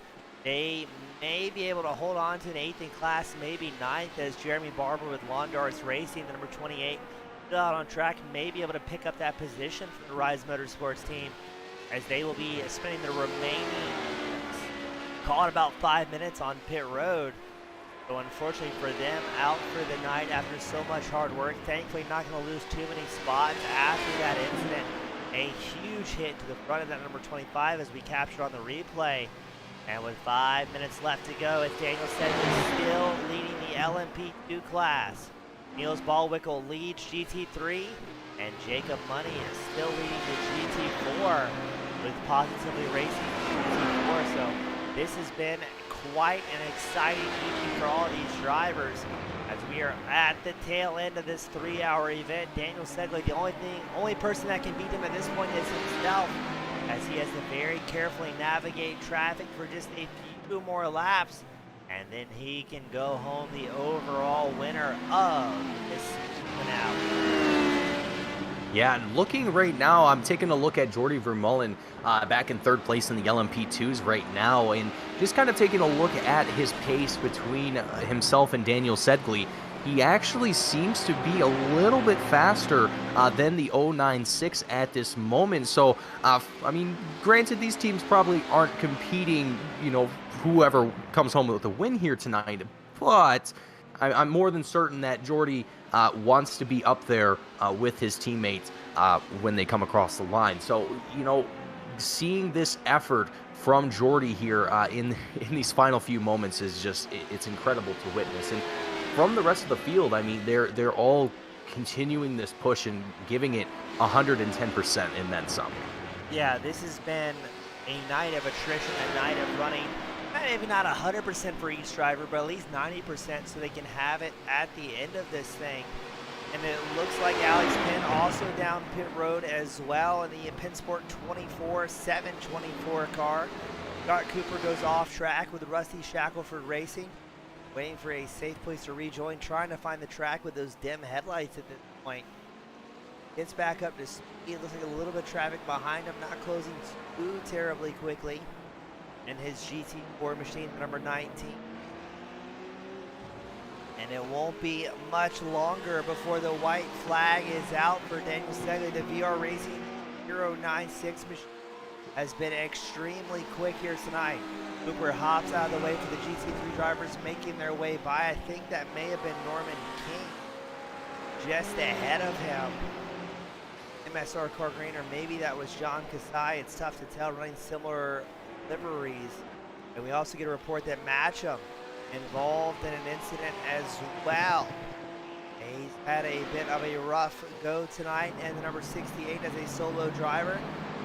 They may be able to hold on to an 8th in class, maybe 9th, as Jeremy Barber with Londar's Racing, the number 28, still out on track, may be able to pick up that position for the Rise Motorsports team, as they will be spending the remaining, call it about 5 minutes on pit road. So unfortunately for them, out for the night after so much hard work. Thankfully not going to lose too many spots after that incident. A huge hit to the front of that number 25 as we captured on the replay. And with 5 minutes left to go, it's Daniel Sedgley still leading the LMP2 class. Niels Ballwickel leads GT3, and Jacob Money is still leading the GT4 with Positively Racing GT4. So this has been quite an exciting evening for all these drivers as we are at the tail end of this 3-hour event. Daniel Sedgley, the only person that can beat him at this point is himself, as he has to very carefully navigate traffic for just a few more laps, and then he can go home the overall winner of this finale. Yeah, and looking right now, I'm taking a look at Jordi Vermeulen back in 3rd place in the LMP2s right now, and just kind of taking a look at his pace between himself and Daniel Sedgley. He actually seems to be a little bit faster than the 096 at this moment. So, I mean, granted, these teams probably aren't competing, whoever comes home with a win here tonight, but I'm more than certain that Jordi wants to be up there with his teammates when they come across the line. So, seeing this effort from Jordi here in these final few moments is just, it's incredible to witness. And from the rest of the field, I mean, they're all continuing this push and giving it 110% and then some. Yeah, this has been a night of attrition, a night of running, maybe not 100% for each driver, but at least 90% so they can have it at the end of this thing. And it looks like Alex Penn also down pit road as well in the Pensport 724 car. Scott Cooper goes off track with Rusty Shackelford Racing, waiting for a safe place to rejoin, trying to find the track with those dim headlights at this point. Gets back up to speed, looks like a little bit of traffic behind him, not closing too terribly quickly. And his GT4 machine, number 19. And it won't be much longer before the white flag is out for Daniel Segley. The VR Racing 096 machine has been extremely quick here tonight. Cooper hops out of the way for the GT3 drivers making their way by. I think that may have been Norman King just ahead of him. MSR car green, or maybe that was John Kasai. It's tough to tell, running similar liveries. And we also get a report that Matcham involved in an incident as well. He's had a bit of a rough go tonight, and the number 68 as a solo driver,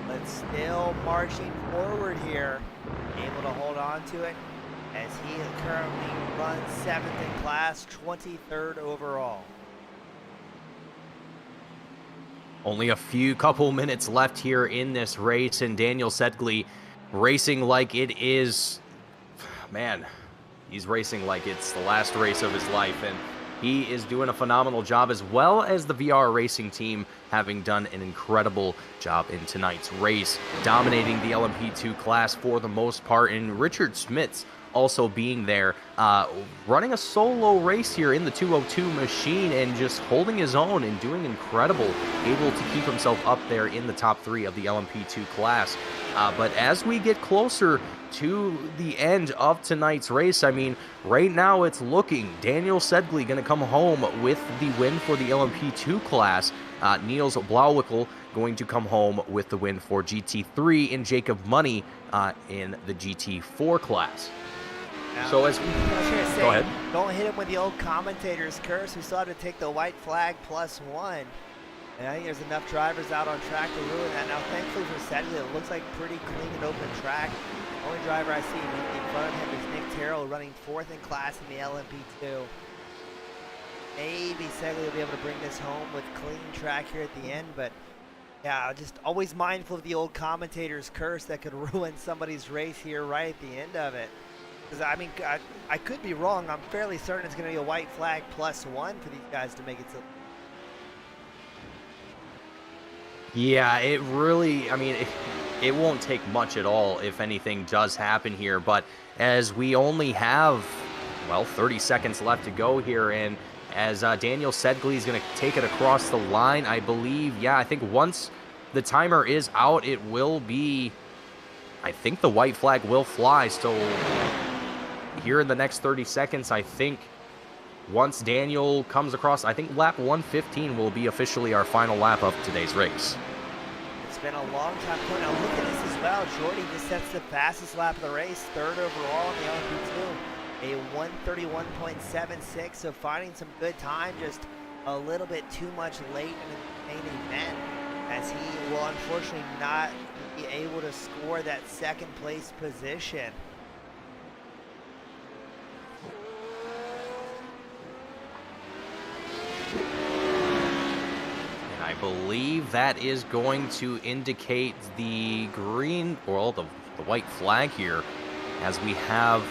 but still marching forward here, able to hold on to it as he currently runs 7th in class, 23rd overall. Only a couple minutes left here in this race, and Daniel Segley racing like it is, man, he's racing like it's the last race of his life, and he is doing a phenomenal job, as well as the VR Racing team having done an incredible job in tonight's race, dominating the LMP2 class for the most part, and Richard Schmitz also being there, running a solo race here in the 202 machine and just holding his own and doing incredible, able to keep himself up there in the top 3 of the LMP2 class. But as we get closer to the end of tonight's race, I mean, right now it's looking Daniel Segley going to come home with the win for the LMP2 class. Niels Blauwickel going to come home with the win for GT3, and Jacob Money in the GT4 class. Now, so as I was going to say, go ahead. Don't hit him with the old commentator's curse. We still have to take the white flag +1. And I think there's enough drivers out on track to ruin that. Now, thankfully for Segley, it looks like pretty clean and open track. The only driver I see in front of him is Nick Terrell, running 4th in class in the LMP2. Maybe Segley will be able to bring this home with clean track here at the end, but yeah, just always mindful of the old commentator's curse that could ruin somebody's race here right at the end of it. Because, I mean, I could be wrong. I'm fairly certain it's going to be a white flag +1 for these guys to make it to. Yeah, it really, I mean, it won't take much at all if anything does happen here, but as we only have, well, 30 seconds left to go here, and as Daniel Segley is going to take it across the line, I believe, yeah, I think once the timer is out, it will be, I think the white flag will fly, so here in the next 30 seconds, I think once Daniel comes across, I think lap 115 will be officially our final lap of today's race. It's been a long time coming. Now look at this as well. Jordy just sets the fastest lap of the race, 3rd overall in the LMP2, a 131.76. So finding some good time, just a little bit too much late in the main event, as he will unfortunately not be able to score that 2nd place position. I believe that is going to indicate the green, or the white flag here, as we have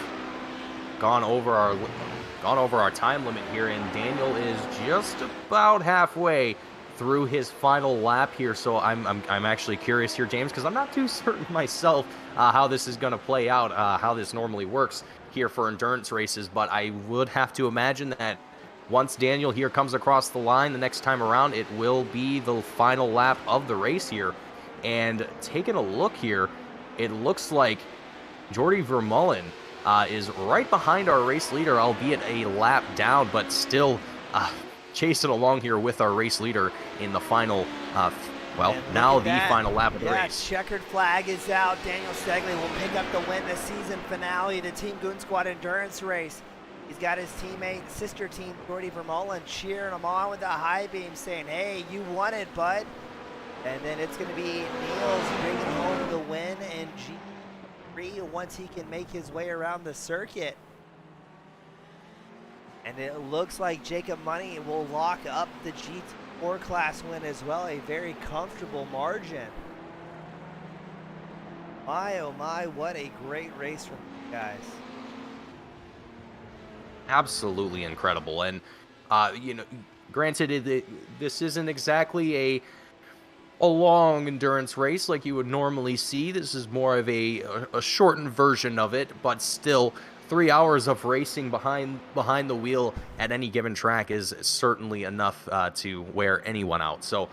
gone over our time limit here, and Daniel is just about halfway through his final lap here. So I'm actually curious here, James, because I'm not too certain myself how this is going to play out, how this normally works here for endurance races, but I would have to imagine that once Daniel here comes across the line the next time around, it will be the final lap of the race here. And taking a look here, it looks like Jordy Vermeulen is right behind our race leader, albeit a lap down, but still chasing along here with our race leader in the final, final lap of the race. Checkered flag is out. Daniel Segley will pick up the win, the season finale, the Team Goon Squad endurance race. He's got his teammate, sister team, Jordy Vermeulen, cheering him on with a high beam, saying, hey, you won it, bud. And then it's going to be Niels bringing home the win in G3 once he can make his way around the circuit. And it looks like Jacob Money will lock up the GT4 class win as well, a very comfortable margin. My, oh my, what a great race from you guys. Absolutely incredible. And, granted, this isn't exactly a long endurance race like you would normally see. This is more of a shortened version of it, but still 3 hours of racing behind the wheel at any given track is certainly enough to wear anyone out. So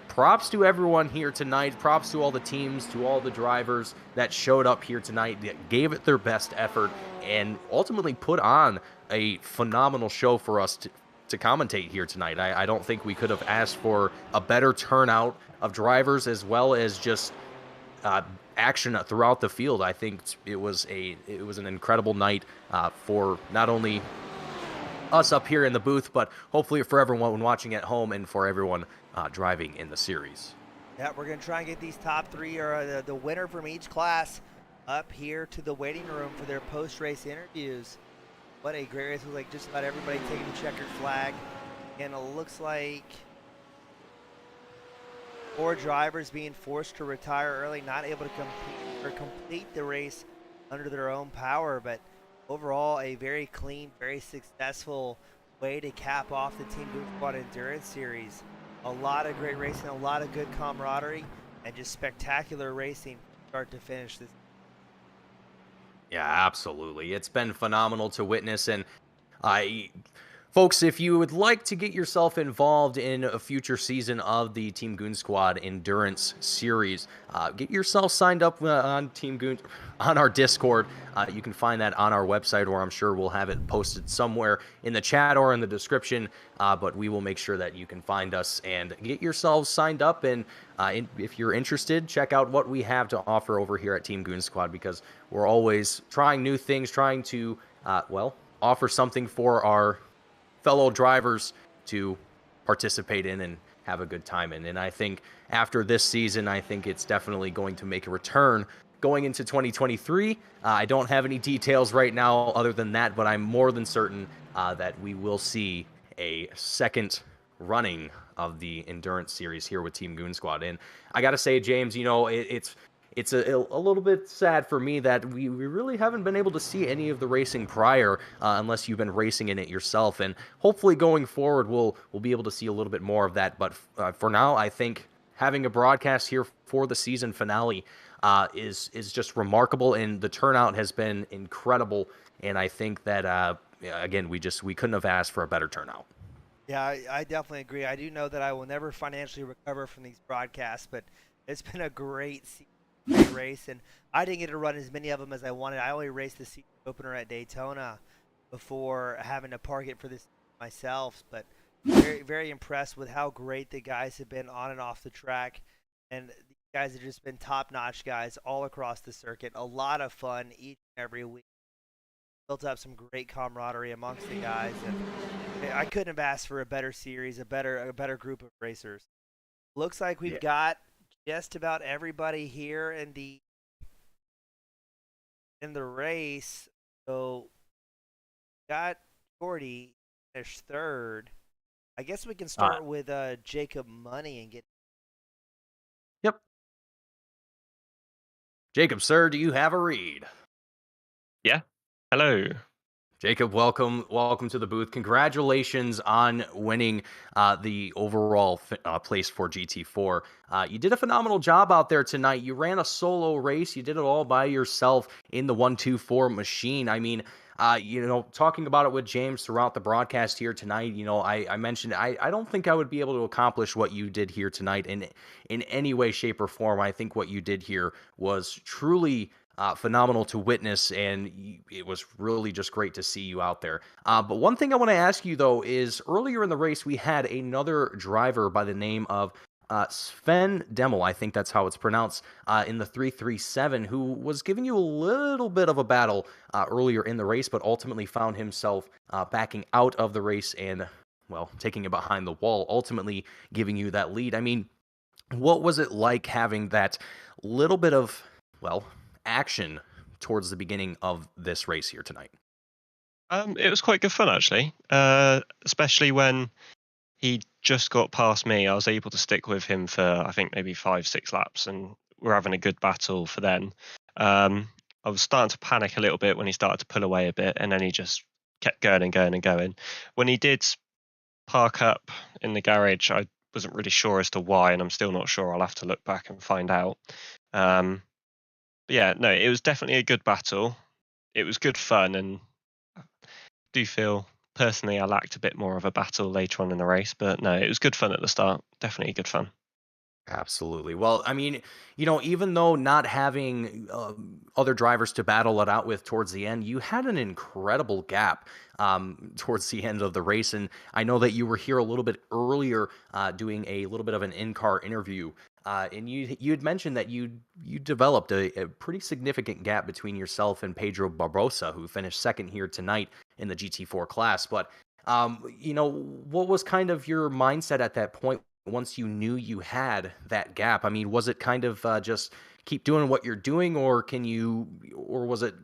props to everyone here tonight. Props to all the teams, to all the drivers that showed up here tonight, that gave it their best effort, and ultimately put on a phenomenal show for us to commentate here tonight. I don't think we could have asked for a better turnout of drivers, as well as just action throughout the field. I think it was an incredible night for not only us up here in the booth, but hopefully for everyone watching at home and for everyone driving in the series. Yeah, we're going to try and get these top three, or the winner from each class, up here to the waiting room for their post-race interviews. What a great race. It was like just about everybody taking the checkered flag. And it looks like 4 drivers being forced to retire early, not able to compete or complete the race under their own power. But overall, a very clean, very successful way to cap off the Team Goon Squad Endurance Series. A lot of great racing, a lot of good camaraderie, and just spectacular racing from start to finish this. Yeah, absolutely. It's been phenomenal to witness. And folks, if you would like to get yourself involved in a future season of the Team Goon Squad Endurance Series, get yourself signed up on Team Goon on our Discord. You can find that on our website, or I'm sure we'll have it posted somewhere in the chat or in the description. But we will make sure that you can find us and get yourselves signed up. And if you're interested, check out what we have to offer over here at Team Goon Squad, because we're always trying new things, trying to, offer something for our fellow drivers to participate in and have a good time in. And I think after this season, I think it's definitely going to make a return going into 2023. I don't have any details right now other than that, but I'm more than certain that we will see a second running of the Endurance Series here with Team Goon Squad. And I got to say, James, it's a little bit sad for me that we really haven't been able to see any of the racing prior, unless you've been racing in it yourself. And hopefully going forward, we'll be able to see a little bit more of that. But for now, I think having a broadcast here for the season finale is just remarkable, and the turnout has been incredible. And I think that again, we couldn't have asked for a better turnout. Yeah, I definitely agree. I do know that I will never financially recover from these broadcasts, but it's been a great race, and I didn't get to run as many of them as I wanted. I only raced the season opener at Daytona before having to park it for this myself, but very, very impressed with how great the guys have been on and off the track. And these guys have just been top-notch guys all across the circuit. A lot of fun each and every week. Built up some great camaraderie amongst the guys, and I couldn't have asked for a better series, a better group of racers. Looks like we've got just about everybody here in the race. So got Jordy finished third. I guess we can start with Jacob Money and get. Yep. Jacob, sir, do you have a read? Yeah. Hello. Jacob, welcome to the booth. Congratulations on winning the overall place for GT4. You did a phenomenal job out there tonight. You ran a solo race. You did it all by yourself in the 124 machine. I mean, talking about it with James throughout the broadcast here tonight, I mentioned I don't think I would be able to accomplish what you did here tonight in any way, shape, or form. I think what you did here was truly phenomenal to witness, and it was really just great to see you out there. But one thing I want to ask you, though, is earlier in the race, we had another driver by the name of Sven Demel, I think that's how it's pronounced, in the 337, who was giving you a little bit of a battle earlier in the race, but ultimately found himself backing out of the race and, taking it behind the wall, ultimately giving you that lead. I mean, what was it like having that little bit of, action towards the beginning of this race here tonight? It was quite good fun actually, especially when he just got past me. I was able to stick with him for I think maybe 5, 6 laps, and we're having a good battle for then. I was starting to panic a little bit when he started to pull away a bit, and then he just kept going and going and going. When he did park up in the garage, I wasn't really sure as to why, and I'm still not sure. I'll have to look back and find out. Um, but yeah, no, it was definitely a good battle. It was good fun, and I do feel personally I lacked a bit more of a battle later on in the race, but no, it was good fun at the start. Definitely good fun. Absolutely. Well, I mean, even though not having other drivers to battle it out with towards the end, you had an incredible gap towards the end of the race. And I know that you were here a little bit earlier doing a little bit of an in-car interview. And you had mentioned that you developed a pretty significant gap between yourself and Pedro Barbosa, who finished second here tonight in the GT4 class. But what was kind of your mindset at that point once you knew you had that gap? I mean, was it kind of just keep doing what you're doing, or was it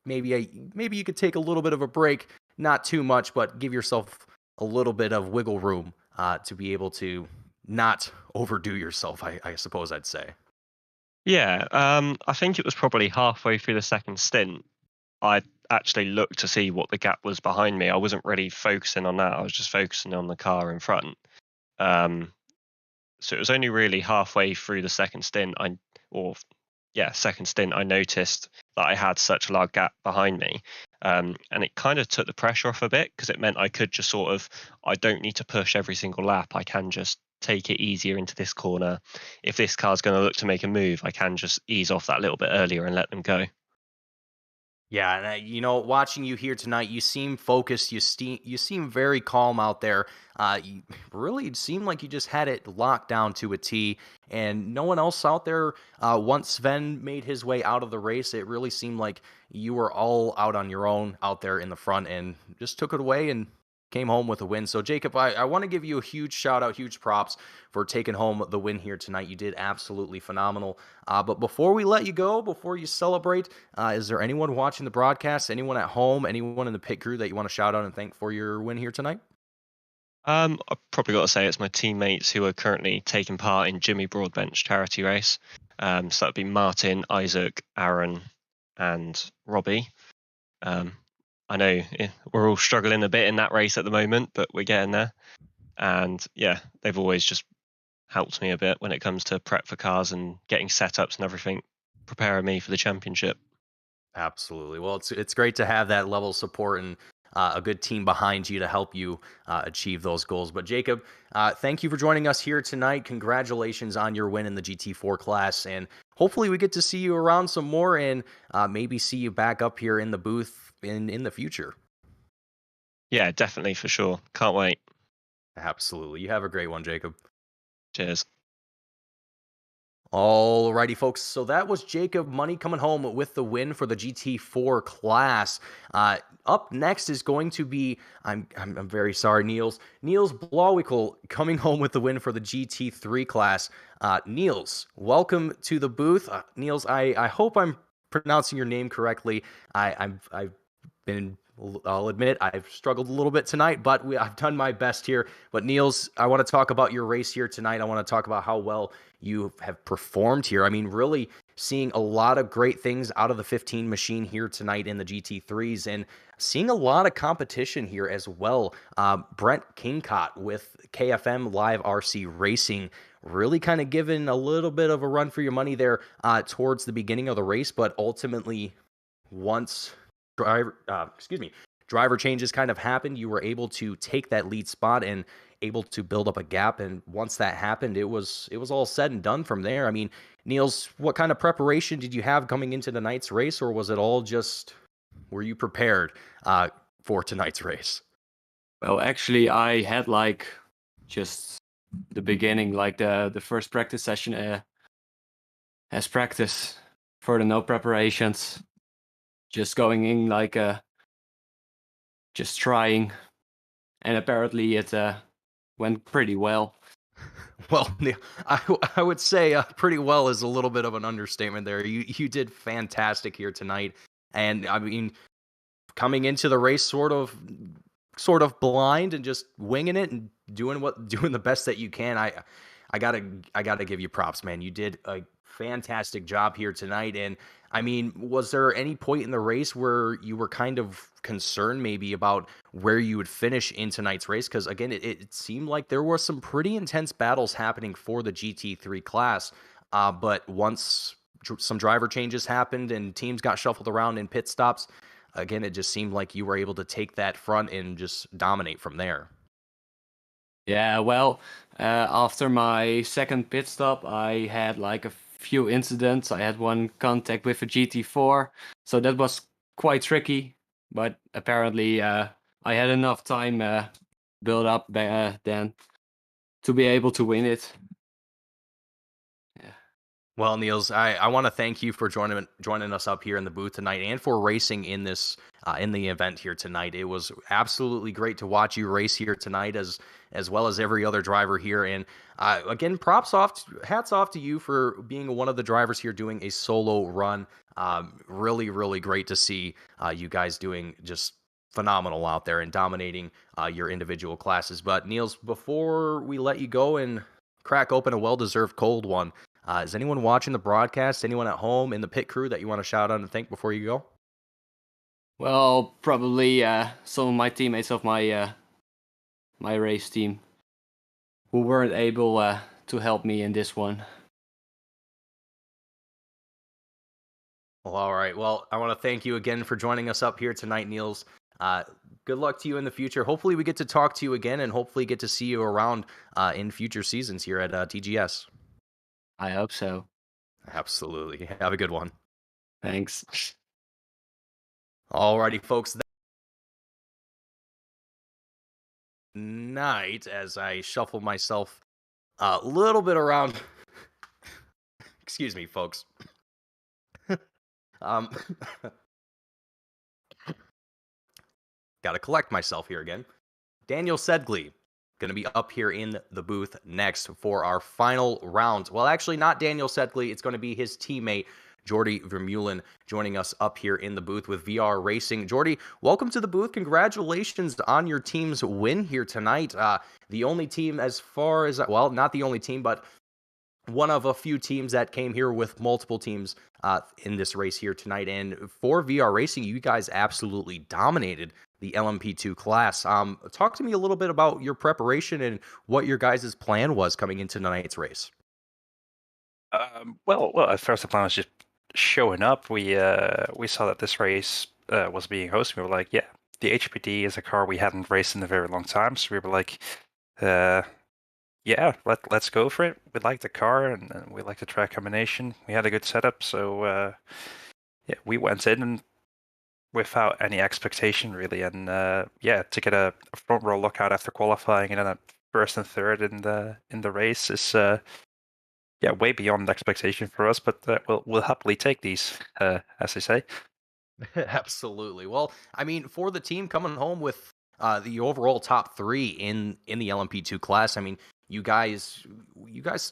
maybe you could take a little bit of a break, not too much, but give yourself a little bit of wiggle room to be able to not overdo yourself, I suppose I'd say. Yeah, I think it was probably halfway through the second stint. I actually looked to see what the gap was behind me. I wasn't really focusing on that. I was just focusing on the car in front. Um, so it was only really halfway through the second stint, I noticed that I had such a large gap behind me. And it kind of took the pressure off a bit, because it meant I could just I don't need to push every single lap. I can just take it easier into this corner. If this car's going to look to make a move, I can just ease off that little bit earlier and let them go. Yeah, and watching you here tonight, you seem focused. You seem very calm out there. You really seem like you just had it locked down to a T, and no one else out there. Once Sven made his way out of the race, it really seemed like you were all out on your own out there in the front, and just took it away and came home with a win. So, Jacob, I want to give you a huge shout out, huge props for taking home the win here tonight. You did absolutely phenomenal. But before we let you go, before you celebrate, is there anyone watching the broadcast, anyone at home, anyone in the pit crew that you want to shout out and thank for your win here tonight? I've probably got to say it's my teammates who are currently taking part in Jimmy Broadbent's charity race. So that'd be Martin, Isaac, Aaron, and Robbie. I know we're all struggling a bit in that race at the moment, but we're getting there. And yeah, they've always just helped me a bit when it comes to prep for cars and getting setups and everything, preparing me for the championship. Absolutely. Well, it's great to have that level of support and a good team behind you to help you achieve those goals. But Jacob, thank you for joining us here tonight. Congratulations on your win in the GT4 class, and hopefully we get to see you around some more, and maybe see you back up here in the booth in the future. Yeah, definitely, for sure. Can't wait. Absolutely. You have a great one, Jacob. Cheers. Alrighty, folks. So that was Jacob Money coming home with the win for the GT4 class. Up next is going to be, I'm very sorry, Niels Blawikel coming home with the win for the GT3 class. Niels, welcome to the booth. Niels, I hope I'm pronouncing your name correctly. I've been, I'll admit it, I've struggled a little bit tonight, but I've done my best here. But Niels, I want to talk about your race here tonight. I want to talk about how well you have performed here. I mean, really seeing a lot of great things out of the 15 machine here tonight in the GT3s, and seeing a lot of competition here as well. Brent Kingcott with KFM Live RC Racing really kind of giving a little bit of a run for your money there towards the beginning of the race, but ultimately once driver changes kind of happened, you were able to take that lead spot and able to build up a gap. And once that happened, it was all said and done from there. I mean, Niels, what kind of preparation did you have coming into tonight's race, or was it all just, were you prepared for tonight's race? Well, actually, I had just the beginning, the first practice session as practice for the no preparations. Just going in just trying, and apparently it went pretty well. Well, I would say pretty well is a little bit of an understatement there. You did fantastic here tonight, and I mean, coming into the race sort of blind and just winging it and doing the best that you can. I gotta give you props, man. You did a fantastic job here tonight. And I mean, was there any point in the race where you were kind of concerned maybe about where you would finish in tonight's race? Because again, it seemed like there were some pretty intense battles happening for the GT3 class. But once some driver changes happened and teams got shuffled around in pit stops, again, it just seemed like you were able to take that front and just dominate from there. Yeah, well, after my second pit stop, I had like a few incidents. I had one contact with a GT4, so that was quite tricky. But apparently, I had enough time built up then to be able to win it. Yeah. Well, Niels, I want to thank you for joining us up here in the booth tonight and for racing in this in the event here tonight. It was absolutely great to watch you race here tonight, as well as every other driver here. And again, hats off to you for being one of the drivers here doing a solo run. Really, really great to see you guys doing just phenomenal out there and dominating your individual classes. But Niels, before we let you go and crack open a well-deserved cold one, is anyone watching the broadcast, anyone at home in the pit crew that you want to shout out and thank before you go? Well, probably some of my teammates of my my race team who weren't able to help me in this one. Well, all right. Well, I want to thank you again for joining us up here tonight, Niels. Good luck to you in the future. Hopefully we get to talk to you again and hopefully get to see you around in future seasons here at TGS. I hope so. Absolutely. Have a good one. Thanks. Alrighty, folks. Night as I shuffle myself a little bit around. Excuse me, folks. Gotta collect myself here again. Daniel Sedgley going to be up here in the booth next for our final round. Well, actually, not Daniel Sedgley. It's going to be his teammate, Jordy Vermeulen, joining us up here in the booth with VR Racing. Jordy, welcome to the booth. Congratulations on your team's win here tonight. The only team as far as, well, not the only team, but one of a few teams that came here with multiple teams in this race here tonight. And for VR Racing, you guys absolutely dominated the LMP2 class. Talk to me a little bit about your preparation and what your guys' plan was coming into tonight's race. Well, at first the plan was just showing up. We saw that this race was being hosted. We were like, yeah, the HPD is a car we hadn't raced in a very long time. So we were like, yeah, let's go for it. We like the car and we like the track combination. We had a good setup, so yeah, we went in and without any expectation really, and yeah, to get a front row lookout after qualifying and then a first and third in the race is yeah, way beyond expectation for us. But we'll happily take these, as they say. Absolutely. Well, I mean, for the team coming home with the overall top three in the LMP2 class, I mean, you guys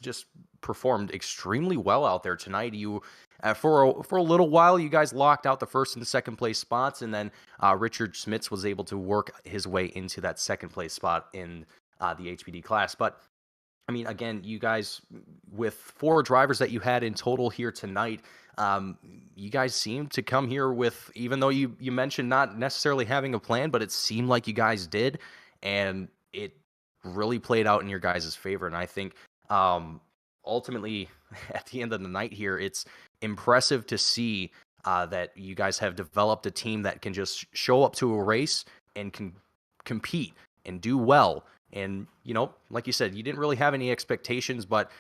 just performed extremely well out there tonight. You for a little while, you guys locked out the first and second place spots, and then Richard Smits was able to work his way into that second place spot in the HPD class. But I mean, again, you guys, with 4 drivers that you had in total here tonight, you guys seemed to come here with, even though you mentioned not necessarily having a plan, but it seemed like you guys did, and it really played out in your guys' favor. And I think ultimately, at the end of the night here, it's impressive to see that you guys have developed a team that can just show up to a race and can compete and do well. And, you know, like you said, you didn't really have any expectations, but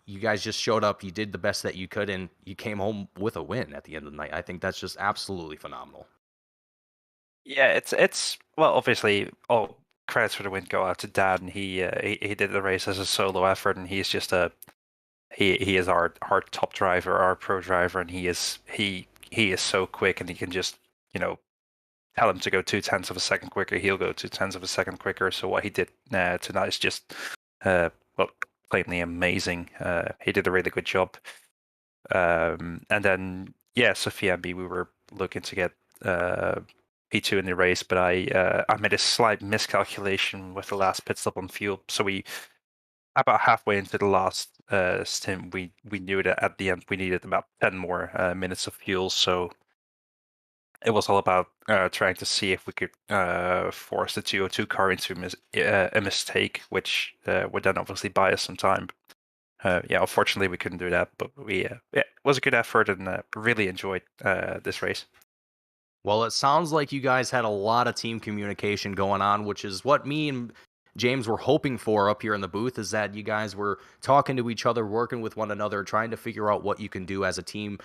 you guys just showed up, you did the best that you could, and you came home with a win at the end of the night. I think that's just absolutely phenomenal. Yeah, it's well, obviously, all credits for the win go out to Dan. He did the race as a solo effort, and he's just he is our top driver, our pro driver, and he is so quick, and he can just, you know, tell him to go 0.2 of a second quicker, he'll go 0.2 of a second quicker. So what he did tonight is just well, plainly amazing. He did a really good job. And then yeah, Sophia and me, we were looking to get P2 in the race, but I made a slight miscalculation with the last pit stop on fuel. So we about halfway into the last stint, we knew that at the end we needed about 10 more minutes of fuel. So it was all about trying to see if we could force the 202 car into a mistake, which would then obviously buy us some time. Yeah, unfortunately we couldn't do that, but it was a good effort and really enjoyed this race. Well, it sounds like you guys had a lot of team communication going on, which is what me and James were hoping for up here in the booth, is that you guys were talking to each other, working with one another, trying to figure out what you can do as a team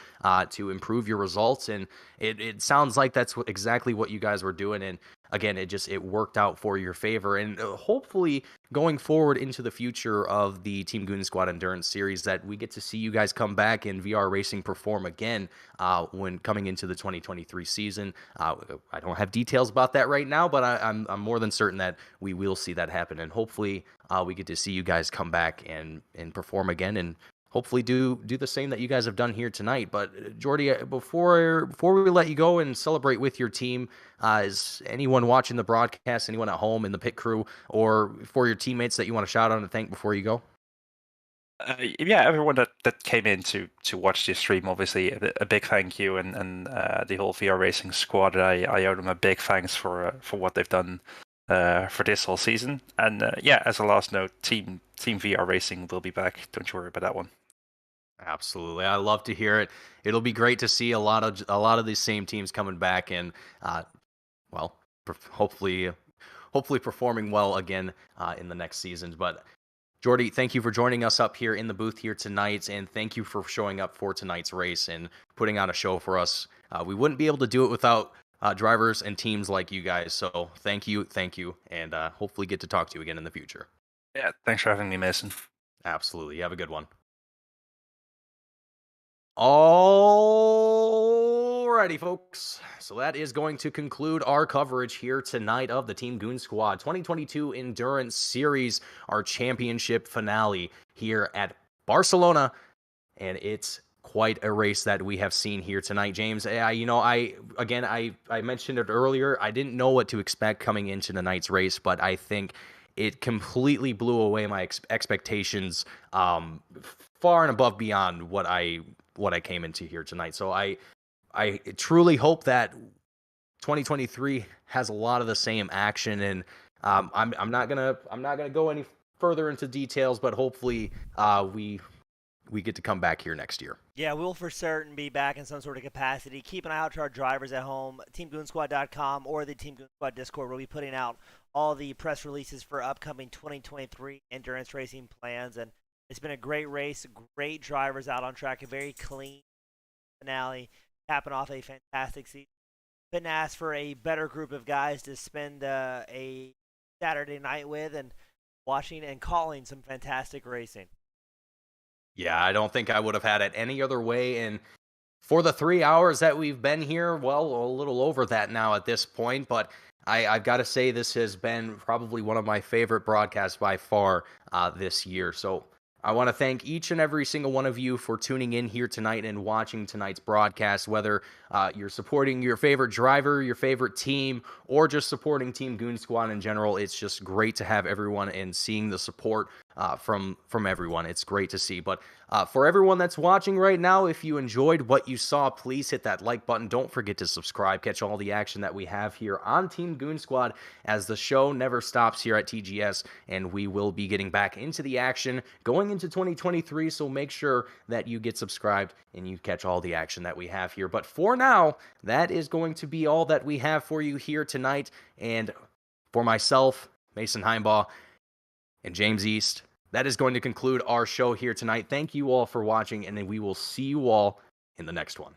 to improve your results. And it sounds like that's exactly what you guys were doing. And again, it worked out for your favor. And hopefully going forward into the future of the Team Goon Squad Endurance Series, that we get to see you guys come back and VR Racing perform again when coming into the 2023 season. I don't have details about that right now, but I'm more than certain that we will see that happen. And hopefully we get to see you guys come back and perform again, and hopefully do the same that you guys have done here tonight. But Jordy, before we let you go and celebrate with your team, is anyone watching the broadcast, anyone at home in the pit crew, or for your teammates that you want to shout out and thank before you go? Yeah, everyone that came in to watch the stream, obviously a big thank you, and the whole VR Racing squad. I owe them a big thanks for what they've done for this whole season. And yeah, as a last note, Team VR Racing will be back. Don't you worry about that one. Absolutely, I love to hear it. It'll be great to see a lot of these same teams coming back and well, hopefully performing well again in the next seasons. But Jordy, thank you for joining us up here in the booth here tonight, and thank you for showing up for tonight's race and putting on a show for us. We wouldn't be able to do it without drivers and teams like you guys. So thank you, and hopefully get to talk to you again in the future. Yeah, thanks for having me, Mason. Absolutely. You have a good one. Alrighty, folks. So that is going to conclude our coverage here tonight of the Team Goon Squad 2022 Endurance Series, our championship finale here at Barcelona. And it's quite a race that we have seen here tonight, James. I mentioned it earlier. I didn't know what to expect coming into tonight's race, but I think it completely blew away my expectations, far and above beyond what I came into here tonight. So I truly hope that 2023 has a lot of the same action, and I'm not gonna go any further into details, but hopefully we get to come back here next year. Yeah, we'll for certain be back in some sort of capacity. Keep an eye out to our drivers at home, teamgoonsquad.com or the Team Goon Squad Discord. We'll be putting out all the press releases for upcoming 2023 endurance racing plans. And it's been a great race, great drivers out on track, a very clean finale, capping off a fantastic season. Couldn't ask for a better group of guys to spend a Saturday night with, and watching and calling some fantastic racing. Yeah, I don't think I would have had it any other way. And for the 3 hours that we've been here, well, a little over that now at this point, but I've got to say this has been probably one of my favorite broadcasts by far this year. So I want to thank each and every single one of you for tuning in here tonight and watching tonight's broadcast, whether you're supporting your favorite driver, your favorite team, or just supporting Team Goon Squad in general. It's just great to have everyone and seeing the support from everyone. It's great to see. But for everyone that's watching right now, if you enjoyed what you saw, please hit that like button. Don't forget to subscribe. Catch all the action that we have here on Team Goon Squad, as the show never stops here at TGS, and we will be getting back into the action going into 2023. So make sure that you get subscribed and you catch all the action that we have here. But for now, that is going to be all that we have for you here tonight. And for myself, Mason Heimbaugh, and James East, that is going to conclude our show here tonight. Thank you all for watching, and then we will see you all in the next one.